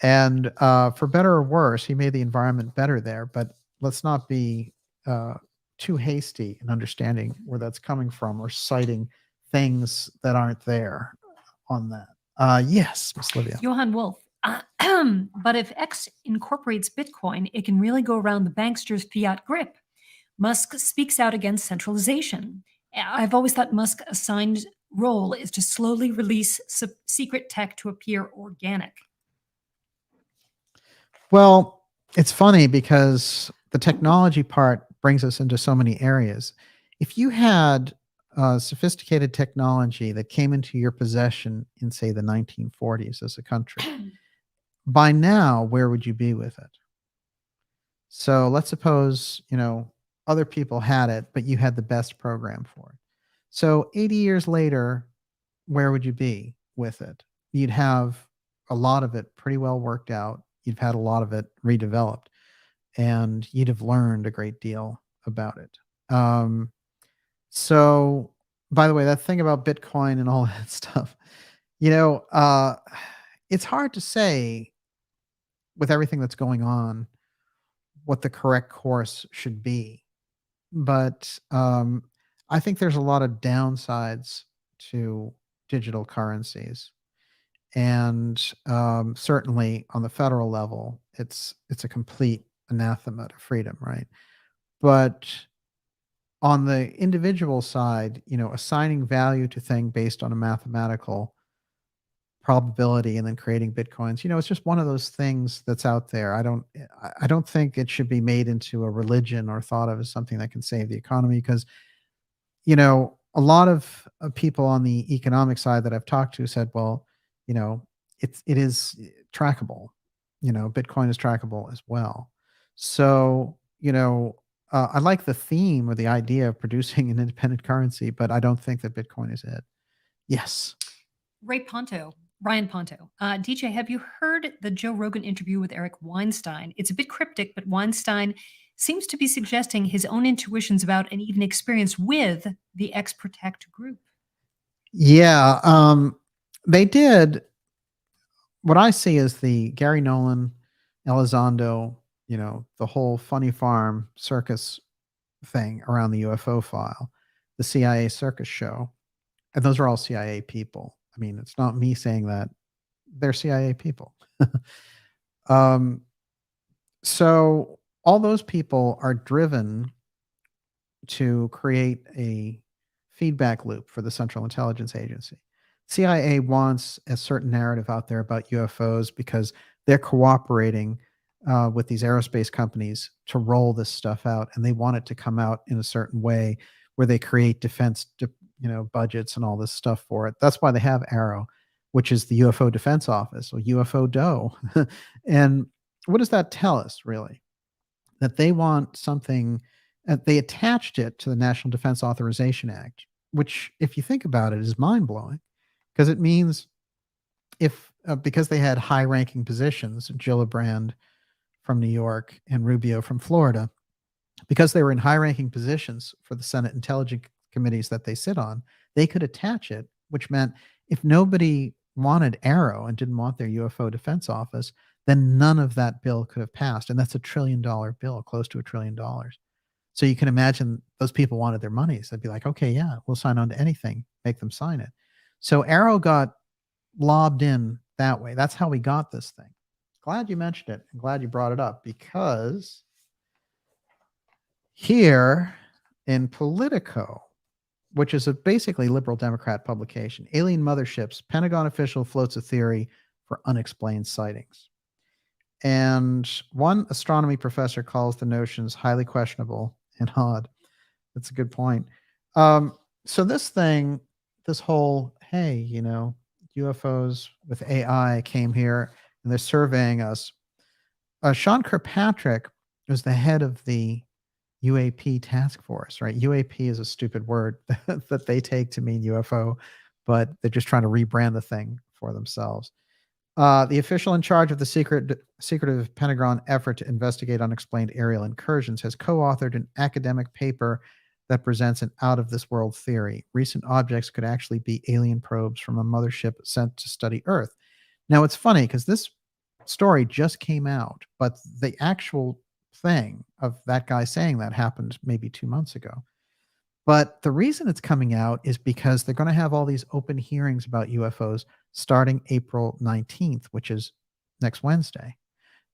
And for better or worse, he made the environment better there. But let's not be too hasty in understanding where that's coming from, or citing things that aren't there on that. Yes, Miss Livia. Johann Wolf, But if X incorporates Bitcoin, it can really go around the bankster's fiat grip. Musk speaks out against centralization. I've always thought Musk's assigned role is to slowly release secret tech to appear organic. Well, it's funny because the technology part brings us into so many areas. If you had sophisticated technology that came into your possession in, say, the 1940s as a country, by now, where would you be with it? So let's suppose, other people had it, but you had the best program for it. So 80 years later, where would you be with it? You'd have a lot of it pretty well worked out. You've had a lot of it redeveloped, and you'd have learned a great deal about it. So, by the way, that thing about Bitcoin and all that stuff, it's hard to say with everything that's going on what the correct course should be. But I think there's a lot of downsides to digital currencies. And certainly on the federal level, it's a complete anathema to freedom, right? But on the individual side, assigning value to thing based on a mathematical probability and then creating bitcoins, it's just one of those things that's out there. I don't think it should be made into a religion or thought of as something that can save the economy, because a lot of people on the economic side that I've talked to said, well, it is trackable. Bitcoin is trackable as well. So I like the theme or the idea of producing an independent currency, but I don't think that Bitcoin is it. Yes. Ryan Ponto. DJ, have you heard the Joe Rogan interview with Eric Weinstein? It's a bit cryptic, but Weinstein seems to be suggesting his own intuitions about and even experience with the X-Protect group. Yeah, they did. What I see is the Gary Nolan, Elizondo, the whole funny farm circus thing around the UFO file, the CIA circus show. And those are all CIA people. I mean, it's not me saying that. They're CIA people. So all those people are driven to create a feedback loop for the Central Intelligence Agency. CIA wants a certain narrative out there about UFOs because they're cooperating with these aerospace companies to roll this stuff out, and they want it to come out in a certain way where they create defense budgets and all this stuff for it. That's why they have AARO, which is the UFO Defense Office, or UFO DOE. And what does that tell us, really? That they want something, they attached it to the National Defense Authorization Act, which, if you think about it, is mind-blowing, because it means because they had high-ranking positions, Gillibrand from New York and Rubio from Florida, because they were in high-ranking positions for the Senate Intelligence Committees that they sit on, they could attach it, which meant if nobody wanted AARO and didn't want their UFO Defense Office, then none of that bill could have passed. And that's $1 trillion bill, close to $1 trillion. So you can imagine those people wanted their monies. They'd be like, okay, yeah, we'll sign on to anything, make them sign it. So AARO got lobbed in that way. That's how we got this thing. Glad you mentioned it. I'm glad you brought it up, because here in Politico, which is a basically liberal Democrat publication, Alien Motherships, Pentagon official floats a theory for unexplained sightings. And one astronomy professor calls the notions highly questionable and odd. That's a good point. So this whole, hey, UFOs with AI came here and they're surveying us. Sean Kirkpatrick was the head of the UAP task force, right? UAP is a stupid word that they take to mean UFO, but they're just trying to rebrand the thing for themselves. The official in charge of the secretive Pentagon effort to investigate unexplained aerial incursions has co-authored an academic paper that presents an out-of-this-world theory. Recent objects could actually be alien probes from a mothership sent to study Earth. Now, it's funny because this story just came out, but the actual thing of that guy saying that happened maybe 2 months ago. But the reason it's coming out is because they're going to have all these open hearings about UFOs starting April 19th, which is next Wednesday.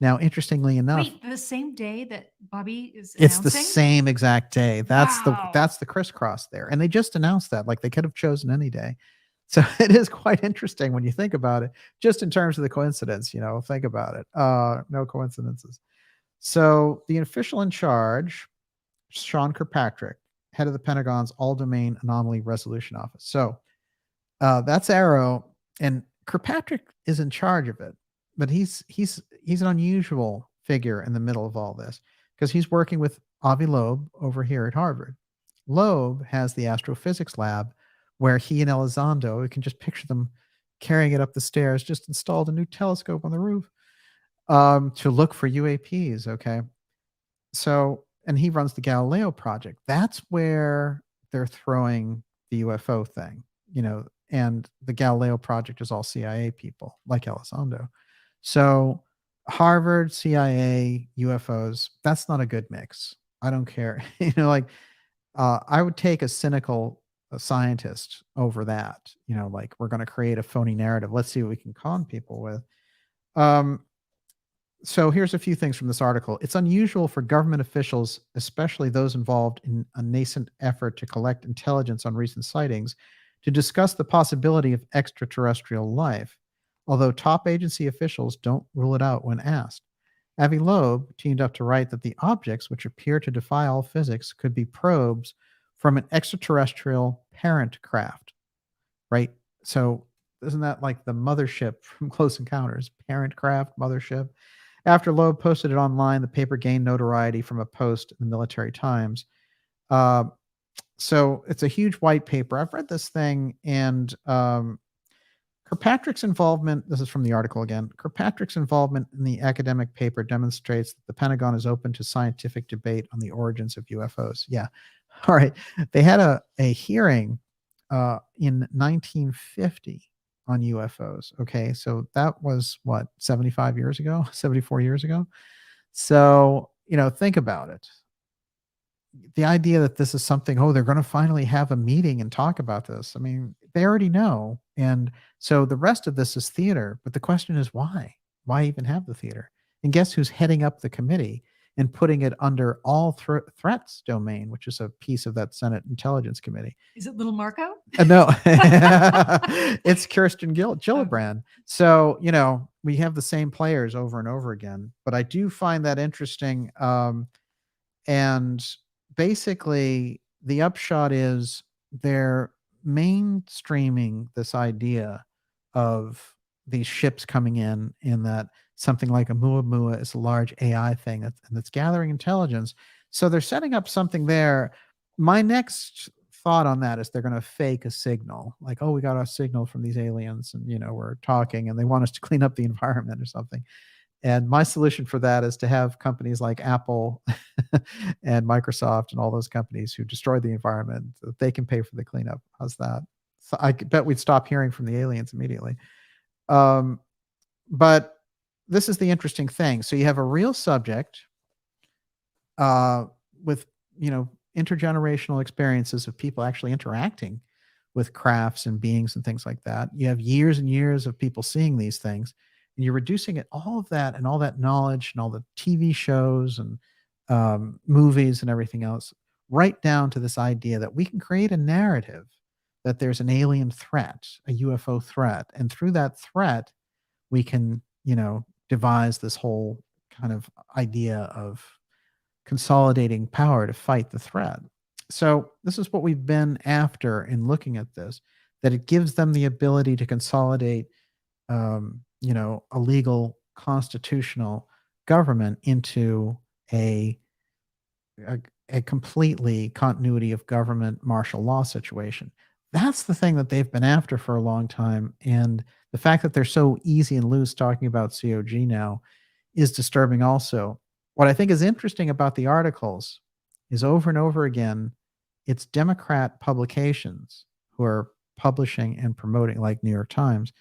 Now, interestingly enough, Wait, the same day that Bobby is it's announcing? the same exact day. That's Wow. the crisscross there. And they just announced that. Like, they could have chosen any day. So it is quite interesting when you think about it, just in terms of the coincidence, think about it. No coincidences. So the official in charge, Sean Kirkpatrick, head of the Pentagon's All-Domain Anomaly Resolution Office. So that's Arrow, and Kirkpatrick is in charge of it, but he's an unusual figure in the middle of all this because he's working with Avi Loeb over here at Harvard. Loeb has the astrophysics lab where he and Elizondo, you can just picture them carrying it up the stairs, just installed a new telescope on the roof to look for UAPs. Okay. So, and he runs the Galileo project. That's where they're throwing the UFO thing, and the Galileo project is all CIA people like Elizondo. So Harvard, CIA, UFOs, that's not a good mix. I don't care. I would take a cynical scientist over that, like, we're going to create a phony narrative. Let's see what we can con people with. So here's a few things from this article. It's unusual for government officials, especially those involved in a nascent effort to collect intelligence on recent sightings, to discuss the possibility of extraterrestrial life, although top agency officials don't rule it out when asked. Avi Loeb teamed up to write that the objects, which appear to defy all physics, could be probes from an extraterrestrial parent craft, right? So isn't that like the mothership from Close Encounters? Parent craft, mothership. After Loeb posted it online, the paper gained notoriety from a post in the Military Times. So it's a huge white paper. I've read this thing, and Kirkpatrick's involvement, this is from the article again, Kirkpatrick's involvement in the academic paper demonstrates that the Pentagon is open to scientific debate on the origins of UFOs. Yeah. All right. They had a hearing in 1950 on UFOs. Okay. So that was what, 75 years ago, 74 years ago. So, think about it. The idea that this is something, they're going to finally have a meeting and talk about this. I mean, they already know. And so the rest of this is theater. But the question is why? Why even have the theater? And guess who's heading up the committee and putting it under all threats domain, which is a piece of that Senate Intelligence Committee? Is it Little Marco? No, it's Kirsten Gillibrand. So, we have the same players over and over again. But I do find that interesting. And basically, the upshot is they're mainstreaming this idea of these ships coming in that something like a Muamua is a large AI thing that's gathering intelligence. So they're setting up something there. My next thought on that is they're going to fake a signal, like, we got a signal from these aliens, and we're talking, and they want us to clean up the environment or something. And my solution for that is to have companies like Apple and Microsoft and all those companies who destroy the environment, they can pay for the cleanup. How's that? So I bet we'd stop hearing from the aliens immediately. But this is the interesting thing. So you have a real subject with, intergenerational experiences of people actually interacting with crafts and beings and things like that. You have years and years of people seeing these things. And you're reducing it, all of that and all that knowledge and all the TV shows and movies and everything else, right down to this idea that we can create a narrative that there's an alien threat, a UFO threat. And through that threat, we can, devise this whole kind of idea of consolidating power to fight the threat. So this is what we've been after in looking at this, that it gives them the ability to consolidate a legal constitutional government into a completely continuity of government martial law situation. That's the thing that they've been after for a long time. And the fact that they're so easy and loose talking about COG now is disturbing also. What I think is interesting about the articles is over and over again, it's Democrat publications who are publishing and promoting, like New York Times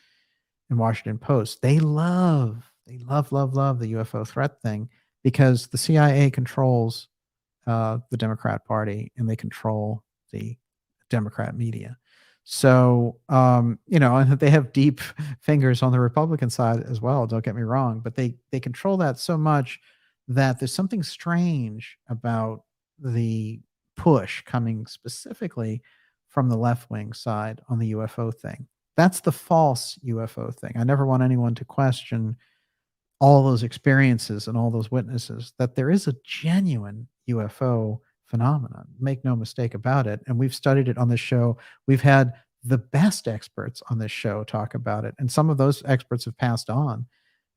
and Washington Post. They love the UFO threat thing because the CIA controls the Democrat Party and they control the Democrat media. So, and they have deep fingers on the Republican side as well. Don't get me wrong, but they control that so much that there's something strange about the push coming specifically from the left wing side on the UFO thing. That's the false UFO thing. I never want anyone to question all those experiences and all those witnesses that there is a genuine UFO phenomenon. Make no mistake about it. And we've studied it on this show. We've had the best experts on this show talk about it. And some of those experts have passed on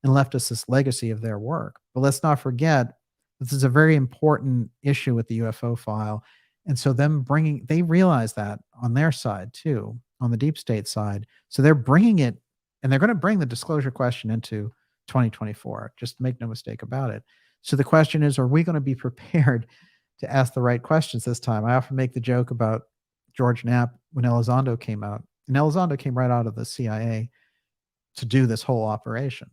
and left us this legacy of their work. But let's not forget, this is a very important issue with the UFO file. And so they realize that on their side too, on the deep state side. So they're bringing it, and they're going to bring the disclosure question into 2024. Just make no mistake about it. So the question is, are we going to be prepared to ask the right questions this time? I often make the joke about George Knapp when Elizondo came out. And Elizondo came right out of the CIA to do this whole operation.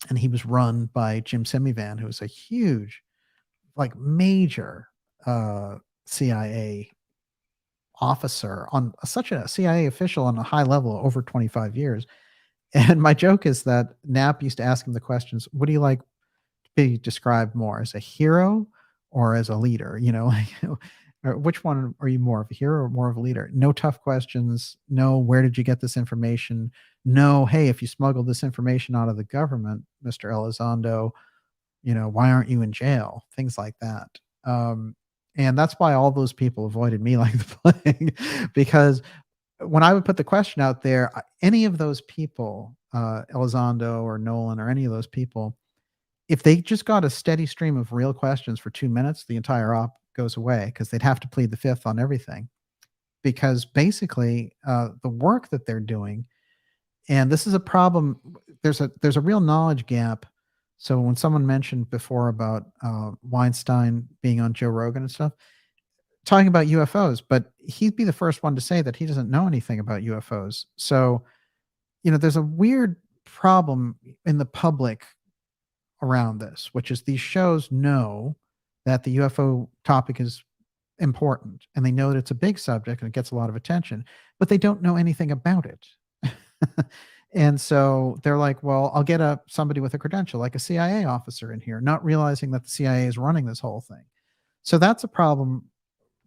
And he was run by Jim Semivan, who was a huge, like major CIA officer, on such a CIA official on a high level over 25 years. And my joke is that Knapp used to ask him the questions, what do you like to be described more, as a hero or as a leader? Or which one are you, more of a hero or more of a leader? No tough questions. No, where did you get this information? No, hey, if you smuggled this information out of the government, Mr. Elizondo, why aren't you in jail? Things like that. And that's why all those people avoided me like the plague, because when I would put the question out there, any of those people, Elizondo or Nolan or any of those people, if they just got a steady stream of real questions for 2 minutes, the entire op goes away, because they'd have to plead the fifth on everything. Because basically, the work that they're doing, and this is a problem, there's a real knowledge gap. So when someone mentioned before about Weinstein being on Joe Rogan and stuff, talking about UFOs, but he'd be the first one to say that he doesn't know anything about UFOs. So, there's a weird problem in the public around this, which is these shows know that the UFO topic is important, and they know that it's a big subject and it gets a lot of attention, but they don't know anything about it. And so they're like, well, I'll get somebody with a credential, like a CIA officer in here, not realizing that the CIA is running this whole thing. So that's a problem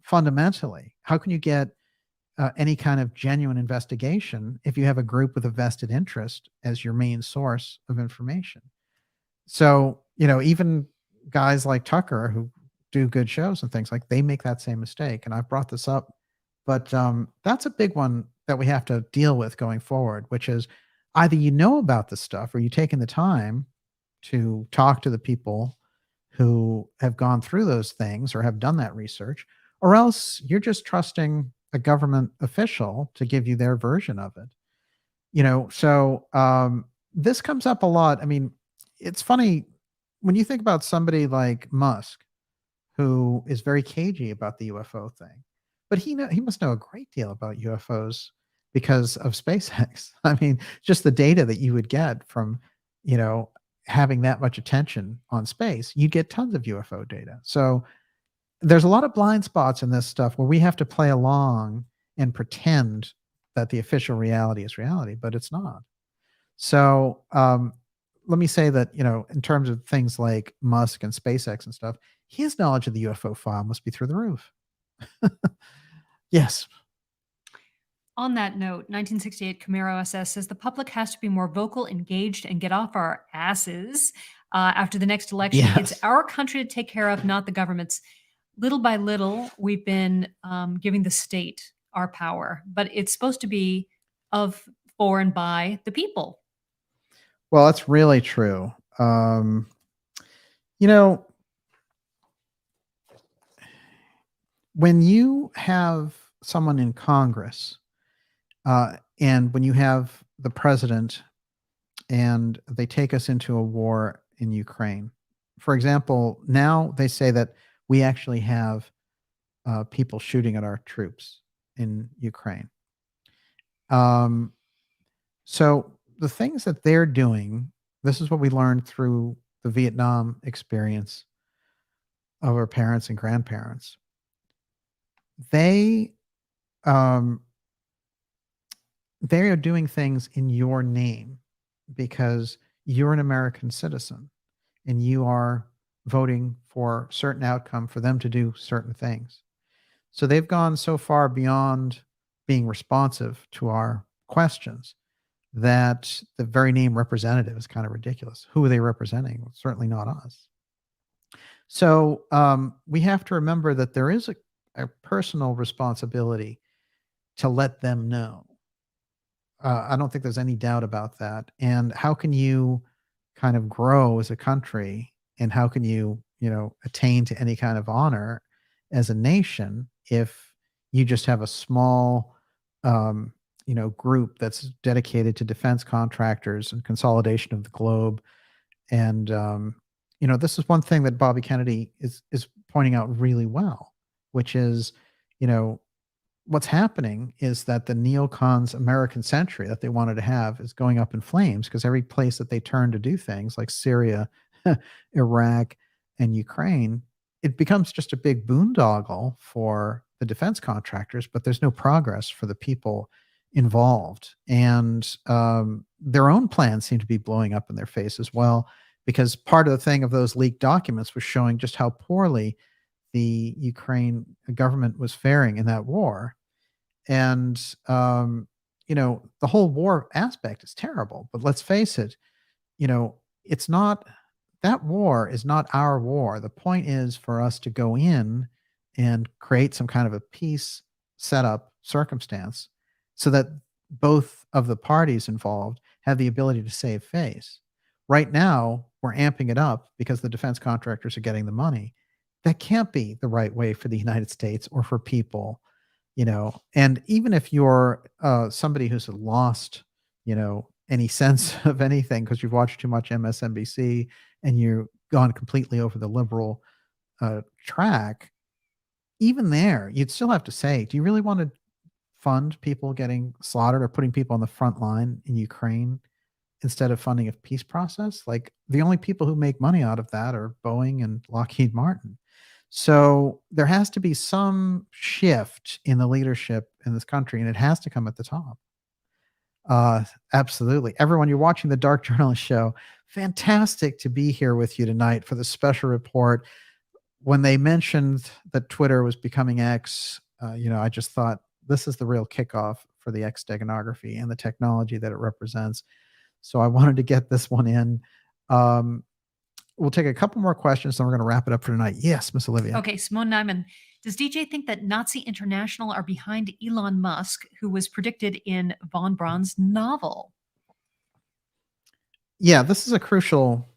fundamentally. How can you get any kind of genuine investigation if you have a group with a vested interest as your main source of information? So, even guys like Tucker, who do good shows and things, like, they make that same mistake. And I've brought this up, but that's a big one that we have to deal with going forward, which is either you know about this stuff or you taking the time to talk to the people who have gone through those things or have done that research, or else you're just trusting a government official to give you their version of it. So this comes up a lot. I mean, it's funny when you think about somebody like Musk, who is very cagey about the UFO thing, but he must know a great deal about UFOs because of SpaceX. I mean, just the data that you would get from, having that much attention on space, you get tons of UFO data. So there's a lot of blind spots in this stuff where we have to play along and pretend that the official reality is reality, but it's not. So let me say that, in terms of things like Musk and SpaceX and stuff, his knowledge of the UFO file must be through the roof. Yes. On that note, 1968 Camaro SS says the public has to be more vocal, engaged, and get off our asses after the next election. Yes. It's our country to take care of, not the government's. Little by little, we've been giving the state our power, but it's supposed to be of, for, and by the people. Well, that's really true. When you have someone in Congress, and when you have the president, and they take us into a war in Ukraine, for example, now they say that we actually have people shooting at our troops in Ukraine. So the things that they're doing, this is what we learned through the Vietnam experience of our parents and grandparents. They they are doing things in your name because you're an American citizen and you are voting for certain outcome for them to do certain things. So they've gone so far beyond being responsive to our questions that the very name representative is kind of ridiculous. Who are they representing? Well, certainly not us. So we have to remember that there is a personal responsibility to let them know. I don't think there's any doubt about that. And how can you kind of grow as a country, and how can you, attain to any kind of honor as a nation if you just have a small, group that's dedicated to defense contractors and consolidation of the globe? And this is one thing that Bobby Kennedy is pointing out really well, which is, you know, what's happening is that the neocons American century that they wanted to have is going up in flames because every place that they turn to do things like Syria, Iraq, and Ukraine, it becomes just a big boondoggle for the defense contractors, but there's no progress for the people involved. And their own plans seem to be blowing up in their face as well, because part of the thing of those leaked documents was showing just how poorly the Ukraine government was faring in that war. And, the whole war aspect is terrible. But let's face it, it's not, that war is not our war. The point is for us to go in and create some kind of a peace setup circumstance so that both of the parties involved have the ability to save face. Right now, we're amping it up because the defense contractors are getting the money. That can't be the right way for the United States or for people, and even if you're somebody who's lost, any sense of anything because you've watched too much MSNBC and you've gone completely over the liberal track, even there, you'd still have to say, do you really want to fund people getting slaughtered or putting people on the front line in Ukraine instead of funding a peace process? Like, the only people who make money out of that are Boeing and Lockheed Martin. So there has to be some shift in the leadership in this country, and it has to come at the top. Absolutely. Everyone, you're watching the Dark Journalist Show. Fantastic to be here with you tonight for the special report. When they mentioned that Twitter was becoming X, I just thought this is the real kickoff for the X-STEGANOGRAPHY and the technology that it represents. So I wanted to get this one in. We'll take a couple more questions, then we're going to wrap it up for tonight. Yes, Miss Olivia. Okay, Simone Nyman. Does DJ think that Nazi International are behind Elon Musk, who was predicted in von Braun's novel? Yeah, this is a crucial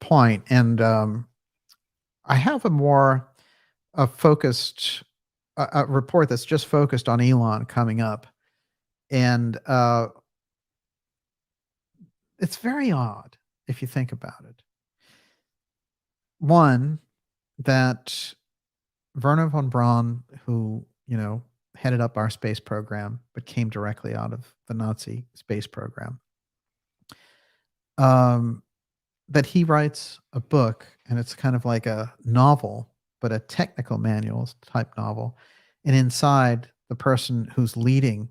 point, and I have a more focused a report that's just focused on Elon coming up, and it's very odd if you think about it. One, that Werner von Braun, who, headed up our space program, but came directly out of the Nazi space program, that he writes a book, and it's kind of like a novel, but a technical manual type novel. And inside, the person who's leading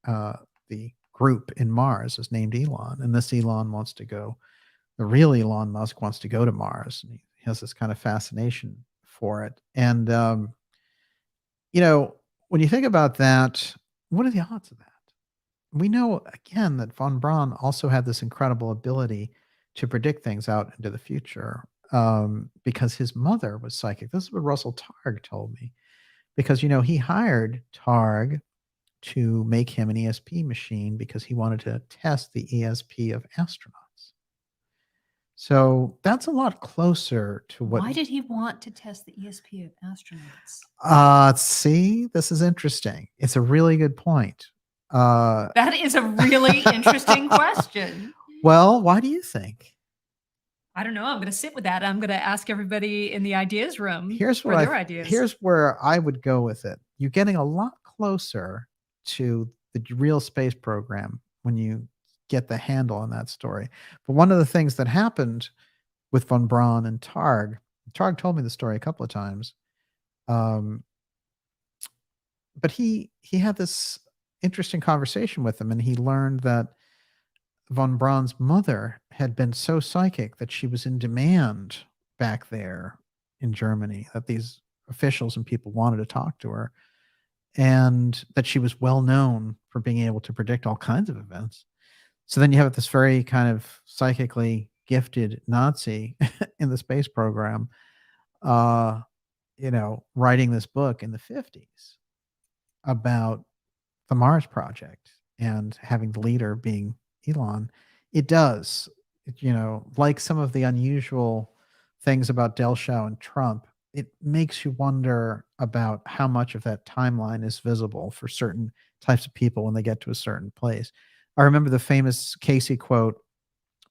the group in Mars is named Elon. And this Elon wants to go, the real Elon Musk wants to go to Mars. And he has this kind of fascination for it. And, when you think about that, what are the odds of that? We know, again, that von Braun also had this incredible ability to predict things out into the future because his mother was psychic. This is what Russell Targ told me. Because, he hired Targ to make him an ESP machine because he wanted to test the ESP of astronauts. So that's a lot closer to what. Why did he want to test the ESP of astronauts? See, this is interesting. It's a really good point. That is a really interesting question. Well, why do you think? I don't know. I'm going to sit with that. I'm going to ask everybody in the ideas room Here's for their ideas. Here's where I would go with it. You're getting a lot closer to the real space program when you get the handle on that story. But one of the things that happened with von Braun and Targ told me the story a couple of times. But he had this, interesting conversation with him, and he learned that von Braun's mother had been so psychic that she was in demand back there in Germany, that these officials and people wanted to talk to her, and that she was well known for being able to predict all kinds of events. So then you have this very kind of psychically gifted Nazi in the space program, uh, writing this book in the 50s about the Mars project and having the leader being Elon. It does, like some of the unusual things about Delshow and Trump, it makes you wonder about how much of that timeline is visible for certain types of people when they get to a certain place. I remember the famous Casey quote,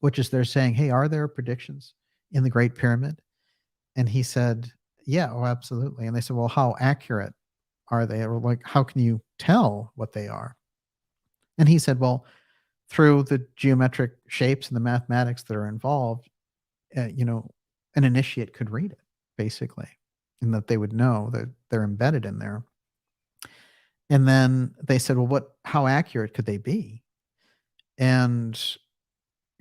which is they're saying, "Hey, are there predictions in the Great Pyramid?" And he said, "Yeah, oh, absolutely." And they said, "Well, how accurate are they? Or like, how can you tell what they are?" And he said, "Well, through the geometric shapes and the mathematics that are involved, an initiate could read it, basically, and that they would know that they're embedded in there." And then they said, "Well, how accurate could they be?" And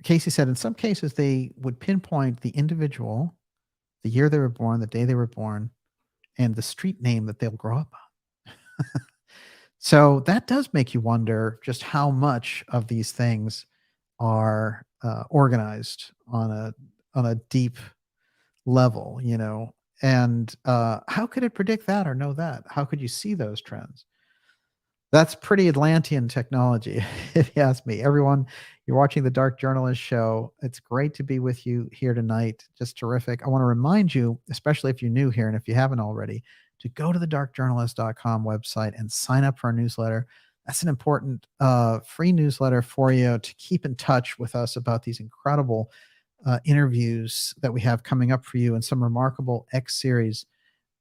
Casey said, in some cases, they would pinpoint the individual, the year they were born, the day they were born, and the street name that they'll grow up on. So that does make you wonder just how much of these things are organized on a deep level, and how could it predict that or know that? How could you see those trends? That's pretty Atlantean technology, if you ask me. Everyone, you're watching the Dark Journalist Show. It's great to be with you here tonight. Just terrific. I want to remind you, especially if you're new here and if you haven't already, to go to the darkjournalist.com website and sign up for our newsletter. That's an important free newsletter for you to keep in touch with us about these incredible interviews that we have coming up for you, and some remarkable X-Series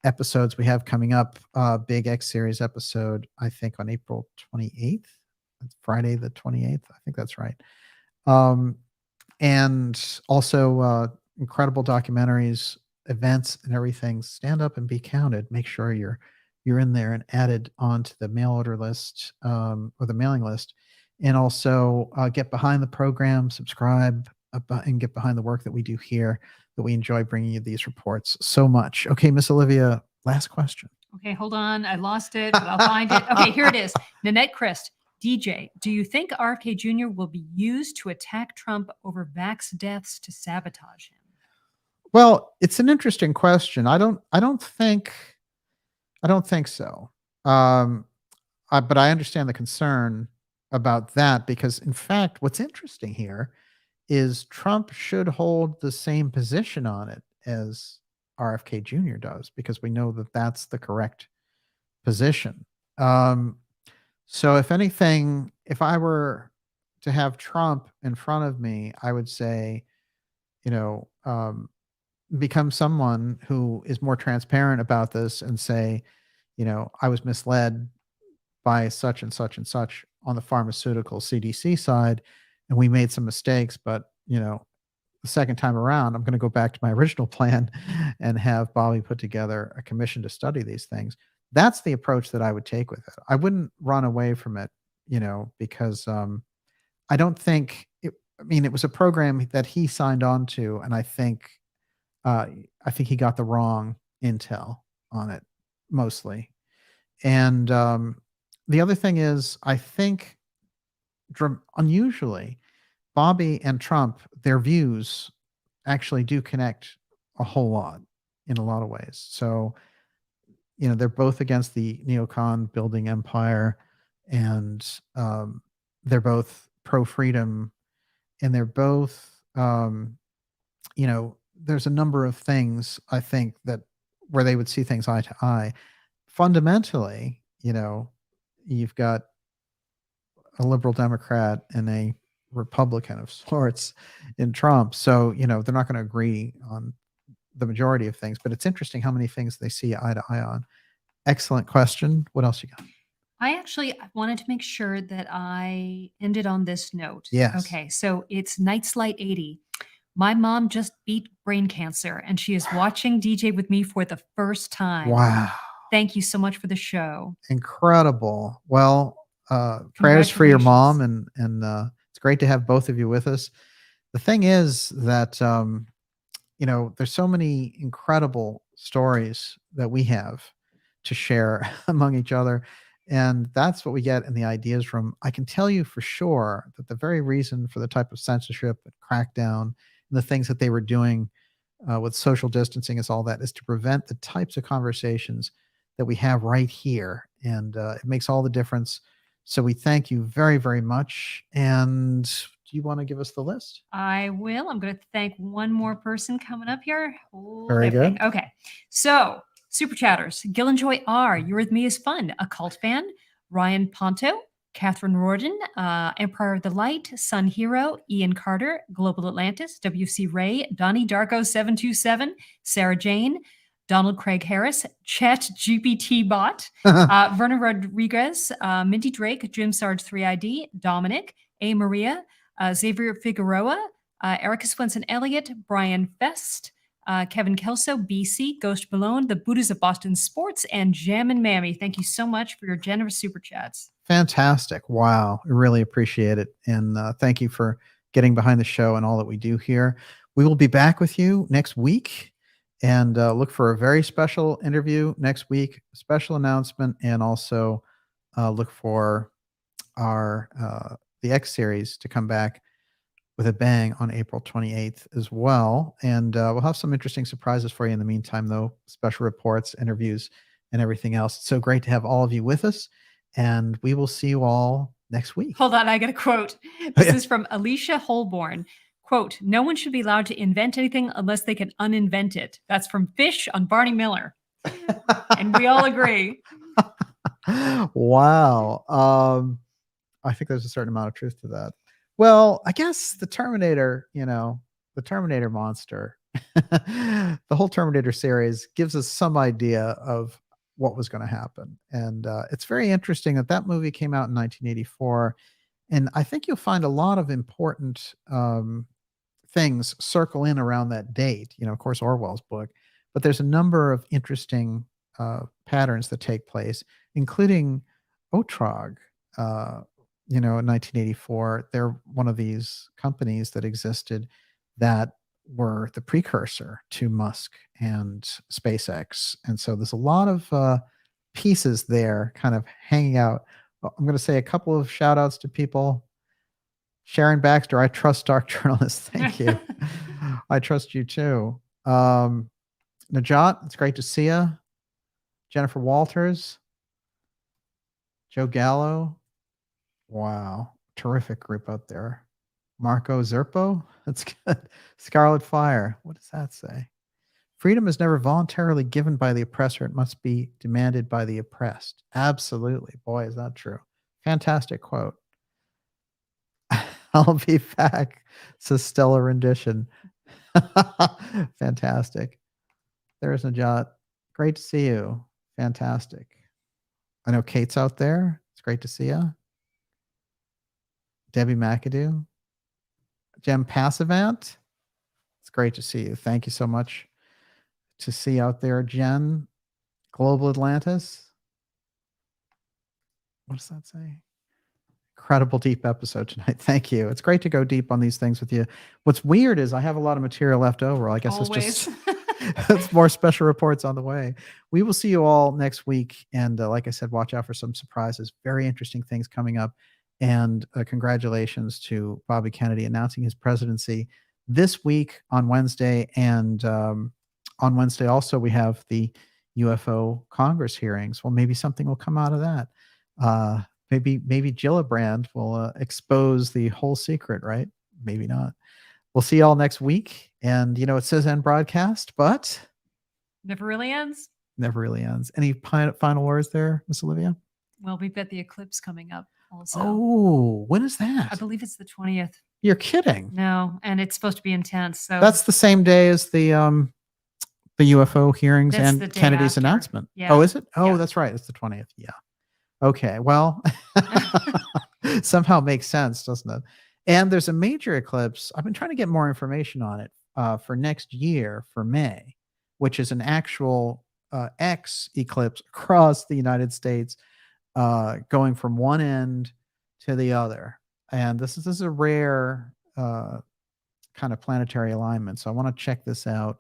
episodes we have coming up. Big X-Series episode, I think, on April 28th. That's Friday the 28th. I think that's right. And also incredible documentaries, events, and everything. Stand up and be counted. Make sure you're in there and added onto the mail order list, or the mailing list. And also get behind the program, subscribe, and get behind the work that we do here, that we enjoy bringing you these reports so much. Okay, Miss Olivia, last question. Okay, hold on. I lost it, but I'll find it. Okay, here it is. Nanette Christ. DJ, do you think RFK Jr. will be used to attack Trump over vax deaths to sabotage him? Well, it's an interesting question. I don't think so. But I understand the concern about that, because in fact, what's interesting here is Trump should hold the same position on it as RFK Jr. does, because we know that that's the correct position. So if anything, if I were to have Trump in front of me, I would say, become someone who is more transparent about this and say, I was misled by such and such and such on the pharmaceutical CDC side, and we made some mistakes, but the second time around, I'm going to go back to my original plan and have Bobby put together a commission to study these things. That's the approach that I would take with it. I wouldn't run away from it, because I don't think it, it was a program that he signed on to, and I think he got the wrong intel on it mostly. And the other thing is, I think unusually, Bobby and Trump, their views actually do connect a whole lot in a lot of ways. So, they're both against the neocon building empire, and they're both pro-freedom, and they're both, there's a number of things, I think, that where they would see things eye to eye. Fundamentally, you've got a liberal Democrat and a Republican of sorts in Trump. So, they're not going to agree on the majority of things, but it's interesting how many things they see eye to eye on. Excellent question. What else you got? I actually wanted to make sure that I ended on this note. Yes. Okay, so it's Nightslight 80. My mom just beat brain cancer, and she is watching DJ with me for the first time. Wow. Thank you so much for the show. Incredible. Well, prayers for your mom, Congratulations. and it's great to have both of you with us. The thing is that there's so many incredible stories that we have to share among each other. And that's what we get in the ideas room. I can tell you for sure that the very reason for the type of censorship and crackdown and the things that they were doing with social distancing is all that is to prevent the types of conversations that we have right here. And it makes all the difference. So we thank you very, very much. And do you want to give us the list? I will. I'm going to thank one more person coming up here. Hold Very everything. good. Okay. So, super chatters. Gillenjoy R. You're With Me is Fun. A Cult Fan. Ryan Ponto. Catherine Rorden. Empire of the Light. Sun Hero. Ian Carter. Global Atlantis. WC Ray. Donnie Darko 727. Sarah Jane. Donald Craig Harris. Chat GPT Bot. Verna Rodriguez. Minty Drake. Jim Sarge 3ID. Dominic. A. Maria. Xavier Figueroa, Erica Swenson Elliott, Brian Fest, Kevin Kelso, BC, Ghost Malone, the Buddhas of Boston Sports, and Jammin' Mammy. Thank you so much for your generous super chats. Fantastic. Wow. I really appreciate it. And thank you for getting behind the show and all that we do here. We will be back with you next week, and look for a very special interview next week, special announcement, and also look for our the X series to come back with a bang on April 28th as well. And we'll have some interesting surprises for you in the meantime, though, special reports, interviews, and everything else. It's so great to have all of you with us, and we will see you all next week. Hold on, I got a quote. This is from Alicia Holborn. Quote, no one should be allowed to invent anything unless they can uninvent it. That's from Fish on Barney Miller. And we all agree. Wow. I think there's a certain amount of truth to that. Well, I guess the Terminator, the Terminator monster, the whole Terminator series gives us some idea of what was going to happen. And it's very interesting that that movie came out in 1984. And I think you'll find a lot of important things circle in around that date. Of course, Orwell's book, but there's a number of interesting patterns that take place, including Otrog. In 1984, they're one of these companies that existed that were the precursor to Musk and SpaceX. And so there's a lot of pieces there kind of hanging out. I'm going to say a couple of shout outs to people. Sharon Baxter, I trust Dark Journalist. Thank you. I trust you too. Najat, it's great to see you. Jennifer Walters, Joe Gallo. Wow. Terrific group out there. Marco Zerpo. That's good. Scarlet Fire. What does that say? Freedom is never voluntarily given by the oppressor. It must be demanded by the oppressed. Absolutely. Boy, is that true. Fantastic quote. I'll be back. It's a stellar rendition. Fantastic. There's Najat. Great to see you. Fantastic. I know Kate's out there. It's great to see you. Debbie McAdoo. Jem Passavant. It's great to see you. Thank you so much to see you out there, Jen. Global Atlantis. What does that say? Incredible deep episode tonight. Thank you. It's great to go deep on these things with you. What's weird is I have a lot of material left over. I guess Always. It's just it's more special reports on the way. We will see you all next week. And like I said, watch out for some surprises. Very interesting things coming up. And congratulations to Bobby Kennedy announcing his presidency this week on Wednesday. And on Wednesday also, we have the UFO Congress hearings. Well, maybe something will come out of that. Maybe Gillibrand will expose the whole secret, right? Maybe not. We'll see y'all next week. And, it says end broadcast, but Never really ends. Never really ends. Any final words there, Miss Olivia? Well, we've got the eclipse coming up also. Oh, when is that? I believe it's the 20th. You're kidding. No, and it's supposed to be intense. So that's the same day as the UFO hearings That's and the day Kennedy's after. announcement. Yeah. Oh, is it? Oh, Yeah. That's right. It's the 20th. Yeah. Okay. Well, somehow makes sense, doesn't it? And there's a major eclipse. I've been trying to get more information on it for next year for May, which is an actual X eclipse across the United States. going from one end to the other. And this is a rare kind of planetary alignment. So I want to check this out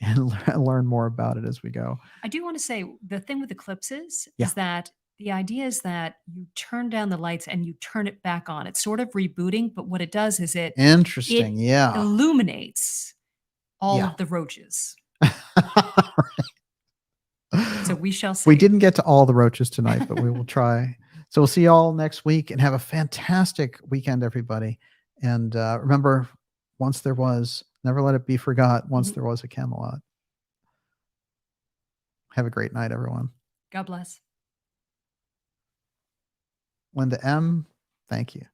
and learn more about it as we go. I do want to say the thing with eclipses Yeah. is that the idea is that you turn down the lights and you turn it back on. It's sort of rebooting, but what it does is it Interesting. Yeah. illuminates all Yeah. of the roaches. So we shall see. We didn't get to all the roaches tonight, but we will try. So we'll see you all next week, and have a fantastic weekend, everybody. And remember, once there was, never let it be forgot, once there was a Camelot. Have a great night, everyone. God bless. Linda M., thank you.